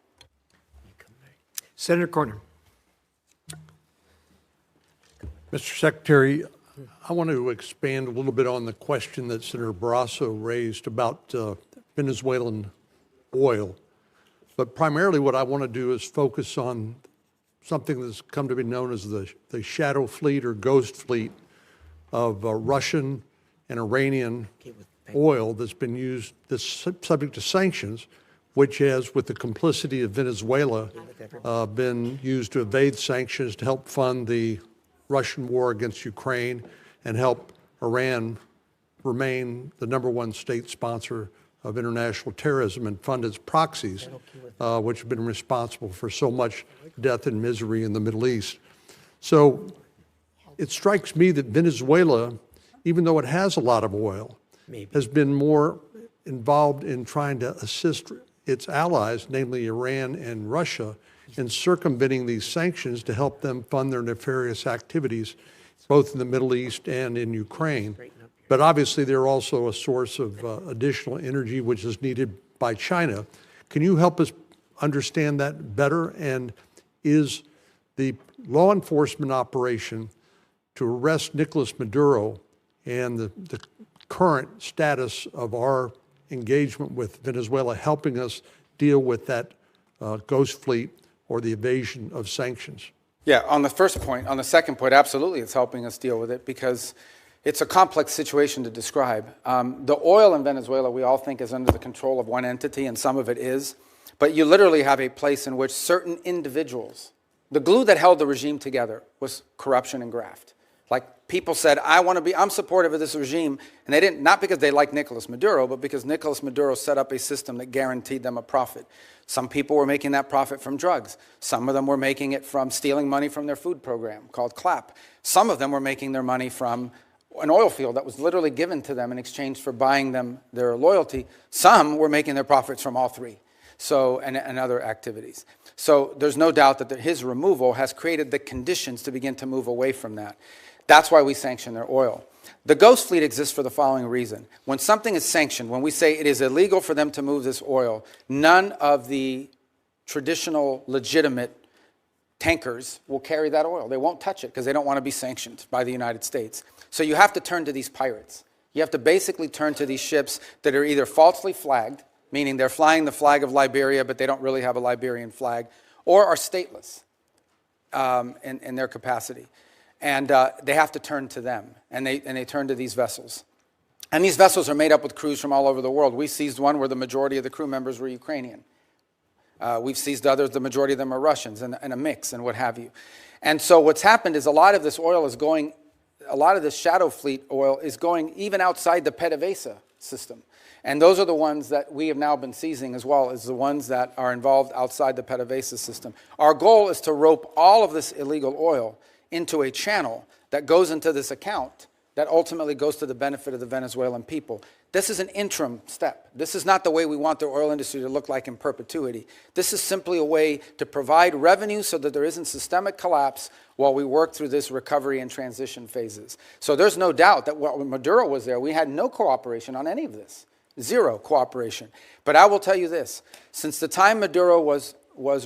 A: Senator Corner.
N: Mr. Secretary, I want to expand a little bit on the question that Senator Barrasso raised about Venezuelan oil. But primarily what I want to do is focus on something that's come to be known as the shadow fleet or ghost fleet of Russian and Iranian oil that's been used, that's subject to sanctions, which has, with the complicity of Venezuela, been used to evade sanctions to help fund the Russian war against Ukraine and help Iran remain the #1 state sponsor of international terrorism and fund its proxies, which have been responsible for so much death and misery in the Middle East. So it strikes me that Venezuela, even though it has a lot of oil, has been more involved in trying to assist its allies, namely Iran and Russia, in circumventing these sanctions to help them fund their nefarious activities, both in the Middle East and in Ukraine. But obviously, they're also a source of additional energy, which is needed by China. Can you help us understand that better? And is the law enforcement operation to arrest Nicolas Maduro and the current status of our engagement with Venezuela helping us deal with that ghost fleet or the evasion of sanctions?
C: Yeah, on the first point, on the second point, absolutely it's helping us deal with it because it's a complex situation to describe. The oil in Venezuela we all think is under the control of one entity, and some of it is, but you literally have a place in which certain individuals, the glue that held the regime together was corruption and graft. Like people said, I'm supportive of this regime, and they didn't, not because they like Nicolas Maduro, but because Nicolas Maduro set up a system that guaranteed them a profit. Some people were making that profit from drugs. Some of them were making it from stealing money from their food program called CLAP. Some of them were making their money from an oil field that was literally given to them in exchange for buying them their loyalty. Some were making their profits from all three, and other activities. So there's no doubt that his removal has created the conditions to begin to move away from that. That's why we sanction their oil. The ghost fleet exists for the following reason. When something is sanctioned, when we say it is illegal for them to move this oil, none of the traditional legitimate tankers will carry that oil. They won't touch it because they don't want to be sanctioned by the United States. So you have to turn to these pirates. You have to basically turn to these ships that are either falsely flagged, meaning they're flying the flag of Liberia, but they don't really have a Liberian flag, or are stateless in their capacity. And they have to turn to them, and they turn to these vessels. And these vessels are made up with crews from all over the world. We seized one where the majority of the crew members were Ukrainian. We've seized others, the majority of them are Russians, and a mix, and what have you. And so what's happened is a lot of this oil is going, a lot of this shadow fleet oil is going even outside the PDVSA system. And those are the ones that we have now been seizing as well as the ones that are involved outside the PDVSA system. Our goal is to rope all of this illegal oil into a channel that goes into this account that ultimately goes to the benefit of the Venezuelan people. This is an interim step. This is not the way we want the oil industry to look like in perpetuity. This is simply a way to provide revenue so that there isn't systemic collapse while we work through this recovery and transition phases. So there's no doubt that when Maduro was there, we had no cooperation on any of this. Zero cooperation. But I will tell you this, since the time Maduro was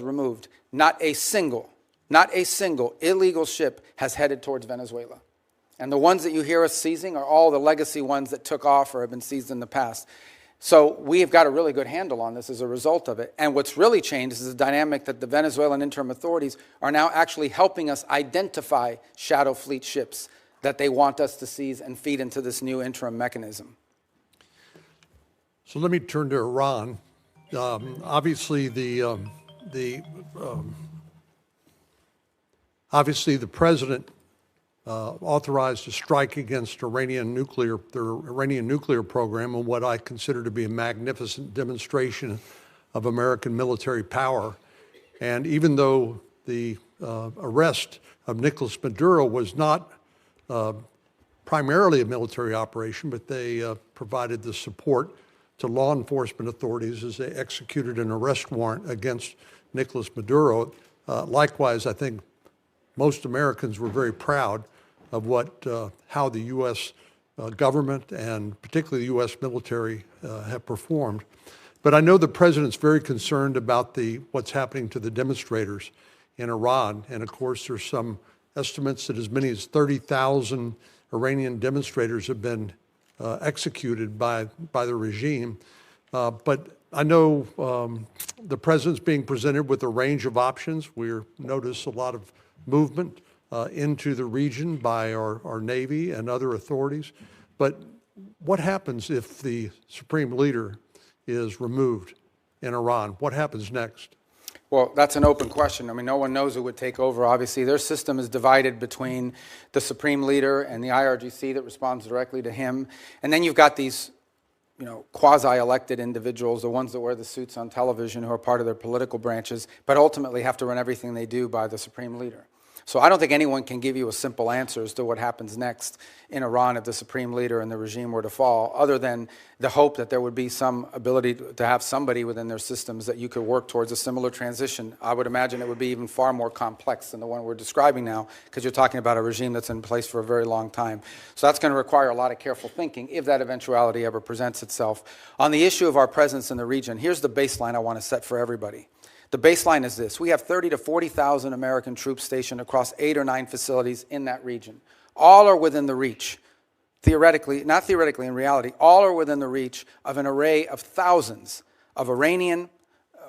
C: removed, not a single illegal ship has headed towards Venezuela. And the ones that you hear us seizing are all the legacy ones that took off or have been seized in the past. So we have got a really good handle on this as a result of it. And what's really changed is the dynamic that the Venezuelan interim authorities are now actually helping us identify shadow fleet ships that they want us to seize and feed into this new interim mechanism.
N: So let me turn to Iran. Obviously, the president authorized a strike against their Iranian nuclear program, and what I consider to be a magnificent demonstration of American military power. And even though the arrest of Nicolas Maduro was not primarily a military operation, but they provided the support to law enforcement authorities as they executed an arrest warrant against Nicolas Maduro. Likewise, I think most Americans were very proud of how the U.S. government and particularly the U.S. military have performed. But I know the president's very concerned about what's happening to the demonstrators in Iran. And of course, there's some estimates that as many as 30,000 Iranian demonstrators have been executed by the regime. But I know the president's being presented with a range of options. We notice a lot of movement into the region by our Navy and other authorities. But what happens if the supreme leader is removed in Iran? What happens next?
C: Well, that's an open question. I mean, no one knows who would take over. Obviously, their system is divided between the supreme leader and the IRGC that responds directly to him. And then you've got these, quasi-elected individuals, the ones that wear the suits on television who are part of their political branches, but ultimately have to run everything they do by the supreme leader. So I don't think anyone can give you a simple answer as to what happens next in Iran if the supreme leader and the regime were to fall, other than the hope that there would be some ability to have somebody within their systems that you could work towards a similar transition. I would imagine it would be even far more complex than the one we're describing now, because you're talking about a regime that's in place for a very long time. So that's going to require a lot of careful thinking if that eventuality ever presents itself. On the issue of our presence in the region, here's the baseline I want to set for everybody. The baseline is this. We have 30 to 40,000 American troops stationed across 8 or 9 facilities in that region. All are within the reach, theoretically, not theoretically, in reality, all are within the reach of an array of thousands of Iranian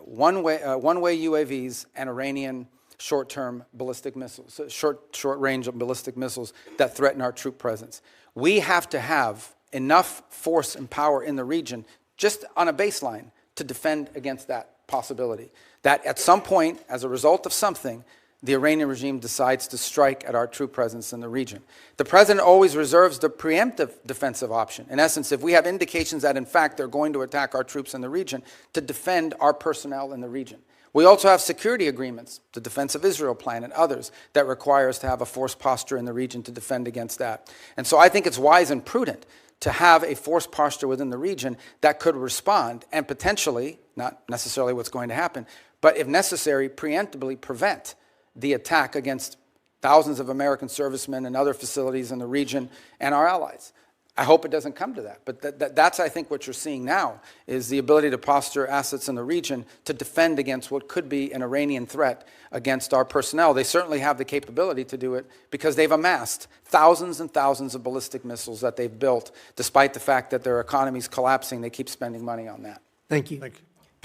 C: one-way UAVs and Iranian short-term ballistic missiles, short-range ballistic missiles that threaten our troop presence. We have to have enough force and power in the region, just on a baseline, to defend against that possibility. That at some point, as a result of something, the Iranian regime decides to strike at our troop presence in the region. The president always reserves the preemptive defensive option. In essence, if we have indications that, in fact, they're going to attack our troops in the region, to defend our personnel in the region. We also have security agreements, the Defense of Israel Plan and others, that require us to have a force posture in the region to defend against that. And so I think it's wise and prudent to have a force posture within the region that could respond and potentially, not necessarily what's going to happen, but if necessary, preemptively prevent the attack against thousands of American servicemen and other facilities in the region and our allies. I hope it doesn't come to that. But that's, I think, what you're seeing now is the ability to posture assets in the region to defend against what could be an Iranian threat against our personnel. They certainly have the capability to do it because they've amassed thousands and thousands of ballistic missiles that they've built. Despite the fact that their economy's collapsing, they keep spending money on that.
A: Thank you. Thank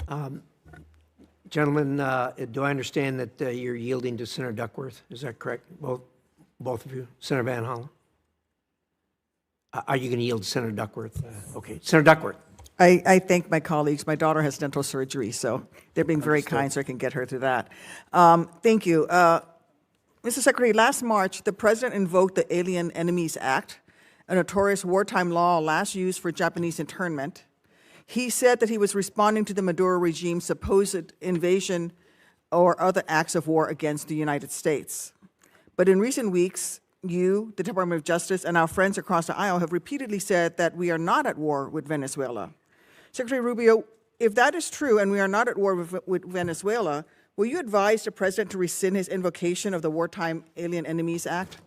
A: you. Gentlemen, do I understand that you're yielding to Senator Duckworth? Is that correct? Both of you? Senator Van Hollen? Are you going to yield to Senator Duckworth? Okay. Senator Duckworth.
O: I thank my colleagues. My daughter has dental surgery, so they're being very kind so I can get her to that. Thank you. Mr. Secretary, last March, the President invoked the Alien Enemies Act, a notorious wartime law last used for Japanese internment. He said that he was responding to the Maduro regime's supposed invasion or other acts of war against the United States. But in recent weeks, you, the Department of Justice, and our friends across the aisle have repeatedly said that we are not at war with Venezuela. Secretary Rubio, if that is true and we are not at war with Venezuela, will you advise the President to rescind his invocation of the Wartime Alien Enemies Act?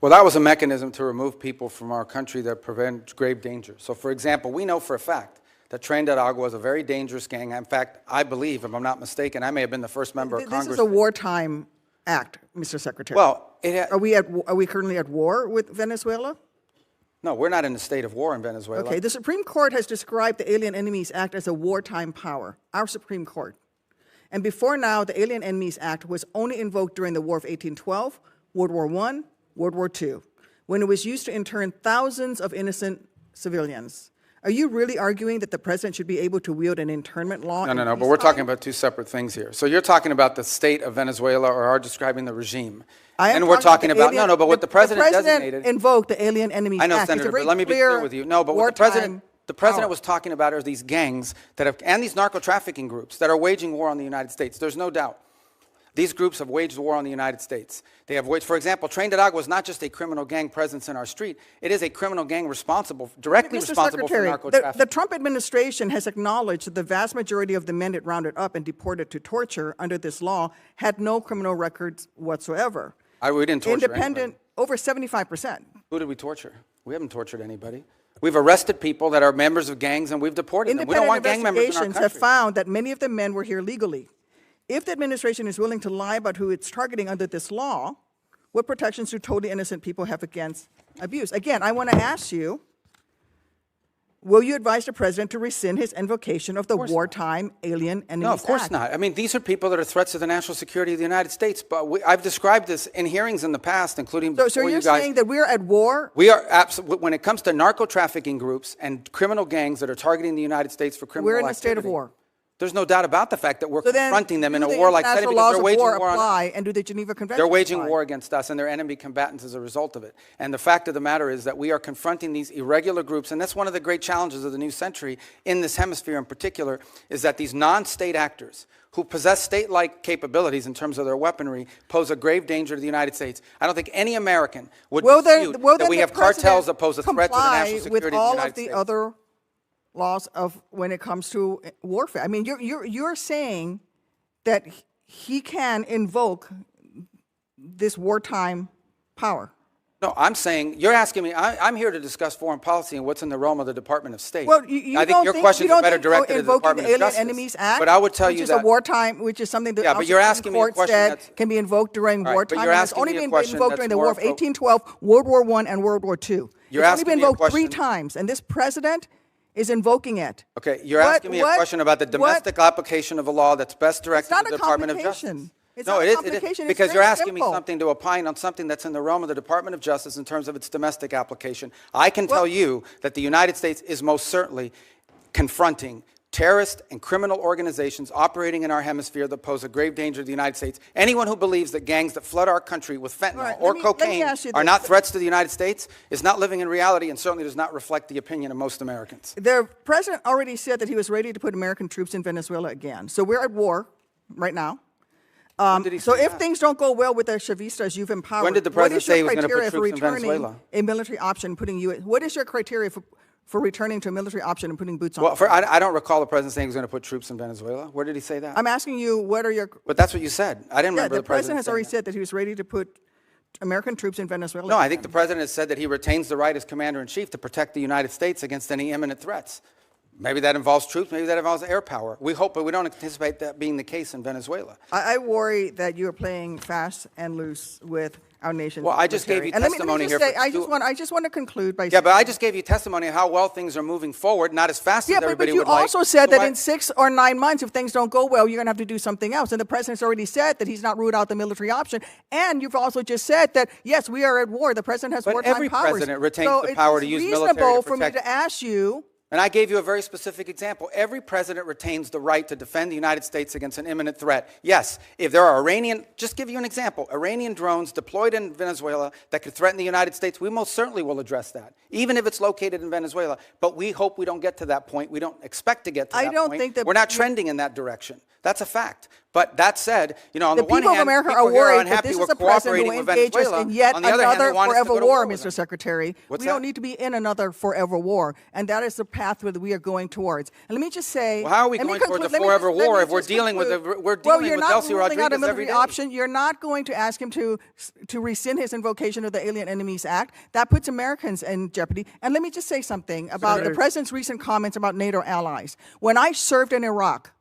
C: Well, that was a mechanism to remove people from our country that prevent grave danger. So, for example, we know for a fact that Tren de Aragua is a very dangerous gang. In fact, I believe, if I'm not mistaken, I may have been the first member of Congress.
O: This is a wartime act, Mr. Secretary.
C: Well,
O: are we currently at war with Venezuela?
C: No, we're not in a state of war in Venezuela.
O: Okay, the Supreme Court has described the Alien Enemies Act as a wartime power, our Supreme Court. And before now, the Alien Enemies Act was only invoked during the War of 1812, World War I, World War II, when it was used to intern thousands of innocent civilians. Are you really arguing that the President should be able to wield an internment law?
C: No, but we're talking about two separate things here. So you're talking about the state of Venezuela or are describing the regime. And we're talking about, but what the President designated.
O: Invoked the Alien Enemies Act.
C: I know, Senator, but let me be clear with you. No, but what the President was talking about are these gangs that have, and these narco-trafficking groups that are waging war on the United States. There's no doubt. These groups have waged war on the United States. They have waged, for example, Tren de Aragua is not just a criminal gang presence in our street. It is a criminal gang directly responsible for narco-trafficking.
O: The Trump administration has acknowledged that the vast majority of the men it rounded up and deported to torture under this law had no criminal records whatsoever.
C: We didn't torture anybody.
O: Over 75%.
C: Who did we torture? We haven't tortured anybody. We've arrested people that are members of gangs and we've deported them. We don't want gang members in our country.
O: Independent investigations have found that many of the men were here legally. If the administration is willing to lie about who it's targeting under this law, what protections do totally innocent people have against abuse? Again, I want to ask you, will you advise the President to rescind his invocation of the Wartime Alien Enemies Act?
C: No, of course not. I mean, these are people that are threats to the national security of the United States. But I've described this in hearings in the past, including before you guys.
O: So you're saying that we're at war?
C: We are absolutely. When it comes to narco-trafficking groups and criminal gangs that are targeting the United States for criminal activity.
O: We're in a state of war.
C: There's no doubt about the fact that we're confronting them in a war like that because they're waging war on us.
O: And do the Geneva Convention
C: They're waging war against us and they're enemy combatants as a result of it. And the fact of the matter is that we are confronting these irregular groups, and that's one of the great challenges of the new century in this hemisphere in particular, is that these non-state actors who possess state-like capabilities in terms of their weaponry pose a grave danger to the United States. I don't think any American would dispute that we have cartels that pose a threat to the national security of the United States.
O: Other laws of when it comes to warfare. I mean, you're saying that he can invoke this wartime power.
C: No, I'm saying, you're asking me, I'm here to discuss foreign policy and what's in the realm of the Department of State.
O: Well,
C: I think your questions are better directed to the Department of Justice.
O: Enemies Act,
C: but I would tell you that,
O: which is a wartime, which is something that
C: but you're asking me a question that's,
O: can be invoked during wartime.
C: But you're asking
O: it's only
C: me a
O: been
C: question
O: invoked during the War of 1812, World War I, and World War II. It's only been invoked 3 times, and this President is invoking it.
C: Okay, you're asking me a question about the domestic application of a law that's best directed to the Department of Justice.
O: No, it is
C: because you're asking me something to opine on something that's in the realm of the Department of Justice in terms of its domestic application. I can tell you that the United States is most certainly confronting terrorist and criminal organizations operating in our hemisphere that pose a grave danger to the United States. Anyone who believes that gangs that flood our country with fentanyl or cocaine are not threats to the United States is not living in reality and certainly does not reflect the opinion of most Americans.
O: The President already said that he was ready to put American troops in Venezuela again. So we're at war right now. So if things don't go well with the Chavistas you've empowered,
C: when did the President say he was going to put troops in Venezuela?
O: A military option, what is your criteria for returning to a military option and putting boots on?
C: Well, I don't recall the President saying he was going to put troops in Venezuela. Where did he say that?
O: I'm asking you, what are your...
C: But that's what you said. I didn't remember the President
O: has already said that he was ready to put American troops in Venezuela.
C: No, I think the president has said that he retains the right as commander-in-chief to protect the United States against any imminent threats. Maybe that involves troops, maybe that involves air power. We hope, but we don't anticipate that being the case in Venezuela.
O: I worry that you are playing fast and loose with our nation's
C: Well, I just gave you
O: military. And
C: testimony
O: let me just
C: here.
O: say, I just want to conclude by
C: Yeah,
O: saying,
C: but I just gave you testimony of how well things are moving forward, not as fast as
O: but
C: everybody
O: you
C: would like.
O: also said
C: So
O: that
C: why-
O: in 6 or 9 months, if things don't go well, you're going to have to do something else. And the president's already said that he's not ruled out the military option. And you've also just said that, yes, we are at war. The president has
C: But
O: wartime
C: every
O: powers.
C: president retains
O: so
C: the power to use military to
O: it's reasonable for me
C: protect.
O: to ask you,
C: And I gave you a very specific example. Every president retains the right to defend the United States against an imminent threat. Yes, if there are just give you an example, Iranian drones deployed in Venezuela that could threaten the United States, we most certainly will address that, even if it's located in Venezuela. But we hope we don't get to that point. We don't expect to get to that point.
O: I don't think that
C: we're not trending in that direction. That's a fact. But that said, on the one
O: people
C: hand,
O: of America
C: people
O: are
C: here are
O: worried that
C: unhappy
O: this
C: we're
O: is a president
C: cooperating
O: who
C: with
O: engages
C: Venezuela.
O: in yet
C: On the other hand, they
O: another
C: want us to
O: forever
C: go to
O: war,
C: with
O: Mr.
C: them.
O: Secretary.
C: What's
O: we
C: that?
O: don't need to be in another forever war, and that is the pathway that we are going towards. And let me just say,
C: Well, how are we
O: let me
C: going towards a
O: conclude- let me
C: forever
O: just- let
C: war
O: me
C: if we're
O: just
C: dealing with
O: conclude.
C: we're
O: Well,
C: dealing
O: you're
C: with
O: not
C: Delcy
O: ruling out a
C: Rodriguez every
O: military
C: day?
O: option. You're not going to ask him to rescind his invocation of the Alien Enemies Act. That puts Americans in jeopardy. And let me just say something about the president's recent comments about NATO allies. When I served in Iraq,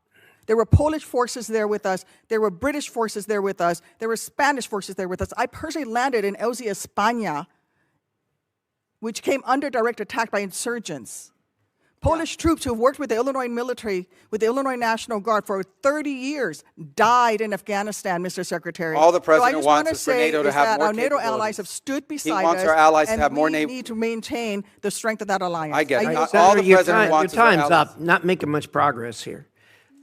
O: there were Polish forces there with us. There were British forces there with us. There were Spanish forces there with us. I personally landed in Elzi, España, which came under direct attack by insurgents. Polish troops who worked with the Illinois military, with the Illinois National Guard for 30 years, died in Afghanistan, Mr. Secretary.
C: All the
O: So I
C: president
O: just
C: wants
O: want to
C: is for
O: say
C: NATO to
O: is
C: have
O: that
C: more
O: our NATO
C: capabilities.
O: allies have stood beside
C: wants
O: us,
C: our allies to
O: and
C: have more
O: we
C: NATO.
O: need to maintain the strength of that alliance.
C: I get it.
O: yield.
C: All
A: Senator,
C: the president wants is
A: your
C: our
A: time's
C: allies.
A: up. Not making much progress here.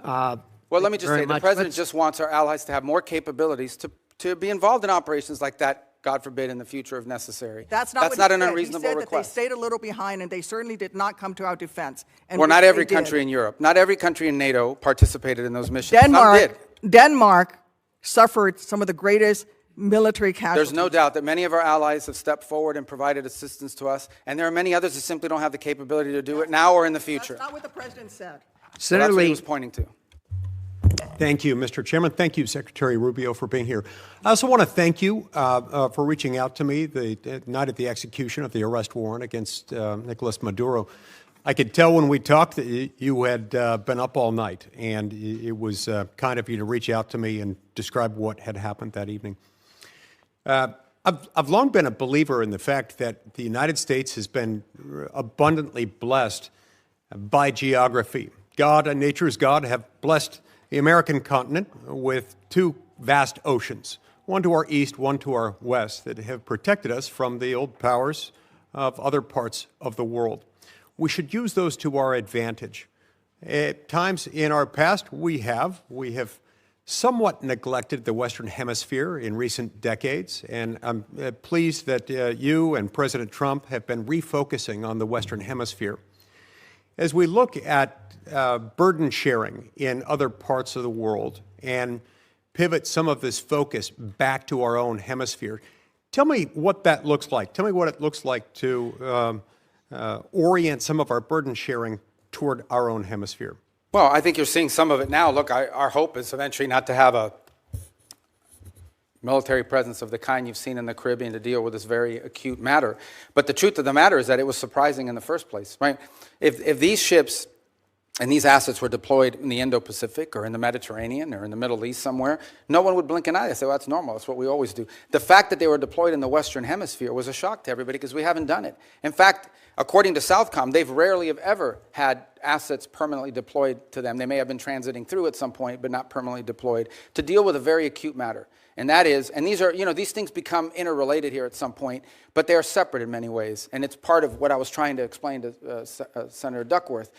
C: Well, let me just say, the president just wants our allies to have more capabilities to be involved in operations like that, God forbid, in the future if necessary.
O: That's not what he
C: an
O: said.
C: unreasonable
O: He said
C: request.
O: that they stayed a little behind, and they certainly did not come to our defense. And
C: Well, not
O: which
C: every
O: they did.
C: country in Europe, not every country in NATO participated in those missions. Some did.
O: Denmark suffered some of the greatest military casualties.
C: There's no doubt that many of our allies have stepped forward and provided assistance to us, and there are many others who simply don't have the capability to do it now or in the future.
O: That's not what the president said.
C: So
A: Senator
C: that's what he
A: Lee,
C: was pointing to.
N: Thank you, Mr. Chairman. Thank you, Secretary Rubio, for being here. I also want to thank you for reaching out to me the night of the execution of the arrest warrant against Nicolas Maduro. I could tell when we talked that you had been up all night, and it was kind of you to reach out to me and describe what had happened that evening. I've long been a believer in the fact that the United States has been abundantly blessed by geography. God and nature's God have blessed the American continent with two vast oceans, one to our east, one to our west, that have protected us from the old powers of other parts of the world. We should use those to our advantage. At times in our past, we have somewhat neglected the Western Hemisphere in recent decades, and I'm pleased that you and President Trump have been refocusing on the Western Hemisphere. As we look at burden sharing in other parts of the world and pivot some of this focus back to our own hemisphere, tell me what that looks like. Tell me what it looks like to orient some of our burden sharing toward our own hemisphere.
C: Well, I think you're seeing some of it now. Look, our hope is eventually not to have a military presence of the kind you've seen in the Caribbean to deal with this very acute matter. But the truth of the matter is that it was surprising in the first place, right? If these ships and these assets were deployed in the Indo-Pacific or in the Mediterranean or in the Middle East somewhere, no one would blink an eye. They say, well, that's normal. That's what we always do. The fact that they were deployed in the Western Hemisphere was a shock to everybody because we haven't done it. In fact, according to Southcom, they've rarely have ever had assets permanently deployed to them. They may have been transiting through at some point, but not permanently deployed, to deal with a very acute matter. And that is, and these are, these things become interrelated here at some point, but they are separate in many ways. And it's part of what I was trying to explain to Senator Duckworth.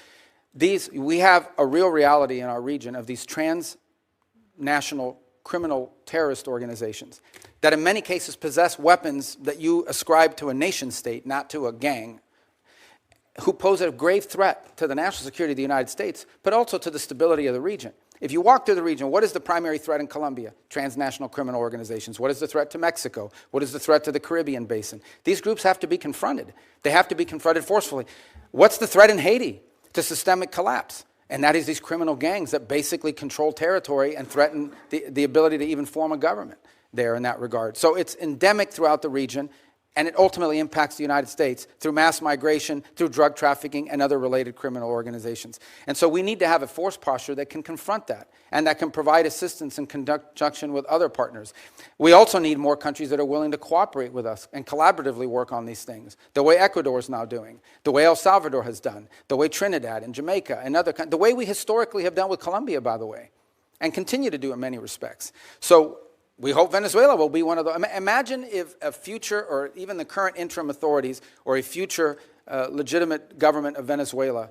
C: We have a real reality in our region of these transnational criminal terrorist organizations that in many cases possess weapons that you ascribe to a nation state, not to a gang, who pose a grave threat to the national security of the United States, but also to the stability of the region. If you walk through the region, what is the primary threat in Colombia? Transnational criminal organizations. What is the threat to Mexico? What is the threat to the Caribbean basin? These groups have to be confronted. They have to be confronted forcefully. What's the threat in Haiti to systemic collapse? And that is these criminal gangs that basically control territory and threaten the ability to even form a government. there in that regard. So it's endemic throughout the region, and it ultimately impacts the United States through mass migration, through drug trafficking, and other related criminal organizations. And so we need to have a force posture that can confront that and that can provide assistance in conjunction with other partners. We also need more countries that are willing to cooperate with us and collaboratively work on these things, the way Ecuador is now doing, the way El Salvador has done, the way Trinidad and Jamaica and other countries, the way we historically have done with Colombia, by the way, and continue to do in many respects. So we hope Venezuela will be one of those. Imagine if a future, or even the current interim authorities, or a future legitimate government of Venezuela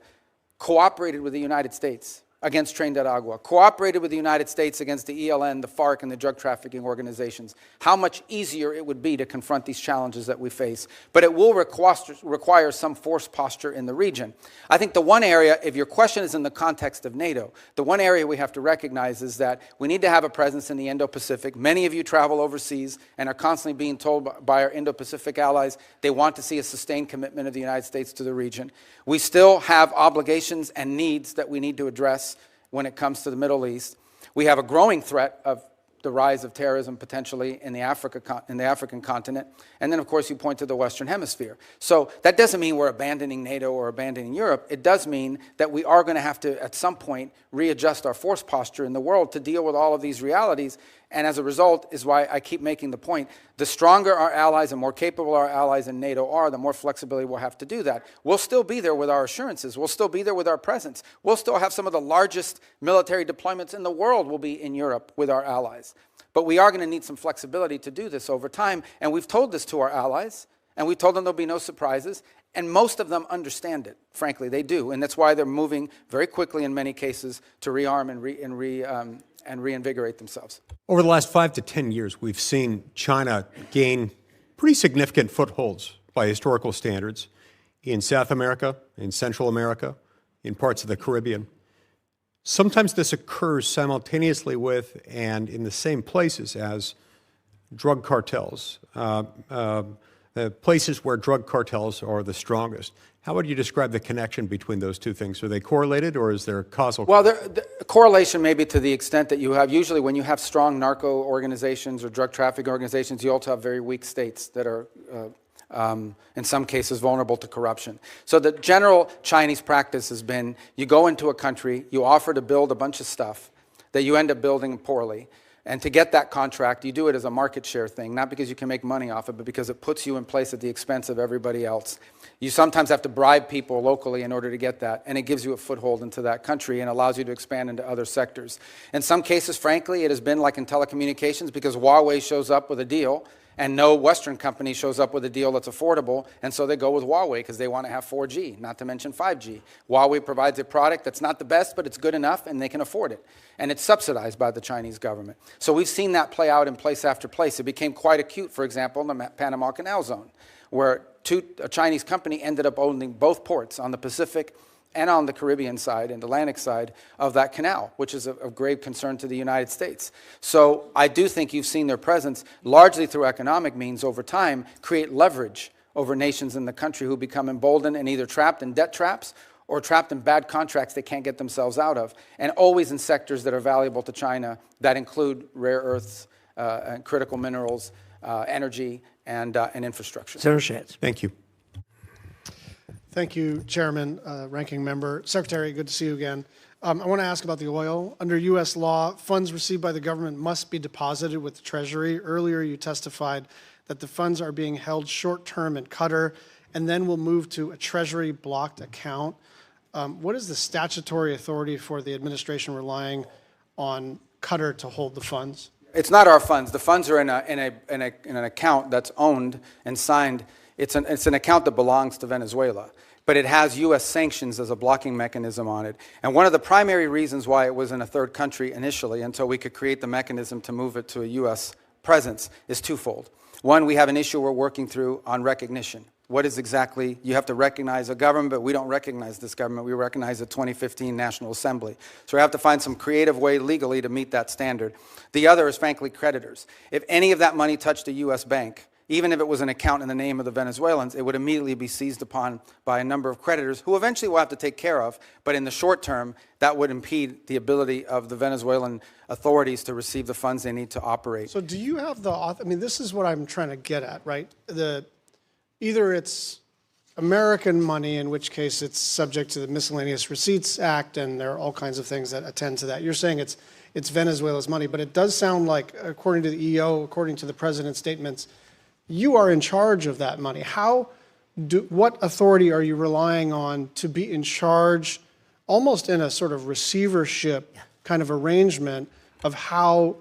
C: cooperated with the United States against Tren de Agua, cooperated with the United States against the ELN, the FARC, and the drug trafficking organizations. How much easier it would be to confront these challenges that we face. But it will require some force posture in the region. I think the one area, if your question is in the context of NATO, the one area we have to recognize is that we need to have a presence in the Indo-Pacific. Many of you travel overseas and are constantly being told by our Indo-Pacific allies they want to see a sustained commitment of the United States to the region. We still have obligations and needs that we need to address when it comes to the Middle East. We have a growing threat of the rise of terrorism potentially in the African continent. And then, of course, you point to the Western Hemisphere. So that doesn't mean we're abandoning NATO or abandoning Europe. It does mean that we are going to have to, at some point, readjust our force posture in the world to deal with all of these realities. And as a result is why I keep making the point, the stronger our allies and more capable our allies in NATO are, the more flexibility we'll have to do that. We'll still be there with our assurances. We'll still be there with our presence. We'll still have some of the largest military deployments in the world will be in Europe with our allies. But we are going to need some flexibility to do this over time. And we've told this to our allies, and we've told them there'll be no surprises. And most of them understand it. Frankly, they do. And that's why they're moving very quickly in many cases to rearm and reinvigorate themselves.
P: Over the last 5 to 10 years, we've seen China gain pretty significant footholds by historical standards in South America, in Central America, in parts of the Caribbean. Sometimes this occurs simultaneously with and in the same places as drug cartels, places where drug cartels are the strongest. How would you describe the connection between those two things? Are they correlated, or is there causal? Well,
C: the correlation may be to the extent that you have, usually when you have strong narco organizations or drug trafficking organizations, you also have very weak states that are, in some cases, vulnerable to corruption. So the general Chinese practice has been, you go into a country, you offer to build a bunch of stuff that you end up building poorly. And to get that contract, you do it as a market share thing, not because you can make money off it, but because it puts you in place at the expense of everybody else. You sometimes have to bribe people locally in order to get that, and it gives you a foothold into that country and allows you to expand into other sectors. In some cases, frankly, it has been like in telecommunications, because Huawei shows up with a deal, and no Western company shows up with a deal that's affordable, and so they go with Huawei because they want to have 4G, not to mention 5G. Huawei provides a product that's not the best, but it's good enough, and they can afford it. And it's subsidized by the Chinese government. So we've seen that play out in place after place. It became quite acute, for example, in the Panama Canal Zone, where a Chinese company ended up owning both ports on the Pacific and on the Caribbean side and Atlantic side of that canal, which is of grave concern to the United States. So I do think you've seen their presence, largely through economic means over time, create leverage over nations in the country who become emboldened and either trapped in debt traps or trapped in bad contracts they can't get themselves out of, and always in sectors that are valuable to China that include rare earths, and critical minerals, energy, and infrastructure.
A: Senator Schatz.
P: Thank you.
Q: Thank you, Chairman, Ranking Member. Secretary, good to see you again. I want to ask about the oil. Under U.S. law, funds received by the government must be deposited with the Treasury. Earlier, you testified that the funds are being held short-term in Qatar and then will move to a Treasury-blocked account. What is the statutory authority for the administration relying on Qatar to hold the funds?
C: It's not our funds. The funds are in an account that's owned and signed. It's an account that belongs to Venezuela, but it has U.S. sanctions as a blocking mechanism on it. And one of the primary reasons why it was in a third country initially, until we could create the mechanism to move it to a U.S. presence, is twofold. One, we have an issue we're working through on recognition. What is exactly, you have to recognize a government, but we don't recognize this government. We recognize the 2015 National Assembly. So we have to find some creative way legally to meet that standard. The other is, frankly, creditors. If any of that money touched a U.S. bank, even if it was an account in the name of the Venezuelans, it would immediately be seized upon by a number of creditors who eventually will have to take care of. But in the short term, that would impede the ability of the Venezuelan authorities to receive the funds they need to operate.
Q: So do you have the, I mean, this is what I'm trying to get at, right? Either it's American money, in which case it's subject to the Miscellaneous Receipts Act, and there are all kinds of things that attend to that. You're saying it's Venezuela's money, but it does sound like, according to the EO, according to the president's statements, you are in charge of that money. What authority are you relying on to be in charge, almost in a sort of receivership kind of arrangement, of how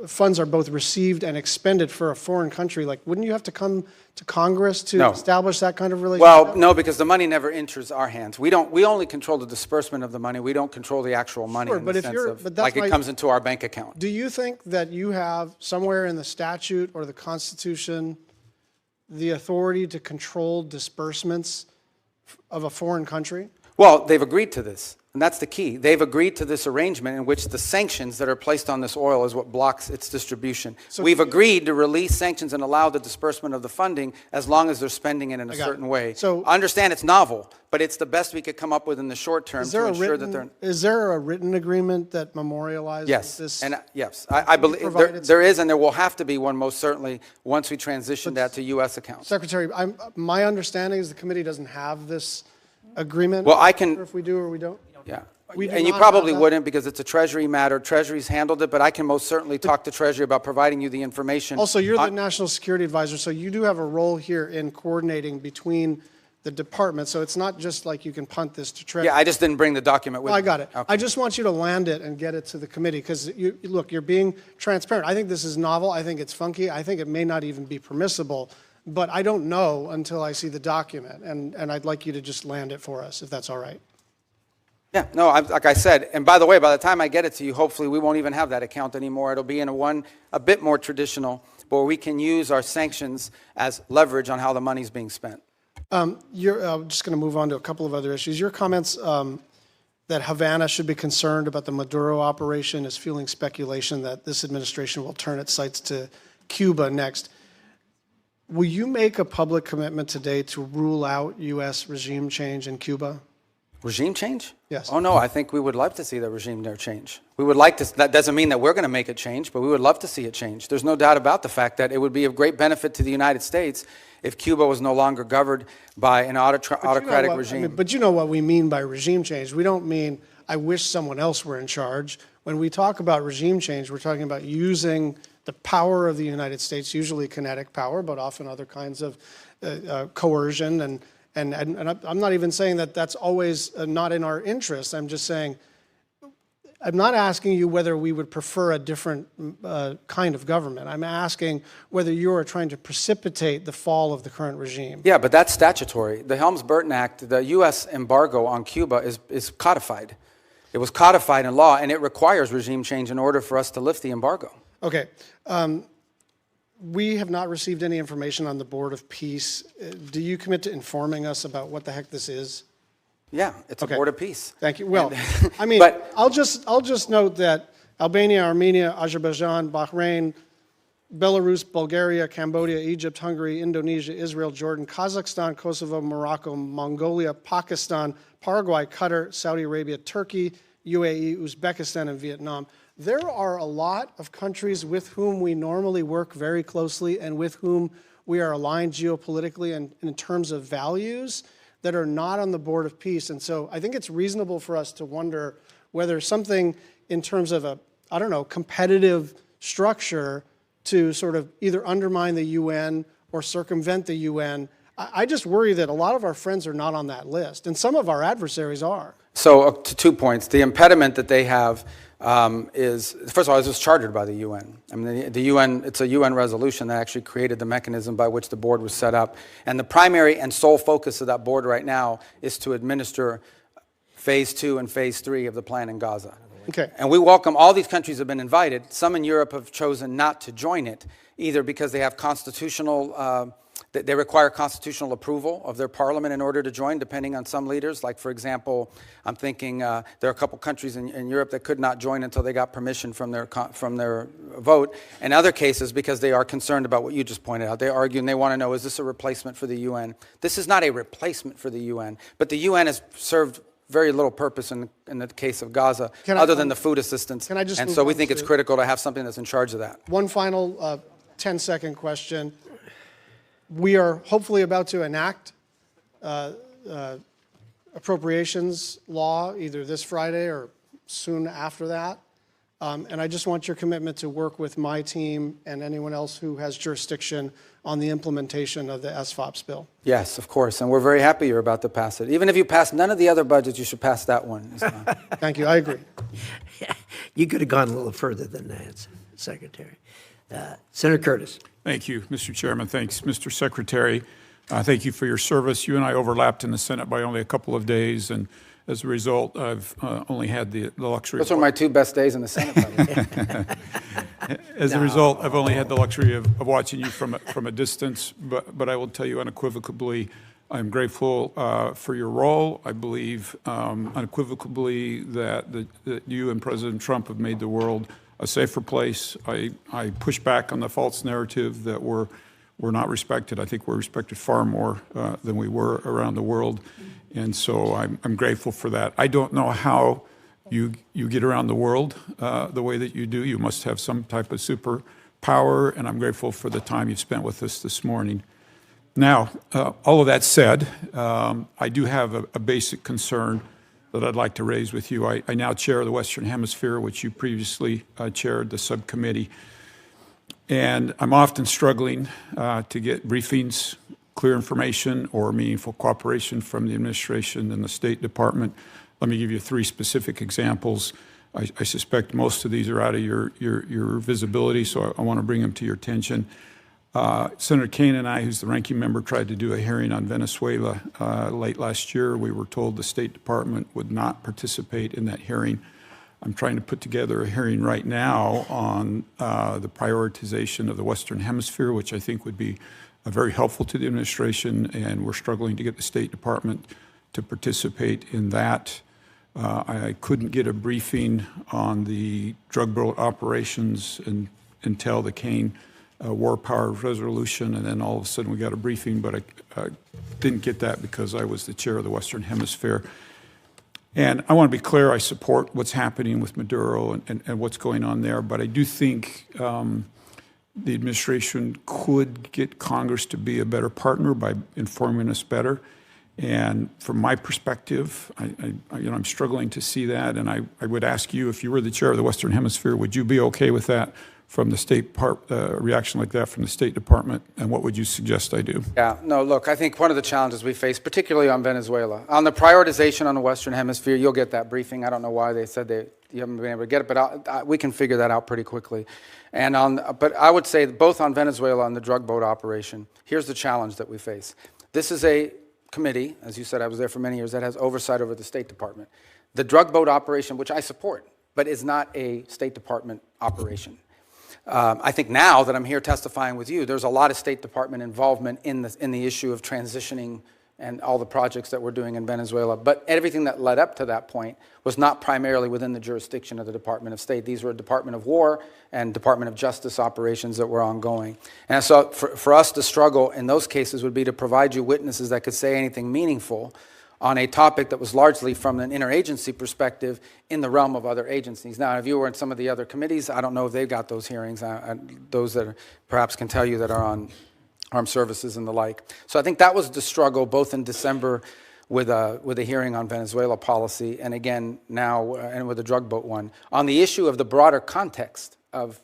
Q: funds are both received and expended for a foreign country? Like, wouldn't you have to come to Congress to establish that kind of relationship?
C: Well, no, because the money never enters our hands. We only control the disbursement of the money. We don't control the actual money in the sense of, like, it comes into our bank account.
Q: Do you think that you have somewhere in the statute or the Constitution the authority to control disbursements of a foreign country?
C: Well, they've agreed to this, and that's the key. They've agreed to this arrangement in which the sanctions that are placed on this oil is what blocks its distribution. So we've agreed to release sanctions and allow the disbursement of the funding as long as they're spending it in a certain way. So I understand it's novel, but it's the best we could come up with in the short term to ensure that they're...
Q: Is there a written agreement that memorializes this?
C: Yes, I believe there is, and there will have to be one most certainly once we transition that to U.S. accounts.
Q: Secretary, my understanding is the committee doesn't have this agreement.
C: Well, I can...
Q: If we do or we don't?
C: Yeah. And you probably wouldn't because it's a Treasury matter. Treasury's handled it, but I can most certainly talk to Treasury about providing you the information.
Q: Also, you're the National Security Advisor, so you do have a role here in coordinating between the departments. So it's not just like you can punt this to Treasury.
C: Yeah, I just didn't bring the document with me.
Q: I got it.
C: Okay.
Q: I just want you to land it and get it to the committee because, look, you're being transparent. I think this is novel. I think it's funky. I think it may not even be permissible. But I don't know until I see the document, and I'd like you to just land it for us, if that's all right.
C: Yeah, no, like I said, and by the way, by the time I get it to you, hopefully we won't even have that account anymore. It'll be in a bit more traditional, but where we can use our sanctions as leverage on how the money's being spent. I'm
Q: just going to move on to a couple of other issues. Your comments that Havana should be concerned about the Maduro operation is fueling speculation that this administration will turn its sights to Cuba next. Will you make a public commitment today to rule out U.S. regime change in Cuba?
C: Regime change?
Q: Yes.
C: Oh, no, I think we would love to see the regime there change. We would like to, that doesn't mean that we're going to make it change, but we would love to see it change. There's no doubt about the fact that it would be of great benefit to the United States if Cuba was no longer governed by an autocratic regime.
Q: I mean, but you know what we mean by regime change. We don't mean, I wish someone else were in charge. When we talk about regime change, we're talking about using the power of the United States, usually kinetic power, but often other kinds of coercion. And I'm not even saying that that's always not in our interest. I'm just saying, I'm not asking you whether we would prefer a different kind of government. I'm asking whether you are trying to precipitate the fall of the current regime.
C: Yeah, but that's statutory. The Helms-Burton Act, the U.S. embargo on Cuba is codified. It was codified in law, and it requires regime change in order for us to lift the embargo.
Q: Okay. We have not received any information on the Board of Peace. Do you commit to informing us about what the heck this is?
C: Yeah, it's a Board of Peace.
Q: Thank you. Well, I mean, I'll just note that Albania, Armenia, Azerbaijan, Bahrain, Belarus, Bulgaria, Cambodia, Egypt, Hungary, Indonesia, Israel, Jordan, Kazakhstan, Kosovo, Morocco, Mongolia, Pakistan, Paraguay, Qatar, Saudi Arabia, Turkey, UAE, Uzbekistan, and Vietnam. There are a lot of countries with whom we normally work very closely and with whom we are aligned geopolitically and in terms of values that are not on the Board of Peace. And so I think it's reasonable for us to wonder whether something in terms of a, I don't know, competitive structure to sort of either undermine the UN or circumvent the UN. I just worry that a lot of our friends are not on that list, and some of our adversaries are.
C: So to 2 points. The impediment that they have is, first of all, it was chartered by the UN. I mean, the UN, it's a UN resolution that actually created the mechanism by which the board was set up. And the primary and sole focus of that board right now is to administer phase 2 and phase 3 of the plan in Gaza.
Q: Okay.
C: And we welcome, all these countries have been invited. Some in Europe have chosen not to join it, either because they have constitutional They require constitutional approval of their parliament in order to join, depending on some leaders. Like, for example, I'm thinking there are a couple countries in Europe that could not join until they got permission from their vote. In other cases, because they are concerned about what you just pointed out, they argue and they want to know, is this a replacement for the UN? This is not a replacement for the UN, but the UN has served very little purpose in the case of Gaza, other than the food assistance.
Q: Can I just
C: and
Q: move
C: so we
Q: on
C: think it's critical to have something that's in charge of that.
Q: One final 10-second question. We are hopefully about to enact appropriations law either this Friday or soon after that. And I just want your commitment to work with my team and anyone else who has jurisdiction on the implementation of the SFOPS bill.
C: Yes, of course, and we're very happy you're about to pass it. Even if you pass none of the other budgets, you should pass that one.
Q: Thank you, I agree.
A: You could have gone a little further than that, Secretary. Senator Curtis.
R: Thank you, Mr. Chairman. Thanks, Mr. Secretary. Thank you for your service. You and I overlapped in the Senate by only a couple of days, and as a result, I've only had the luxury.
C: Those were my 2 best days in the Senate.
R: As a result, I've only had the luxury of watching you from a distance, but I will tell you unequivocally, I'm grateful for your role. I believe unequivocally that you and President Trump have made the world a safer place. I push back on the false narrative that we're not respected. I think we're respected far more than we were around the world. And so I'm grateful for that. I don't know how you get around the world the way that you do. You must have some type of superpower, and I'm grateful for the time you've spent with us this morning. Now, all of that said, I do have a basic concern that I'd like to raise with you. I now chair the Western Hemisphere, which you previously chaired, the subcommittee. And I'm often struggling to get briefings, clear information, or meaningful cooperation from the administration and the State Department. Let me give you 3 specific examples. I suspect most of these are out of your visibility, so I want to bring them to your attention. Senator Kaine and I, who's the ranking member, tried to do a hearing on Venezuela late last year. We were told the State Department would not participate in that hearing. I'm trying to put together a hearing right now on the prioritization of the Western Hemisphere, which I think would be very helpful to the administration, and we're struggling to get the State Department to participate in that. I couldn't get a briefing on the drug boat operations until the Kaine war power resolution, and then all of a sudden we got a briefing, but I didn't get that because I was the chair of the Western Hemisphere. And I want to be clear, I support what's happening with Maduro and what's going on there, but I do think the administration could get Congress to be a better partner by informing us better. And from my perspective, I'm struggling to see that, and I would ask you, if you were the chair of the Western Hemisphere, would you be okay with that from the State reaction like that from the State Department, and what would you suggest I do?
C: Yeah, no, look, I think one of the challenges we face, particularly on Venezuela, on the prioritization on the Western Hemisphere, you'll get that briefing. I don't know why they said you haven't been able to get it, but we can figure that out pretty quickly. But I would say both on Venezuela and the drug boat operation, here's the challenge that we face. This is a committee, as you said, I was there for many years, that has oversight over the State Department. The drug boat operation, which I support, but is not a State Department operation. I think now that I'm here testifying with you, there's a lot of State Department involvement in the issue of transitioning and all the projects that we're doing in Venezuela. But everything that led up to that point was not primarily within the jurisdiction of the Department of State. These were Department of War and Department of Justice operations that were ongoing. And so for us to struggle in those cases would be to provide you witnesses that could say anything meaningful on a topic that was largely from an interagency perspective in the realm of other agencies. Now, if you were in some of the other committees, I don't know if they've got those hearings, those that perhaps can tell you that are on armed services and the like. So I think that was the struggle both in December with a hearing on Venezuela policy, and again now and with the drug boat one. On the issue of the broader context of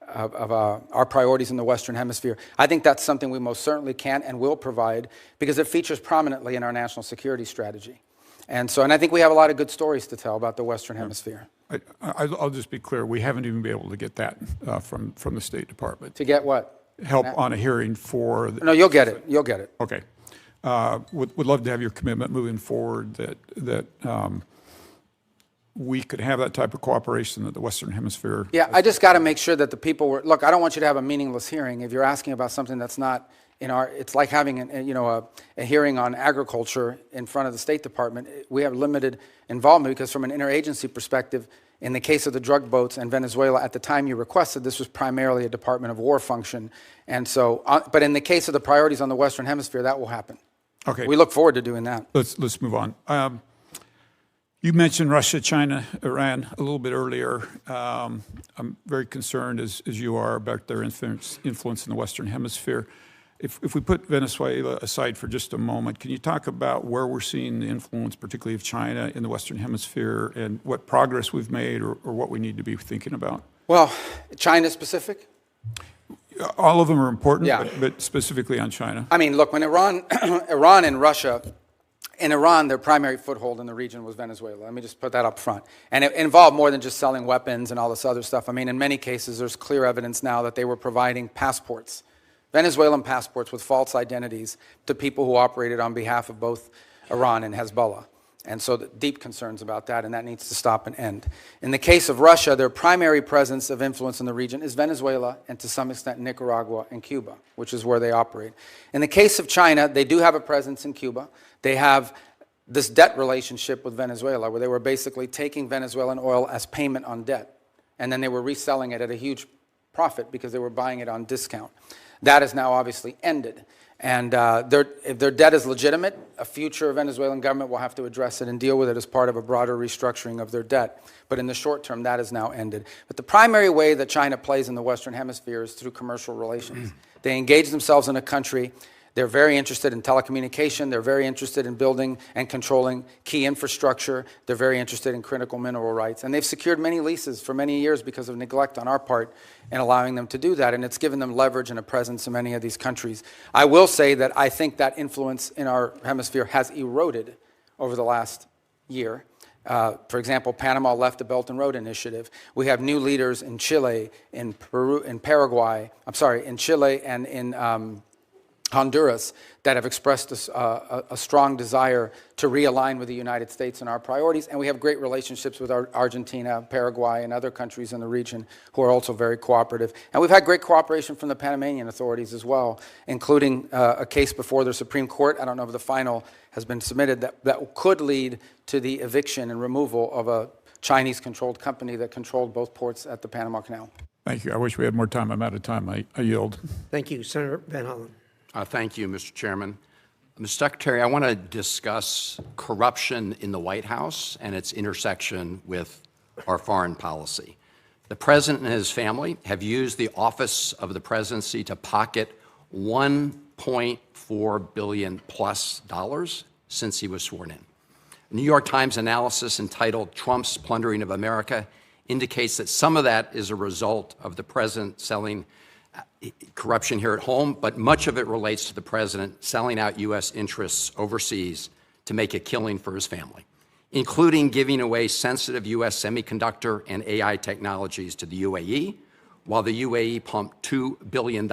C: our priorities in the Western Hemisphere, I think that's something we most certainly can and will provide because it features prominently in our national security strategy. And I think we have a lot of good stories to tell about the Western Hemisphere.
R: I'll just be clear, we haven't even been able to get that from the State Department.
C: To get what?
R: Help on a hearing for...
C: No, you'll get it. You'll get it.
R: Okay. Would love to have your commitment moving forward that we could have that type of cooperation that the Western Hemisphere.
C: Yeah, I just got to make sure that the people were, look, I don't want you to have a meaningless hearing. If you're asking about something that's not in our, it's like having a hearing on agriculture in front of the State Department. We have limited involvement because from an interagency perspective, in the case of the drug boats and Venezuela, at the time you requested, this was primarily a Department of War function. And so, but in the case of the priorities on the Western Hemisphere, that will happen.
R: Okay.
C: We look forward to doing that.
R: Let's move on. You mentioned Russia, China, Iran a little bit earlier. I'm very concerned, as you are, about their influence in the Western Hemisphere. If we put Venezuela aside for just a moment, can you talk about where we're seeing the influence, particularly of China, in the Western Hemisphere, and what progress we've made or what we need to be thinking about?
C: Well, China specific?
R: All of them are important,
C: Yeah.
R: but specifically on China.
C: I mean, look, when Iran and Russia, in Iran, their primary foothold in the region was Venezuela. Let me just put that up front. And it involved more than just selling weapons and all this other stuff. I mean, in many cases, there's clear evidence now that they were providing passports, Venezuelan passports with false identities to people who operated on behalf of both Iran and Hezbollah. And so deep concerns about that, and that needs to stop and end. In the case of Russia, their primary presence of influence in the region is Venezuela and to some extent Nicaragua and Cuba, which is where they operate. In the case of China, they do have a presence in Cuba. They have this debt relationship with Venezuela where they were basically taking Venezuelan oil as payment on debt, and then they were reselling it at a huge profit because they were buying it on discount. That is now obviously ended. And if their debt is legitimate, a future Venezuelan government will have to address it and deal with it as part of a broader restructuring of their debt. But in the short term, that is now ended. But the primary way that China plays in the Western Hemisphere is through commercial relations. They engage themselves in a country. They're very interested in telecommunication. They're very interested in building and controlling key infrastructure. They're very interested in critical mineral rights. And they've secured many leases for many years because of neglect on our part in allowing them to do that. And it's given them leverage and a presence in many of these countries. I will say that I think that influence in our hemisphere has eroded over the last year. For example, Panama left the Belt and Road Initiative. We have new leaders in Chile, in Peru, in Paraguay, in Chile and in Honduras that have expressed a strong desire to realign with the United States and our priorities. And we have great relationships with Argentina, Paraguay, and other countries in the region who are also very cooperative. And we've had great cooperation from the Panamanian authorities as well, including a case before the Supreme Court. I don't know if the final has been submitted that could lead to the eviction and removal of a Chinese-controlled company that controlled both ports at the Panama Canal.
R: Thank you. I wish we had more time. I'm out of time. I yield.
A: Thank you. Senator Van Hollen.
S: Thank you, Mr. Chairman. Mr. Secretary, I want to discuss corruption in the White House and its intersection with our foreign policy. The President and his family have used the office of the presidency to pocket $1.4 billion plus since he was sworn in. A New York Times analysis entitled "Trump's Plundering of America" indicates that some of that is a result of the president selling corruption here at home, but much of it relates to the president selling out U.S. interests overseas to make a killing for his family, including giving away sensitive U.S. semiconductor and AI technologies to the UAE, while the UAE pumped $2 billion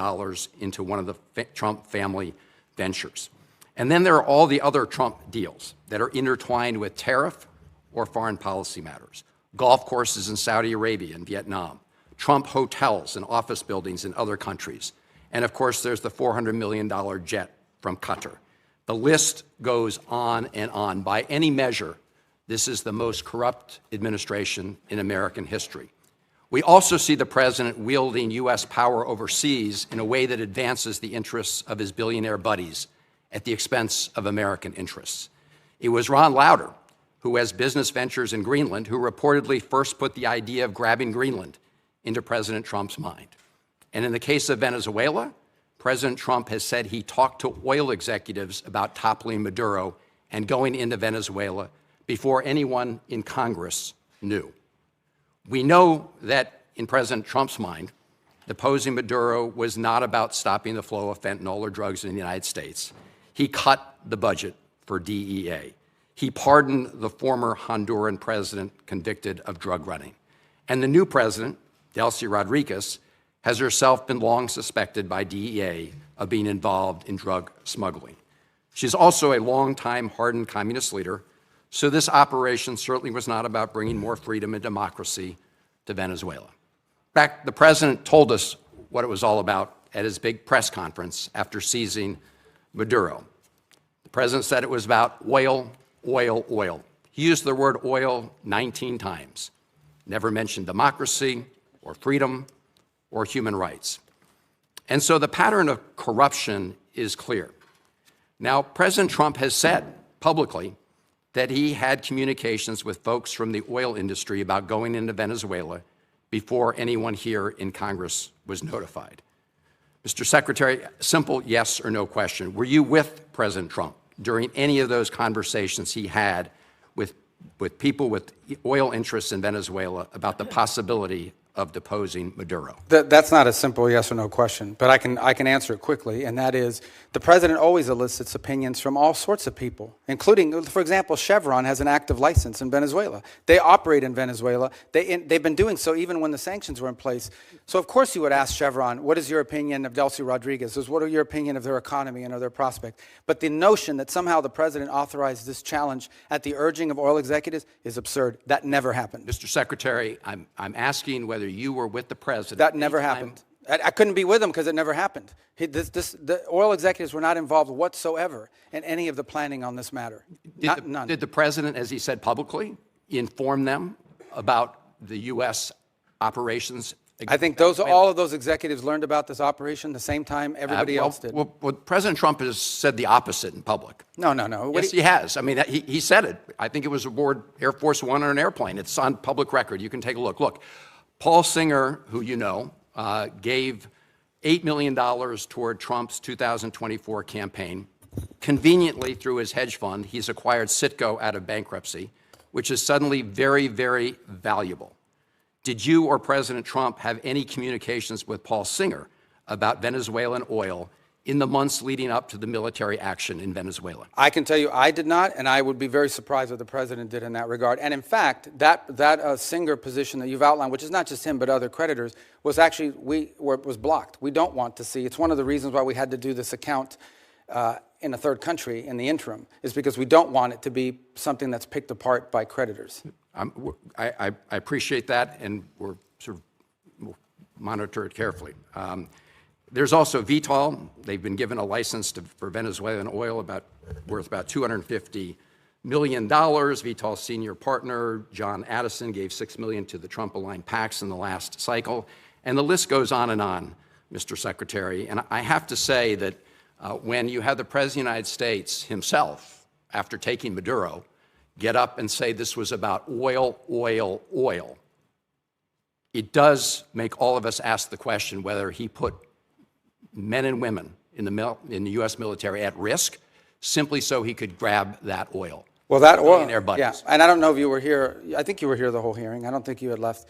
S: into one of the Trump family ventures. And then there are all the other Trump deals that are intertwined with tariff or foreign policy matters. Golf courses in Saudi Arabia and Vietnam, Trump hotels and office buildings in other countries. And of course, there's the $400 million jet from Qatar. The list goes on and on. By any measure, this is the most corrupt administration in American history. We also see the president wielding U.S. power overseas in a way that advances the interests of his billionaire buddies at the expense of American interests. It was Ron Lauder, who has business ventures in Greenland, who reportedly first put the idea of grabbing Greenland into President Trump's mind. And in the case of Venezuela, President Trump has said he talked to oil executives about toppling Maduro and going into Venezuela before anyone in Congress knew. We know that in President Trump's mind, deposing Maduro was not about stopping the flow of fentanyl or drugs in the United States. He cut the budget for DEA. He pardoned the former Honduran president convicted of drug running. And the new president, Delcy Rodriguez, has herself been long suspected by DEA of being involved in drug smuggling. She's also a longtime hardened communist leader So this operation certainly was not about bringing more freedom and democracy to Venezuela. In fact, the president told us what it was all about at his big press conference after seizing Maduro. The president said it was about oil, oil, oil. He used the word oil 19 times. Never mentioned democracy or freedom or human rights. And so the pattern of corruption is clear. Now, President Trump has said publicly that he had communications with folks from the oil industry about going into Venezuela before anyone here in Congress was notified. Mr. Secretary, simple yes or no question. Were you with President Trump during any of those conversations he had with people with oil interests in Venezuela about the possibility of deposing Maduro?
C: That's not a simple yes or no question, but I can answer it quickly, and that is the president always elicits opinions from all sorts of people, including, for example, Chevron has an active license in Venezuela. They operate in Venezuela. They've been doing so even when the sanctions were in place. So of course you would ask Chevron, what is your opinion of Delcy Rodriguez? What are your opinion of their economy and of their prospect? But the notion that somehow the president authorized this challenge at the urging of oil executives is absurd. That never happened.
S: Mr. Secretary, I'm asking whether you were with the president.
C: That never happened. I couldn't be with him because it never happened. The oil executives were not involved whatsoever in any of the planning on this matter. None.
S: Did the president, as he said publicly, inform them about the U.S. operations?
C: I think all of those executives learned about this operation the same time everybody else did.
S: Well, President Trump has said the opposite in public.
C: No.
S: Yes, he has. I mean, he said it. I think it was aboard Air Force One on an airplane. It's on public record. You can take a look. Look, Paul Singer, who you know, gave $8 million toward Trump's 2024 campaign. Conveniently, through his hedge fund, he's acquired Citgo out of bankruptcy, which is suddenly very, very valuable. Did you or President Trump have any communications with Paul Singer about Venezuelan oil in the months leading up to the military action in Venezuela?
C: I can tell you I did not, and I would be very surprised what the president did in that regard. And in fact, that Singer position that you've outlined, which is not just him but other creditors, was actually was blocked. We don't want to see. It's one of the reasons why we had to do this account in a third country in the interim, is because we don't want it to be something that's picked apart by creditors.
S: I appreciate that, and we'll monitor it carefully. There's also Vitol. They've been given a license for Venezuelan oil worth about $250 million. Vitol's senior partner, John Addison, gave $6 million to the Trump-aligned PACs in the last cycle. And the list goes on, Mr. Secretary. And I have to say that when you have the President of the United States himself, after taking Maduro, get up and say this was about oil, oil, oil, it does make all of us ask the question whether he put men and women in the U.S. military at risk simply so he could grab that oil.
C: Well, that oil,
S: yeah.
C: And I don't know if you were here. I think you were here the whole hearing. I don't think you had left.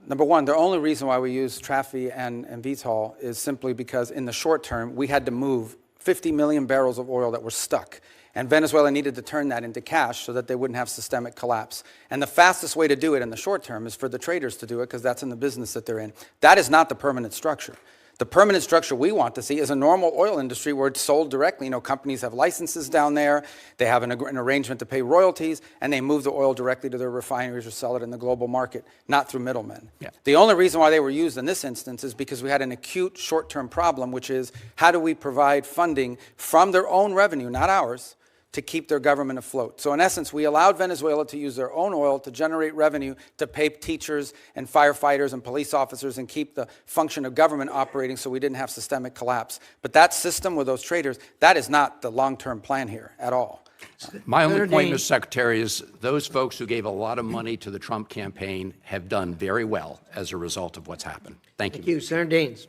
C: Number one, the only reason why we use Trafi and Vitol is simply because in the short term, we had to move 50 million barrels of oil that were stuck. And Venezuela needed to turn that into cash so that they wouldn't have systemic collapse. And the fastest way to do it in the short term is for the traders to do it because that's in the business that they're in. That is not the permanent structure. The permanent structure we want to see is a normal oil industry where it's sold directly. You know, companies have licenses down there, they have an arrangement to pay royalties, and they move the oil directly to their refineries or sell it in the global market, not through middlemen. Yeah. The only reason why they were used in this instance is because we had an acute short-term problem, which is how do we provide funding from their own revenue, not ours, to keep their government afloat. So in essence, we allowed Venezuela to use their own oil to generate revenue to pay teachers and firefighters and police officers and keep the function of government operating so we didn't have systemic collapse. But that system with those traders, that is not the long-term plan here at all.
S: My only point, Mr. Secretary, is those folks who gave a lot of money to the Trump campaign have done very well as a result of what's happened. Thank you.
A: Thank you. Senator Daines.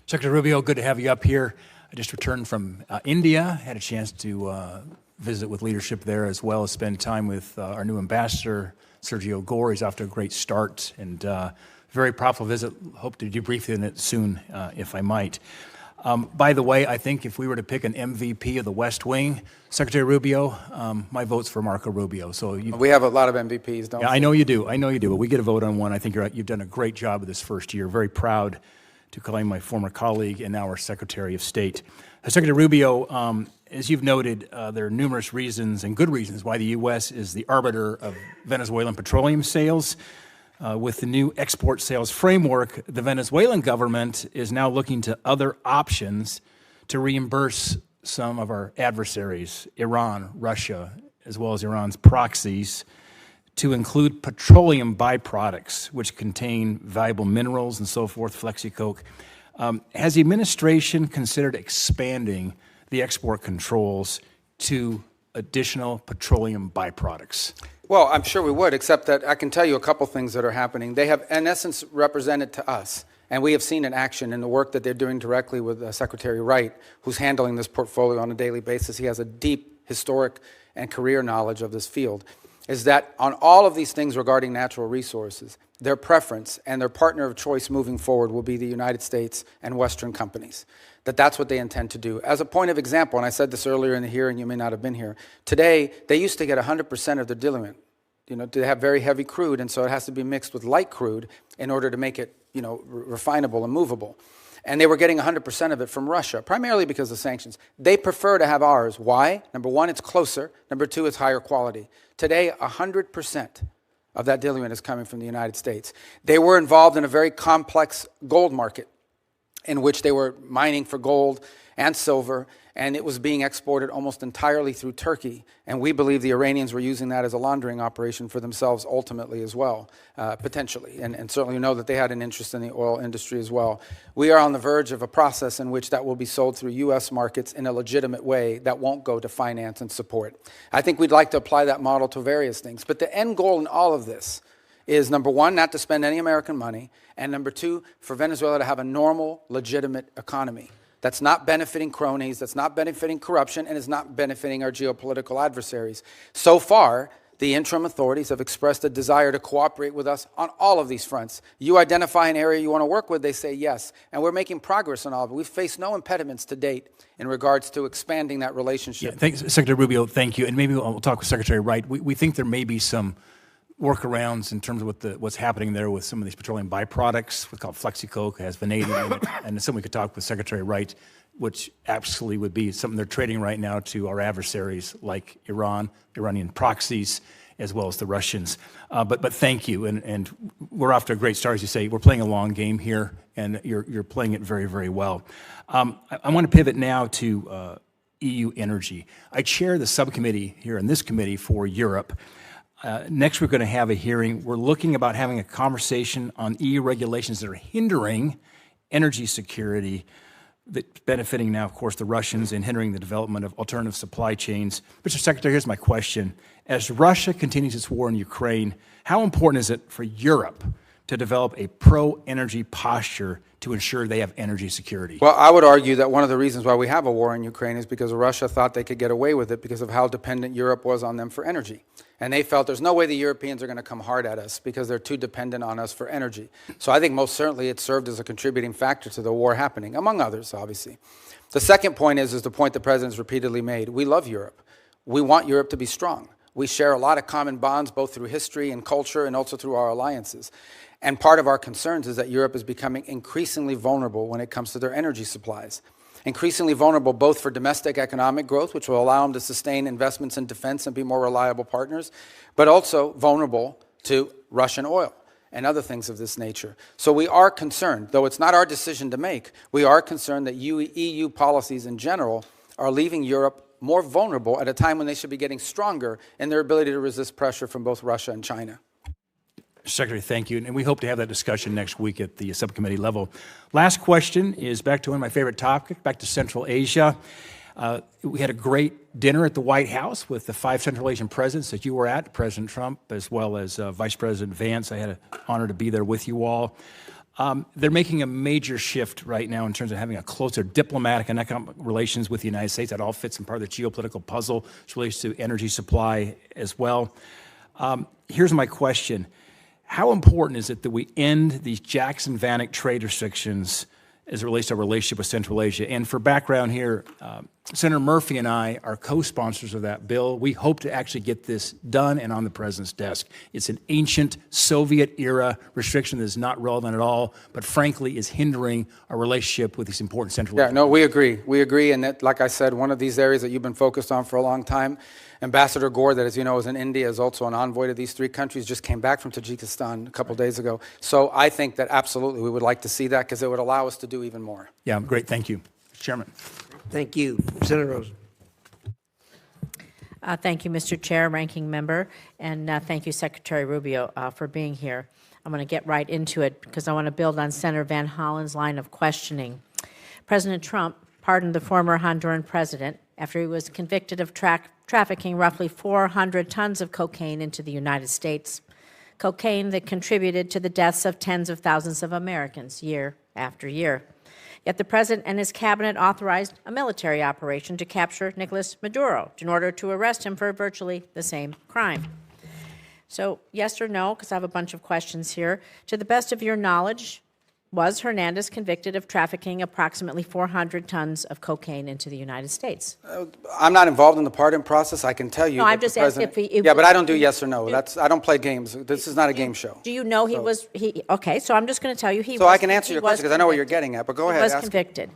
T: Secretary Rubio, good to have you up here. I just returned from India, had a chance to visit with leadership there as well as spend time with our new ambassador, Sergio Gore. He's off to a great start and very profitable visit. Hope to debrief on it soon, if I might. By the way, I think if we were to pick an MVP of the West Wing, Secretary Rubio, my vote's for Marco Rubio. So
C: we have a lot of MVPs, don't we?
T: I know you do. But we get a vote on one. I think you've done a great job of this first year. Very proud to calling my former colleague and now our Secretary of State. Secretary Rubio, as you've noted, there are numerous reasons and good reasons why the U.S. is the arbiter of Venezuelan petroleum sales. With the new export sales framework, the Venezuelan government is now looking to other options to reimburse some of our adversaries, Iran, Russia, as well as Iran's proxies, to include petroleum byproducts, which contain valuable minerals and so forth, flexicoke. Has the administration considered expanding the export controls to additional petroleum byproducts?
C: Well, I'm sure we would, except that I can tell you a couple things that are happening. They have, in essence, represented to us, and we have seen in action in the work that they're doing directly with Secretary Wright, who's handling this portfolio on a daily basis. He has a deep historic and career knowledge of this field, is that on all of these things regarding natural resources, their preference and their partner of choice moving forward will be the United States and Western companies. That's what they intend to do. As a point of example, and I said this earlier in the hearing, you may not have been here, today they used to get 100% of their diluent. They have very heavy crude, and so it has to be mixed with light crude in order to make it, refinable and movable. And they were getting 100% of it from Russia, primarily because of sanctions. They prefer to have ours. Why? Number one, it's closer. Number two, it's higher quality. Today, 100% of that diluent is coming from the United States. They were involved in a very complex gold market in which they were mining for gold and silver, and it was being exported almost entirely through Turkey. And we believe the Iranians were using that as a laundering operation for themselves ultimately as well, potentially. And certainly know that they had an interest in the oil industry as well. We are on the verge of a process in which that will be sold through U.S. markets in a legitimate way that won't go to finance and support. I think we'd like to apply that model to various things. But the end goal in all of this is, number one, not to spend any American money, and number two, for Venezuela to have a normal, legitimate economy that's not benefiting cronies, that's not benefiting corruption, and is not benefiting our geopolitical adversaries. So far, the interim authorities have expressed a desire to cooperate with us on all of these fronts. You identify an area you want to work with, they say yes. And we're making progress on all of it. We've faced no impediments to date in regards to expanding that relationship.
T: Yeah, thanks, Secretary Rubio, thank you. And maybe we'll talk with Secretary Wright. We think there may be some workarounds in terms of what's happening there with some of these petroleum byproducts, what's called flexicoke, has vanadium in it, and something we could talk with Secretary Wright, which absolutely would be something they're trading right now to our adversaries like Iran, Iranian proxies, as well as the Russians. But thank you, and we're off to a great start, as you say. We're playing a long game here, and you're playing it very, very well. I want to pivot now to EU energy. I chair the subcommittee here in this committee for Europe. Next, we're going to have a hearing. We're looking about having a conversation on EU regulations that are hindering energy security, that's benefiting now, of course, the Russians and hindering the development of alternative supply chains. Mr. Secretary, here's my question. As Russia continues its war in Ukraine, how important is it for Europe to develop a pro-energy posture to ensure they have energy security?
C: Well, I would argue that one of the reasons why we have a war in Ukraine is because Russia thought they could get away with it because of how dependent Europe was on them for energy. And they felt there's no way the Europeans are going to come hard at us because they're too dependent on us for energy. So I think most certainly it served as a contributing factor to the war happening, among others, obviously. The second point is the point the President's repeatedly made. We love Europe. We want Europe to be strong. We share a lot of common bonds, both through history and culture and also through our alliances. And part of our concerns is that Europe is becoming increasingly vulnerable when it comes to their energy supplies. Increasingly vulnerable both for domestic economic growth, which will allow them to sustain investments in defense and be more reliable partners, but also vulnerable to Russian oil and other things of this nature. So we are concerned, though it's not our decision to make, we are concerned that EU policies in general are leaving Europe more vulnerable at a time when they should be getting stronger in their ability to resist pressure from both Russia and China.
T: Secretary, thank you. And we hope to have that discussion next week at the subcommittee level. Last question is back to one of my favorite topics, back to Central Asia. We had a great dinner at the White House with the 5 Central Asian presidents that you were at, President Trump, as well as Vice President Vance. I had an honor to be there with you all. They're making a major shift right now in terms of having a closer diplomatic and economic relations with the United States. That all fits in part of the geopolitical puzzle, which relates to energy supply as well. Here's my question. How important is it that we end these Jackson-Vanik trade restrictions as it relates to our relationship with Central Asia? And for background here, Senator Murphy and I are co-sponsors of that bill. We hope to actually get this done and on the president's desk. It's an ancient Soviet-era restriction that is not relevant at all, but frankly is hindering our relationship with these important Central
C: Yeah, no, we agree. We agree, and that, like I said, one of these areas that you've been focused on for a long time. Ambassador Gore, that as you know is in India, is also an envoy to these three countries, just came back from Tajikistan a couple days ago. So I think that absolutely we would like to see that because it would allow us to do even more.
T: Yeah, great. Thank you, Chairman.
A: Thank you. Senator Rosen.
U: Thank you, Mr. Chair, Ranking Member, and thank you, Secretary Rubio, for being here. I'm going to get right into it because I want to build on Senator Van Hollen's line of questioning. President Trump pardoned the former Honduran president after he was convicted of trafficking roughly 400 tons of cocaine into the United States, cocaine that contributed to the deaths of tens of thousands of Americans year after year. Yet the president and his cabinet authorized a military operation to capture Nicolas Maduro in order to arrest him for virtually the same crime. So, yes or no, because I have a bunch of questions here. To the best of your knowledge, was Hernandez convicted of trafficking approximately 400 tons of cocaine into the United States?
C: I'm not involved in the pardon process. I can tell you.
U: No, I'm just asking if he...
C: Yeah, but I don't do yes or no. I don't play games. This is not a game show.
U: Do you know he was... Okay, so I'm just going to tell you he was...
C: So I can answer your question because I know what you're getting at, but go ahead.
U: He was convicted.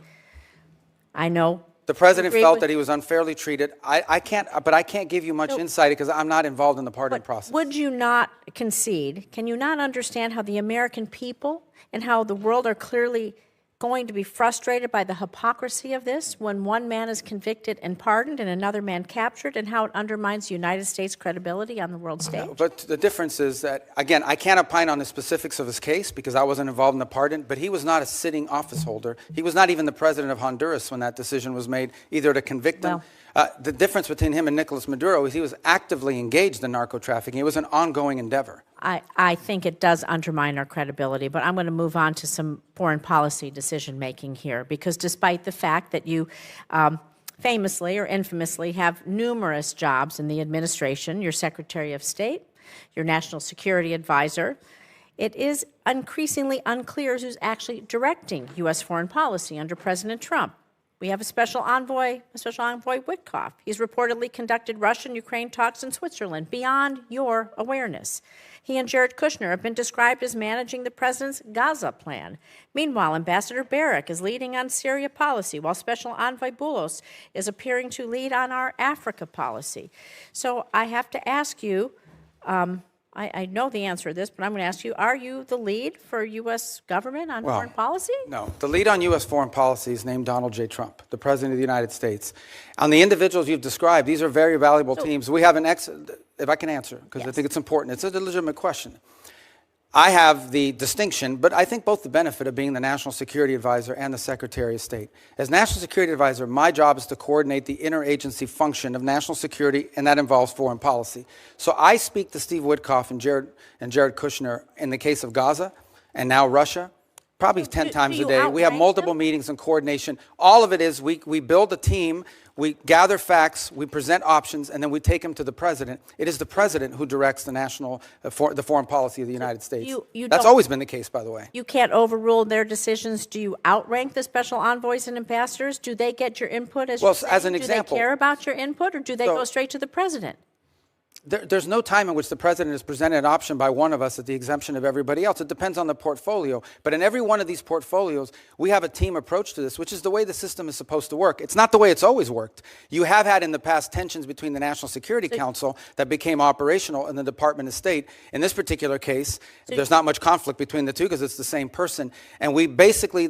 U: I know.
C: The president felt that he was unfairly treated. I can't give you much insight because I'm not involved in the pardon process.
U: Would you not concede? Can you not understand how the American people and how the world are clearly going to be frustrated by the hypocrisy of this when one man is convicted and pardoned and another man captured, and how it undermines the United States' credibility on the world stage?
C: But the difference is that, again, I can't opine on the specifics of his case because I wasn't involved in the pardon, but he was not a sitting office holder. He was not even the president of Honduras when that decision was made, either to convict him. The difference between him and Nicolas Maduro is he was actively engaged in narco-trafficking. It was an ongoing endeavor.
U: I think it does undermine our credibility, but I'm going to move on to some foreign policy decision-making here, because despite the fact that you famously or infamously have numerous jobs in the administration, your Secretary of State, your National Security Advisor, it is increasingly unclear who's actually directing U.S. foreign policy under President Trump. We have a Special Envoy Witkoff. He's reportedly conducted Russian-Ukraine talks in Switzerland beyond your awareness. He and Jared Kushner have been described as managing the president's Gaza plan. Meanwhile, Ambassador Barrack is leading on Syria policy, while Special Envoy Boulos is appearing to lead on our Africa policy. So I have to ask you, I know the answer to this, but I'm going to ask you, are you the lead for U.S. government on foreign policy?
C: No. The lead on U.S. foreign policy is named Donald J. Trump, the President of the United States. On the individuals you've described, these are very valuable teams. We have an if I can answer, because I think it's important. It's a legitimate question. I have the distinction, but I think both the benefit of being the National Security Advisor and the Secretary of State. As National Security Advisor, my job is to coordinate the interagency function of national security, and that involves foreign policy. So I speak to Steve Witkoff and Jared Kushner in the case of Gaza and now Russia, probably 10 times a day. We have multiple meetings and coordination. All of it is we build a team, we gather facts, we present options, and then we take them to the president. It is the president who directs the the foreign policy of the United States. That's always been the case, by the way.
U: You can't overrule their decisions. Do you outrank the special envoys and ambassadors? Do they get your input as
C: as an example?
U: Do they care about your input, or do they go straight to the president?
C: There's no time in which the president is presented an option by one of us at the exemption of everybody else. It depends on the portfolio. But in every one of these portfolios, we have a team approach to this, which is the way the system is supposed to work. It's not the way it's always worked. You have had in the past tensions between the National Security Council that became operational and the Department of State. In this particular case, there's not much conflict between the two because it's the same person. And we basically,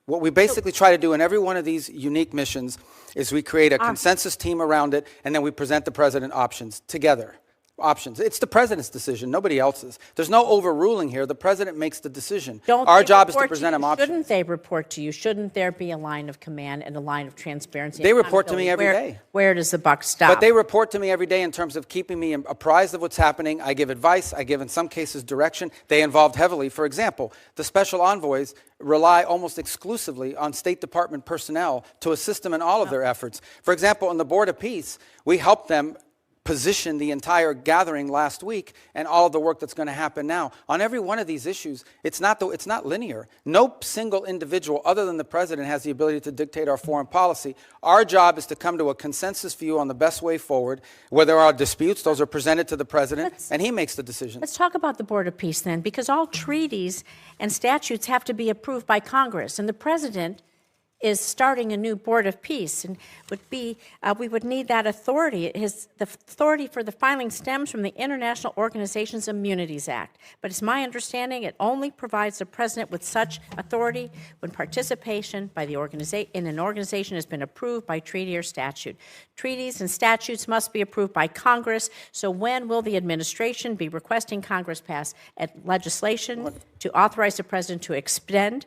C: what we basically try to do in every one of these unique missions is we create a consensus team around it, and then we present the president options together. Options. It's the president's decision, nobody else's. There's no overruling here. The president makes the decision. Our job is to present him options.
U: Shouldn't they report to you? Shouldn't there be a line of command and a line of transparency?
C: They report to me every day.
U: Where does the buck stop?
C: But they report to me every day in terms of keeping me apprised of what's happening. I give advice. I give, in some cases, direction. They involved heavily. For example, the special envoys rely almost exclusively on State Department personnel to assist them in all of their efforts. For example, on the Board of Peace, we help them positioned the entire gathering last week and all of the work that's going to happen now. On every one of these issues, it's not linear. No single individual other than the president has the ability to dictate our foreign policy. Our job is to come to a consensus view on the best way forward. Where there are disputes, those are presented to the president, and he makes the decision.
U: Let's talk about the Board of Peace then, because all treaties and statutes have to be approved by Congress, and the president is starting a new Board of Peace, and we would need that authority. The authority for the filing stems from the International Organizations Immunities Act, but it's my understanding it only provides the president with such authority when participation by the in an organization has been approved by treaty or statute. Treaties and statutes must be approved by Congress, so when will the administration be requesting Congress pass legislation to authorize the president to extend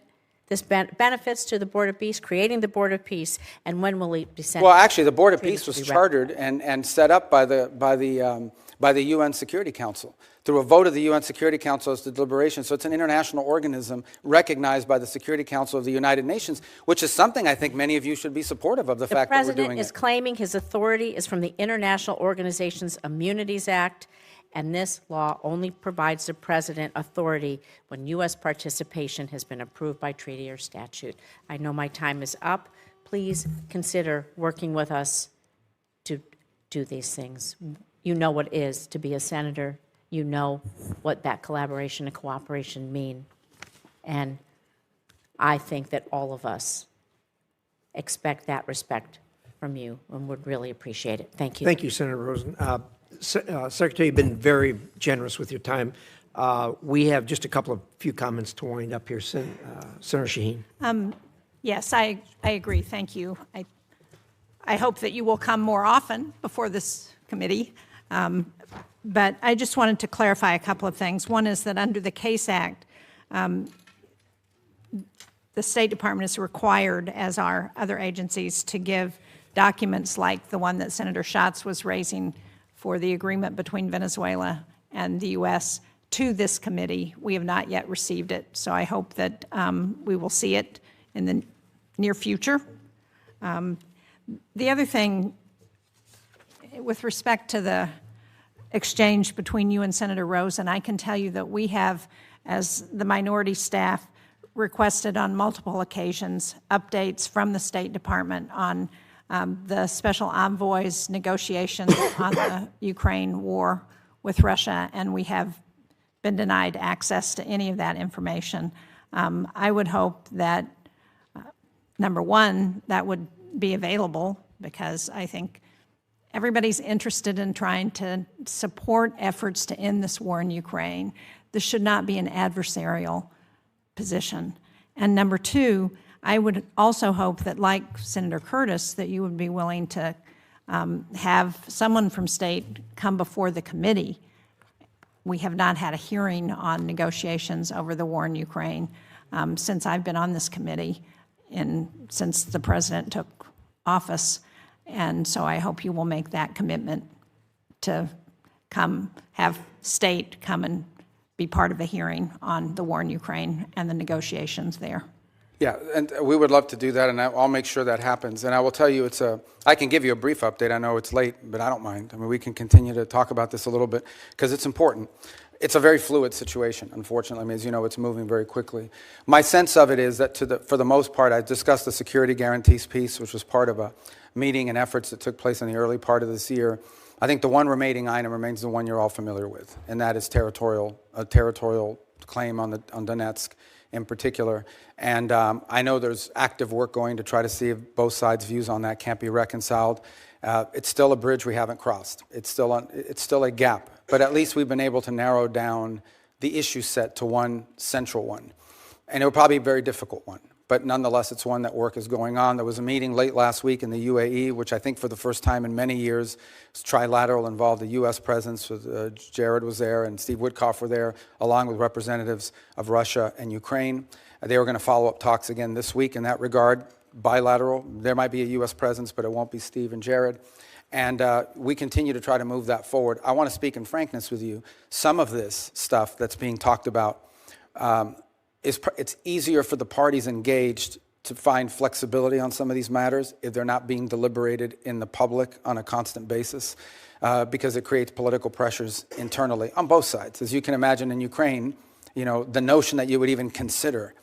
U: this benefits to the Board of Peace, creating the Board of Peace, and when will it be sent?
C: Well, actually, the Board of Peace was chartered and set up by the UN Security Council through a vote of the UN Security Council as to deliberation. So it's an international organism recognized by the Security Council of the United Nations, which is something I think many of you should be supportive of, the fact that we're doing it.
U: The president is claiming his authority is from the International Organizations Immunities Act, and this law only provides the president authority when U.S. participation has been approved by treaty or statute. I know my time is up. Please consider working with us to do these things. You know what it is to be a senator. You know what that collaboration and cooperation mean. And I think that all of us expect that respect from you and would really appreciate it. Thank you.
A: Thank you, Senator Rosen. Secretary, you've been very generous with your time. We have just a few comments to wind up here. Senator Shaheen.
B: Yes, I agree. Thank you. I hope that you will come more often before this committee. But I just wanted to clarify a couple of things. One is that under the CASE Act, the State Department is required, as are other agencies, to give documents like the one that Senator Schatz was raising for the agreement between Venezuela and the U.S. to this committee. We have not yet received it, so I hope that we will see it in the near future. The other thing, with respect to the exchange between you and Senator Rosen, I can tell you that we have, as the minority staff, requested on multiple occasions updates from the State Department on the special envoy's negotiations on the Ukraine war with Russia, and we have been denied access to any of that information. I would hope that, number one, that would be available, because I think everybody's interested in trying to support efforts to end this war in Ukraine. This should not be an adversarial position. And number two, I would also hope that, like Senator Curtis, that you would be willing to have someone from state come before the committee. We have not had a hearing on negotiations over the war in Ukraine since I've been on this committee and since the president took office. And so I hope you will make that commitment to come have state come and be part of a hearing on the war in Ukraine and the negotiations there.
C: Yeah, and we would love to do that, and I'll make sure that happens. And I will tell you, I can give you a brief update. I know it's late, but I don't mind. I mean, we can continue to talk about this a little bit because it's important. It's a very fluid situation, unfortunately. I mean, as you know, it's moving very quickly. My sense of it is that for the most part, I discussed the security guarantees piece, which was part of a meeting and efforts that took place in the early part of this year. I think the one remaining item remains the one you're all familiar with, and that is a territorial claim on Donetsk in particular. And I know there's active work going to try to see if both sides' views on that can't be reconciled. It's still a bridge we haven't crossed. It's still a gap. But at least we've been able to narrow down the issue set to one central one. And it will probably be a very difficult one. But nonetheless, it's one that work is going on. There was a meeting late last week in the UAE, which I think for the first time in many years was trilateral, involved the U.S. presence. Jared was there and Steve Witkoff were there, along with representatives of Russia and Ukraine. They were going to follow up talks again this week in that regard, bilateral. There might be a U.S. presence, but it won't be Steve and Jared. And we continue to try to move that forward. I want to speak in frankness with you. Some of this stuff that's being talked about, it's easier for the parties engaged to find flexibility on some of these matters if they're not being deliberated in the public on a constant basis, because it creates political pressures internally on both sides. As you can imagine in Ukraine, the notion that you would even consider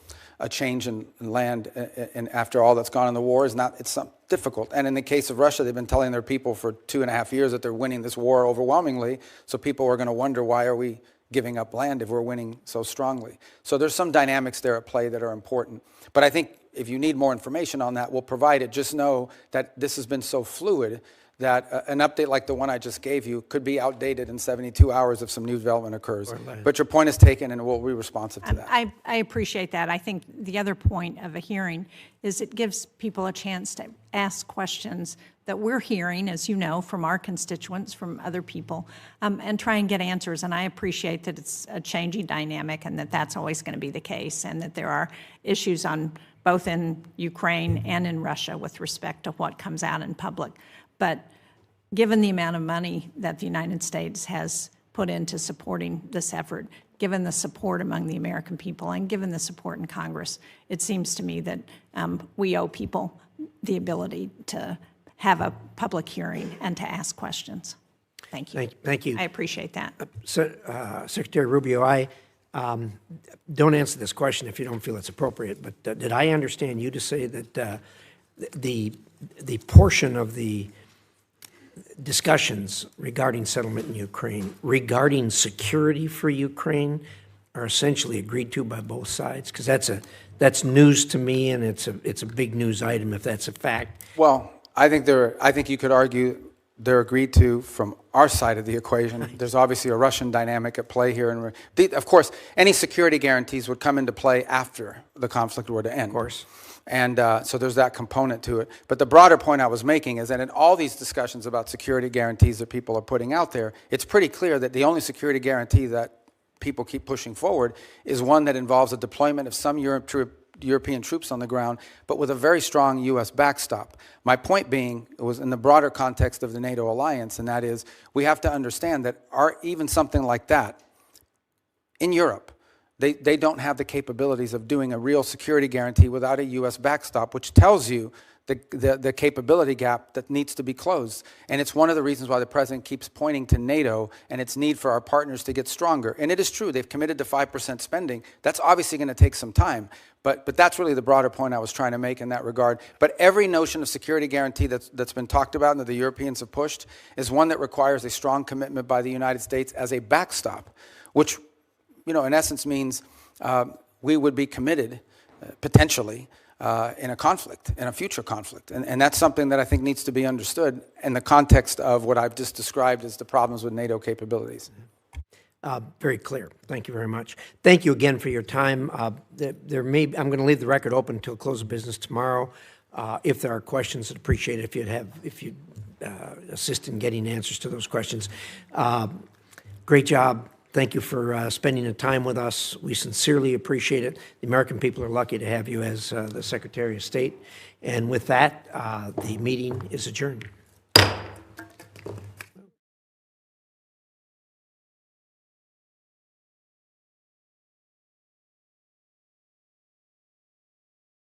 C: a change in land and after all that's gone in the war it's difficult. And in the case of Russia, they've been telling their people for 2.5 years that they're winning this war overwhelmingly, so people are going to wonder, why are we giving up land if we're winning so strongly? So there's some dynamics there at play that are important. But I think if you need more information on that, we'll provide it. Just know that this has been so fluid that an update like the one I just gave you could be outdated in 72 hours if some new development occurs. But your point is taken, and we'll be responsive to that.
B: I appreciate that. I think the other point of a hearing is it gives people a chance to ask questions that we're hearing, as you know, from our constituents, from other people, and try and get answers. And I appreciate that it's a changing dynamic and that that's always going to be the case, and that there are issues on both in Ukraine and in Russia with respect to what comes out in public. But given the amount of money that the United States has put into supporting this effort, given the support among the American people, and given the support in Congress, it seems to me that we owe people the ability to have a public hearing and to ask questions. Thank you.
A: Thank you.
B: I appreciate that.
A: Secretary Rubio, I don't answer this question if you don't feel it's appropriate, but did I understand you to say that the portion of the discussions regarding settlement in Ukraine, regarding security for Ukraine, are essentially agreed to by both sides? Because that's news to me, and it's a big news item if that's a fact.
C: Well, I think you could argue they're agreed to from our side of the equation. There's obviously a Russian dynamic at play here, and of course, any security guarantees would come into play after the conflict were to end. Of
A: course.
C: And so there's that component to it. But the broader point I was making is that in all these discussions about security guarantees that people are putting out there, it's pretty clear that the only security guarantee that people keep pushing forward is one that involves a deployment of some European troops on the ground, but with a very strong U.S. backstop. My point being, it was in the broader context of the NATO alliance, and that is, we have to understand that even something like that in Europe, they don't have the capabilities of doing a real security guarantee without a U.S. backstop, which tells you the capability gap that needs to be closed. And it's one of the reasons why the president keeps pointing to NATO and its need for our partners to get stronger. And it is true, they've committed to 5% spending. That's obviously going to take some time. But that's really the broader point I was trying to make in that regard. But every notion of security guarantee that's been talked about and that the Europeans have pushed is one that requires a strong commitment by the United States as a backstop, which, in essence means we would be committed, potentially, in a conflict, in a future conflict. And that's something that I think needs to be understood in the context of what I've just described as the problems with NATO capabilities.
A: Very clear. Thank you very much. Thank you again for your time. I'm going to leave the record open until close of business tomorrow. If there are questions, I'd appreciate it if you'd assist in getting answers to those questions. Great job. Thank you for spending the time with us. We sincerely appreciate it. The American people are lucky to have you as the Secretary of State. And with that, the meeting is adjourned.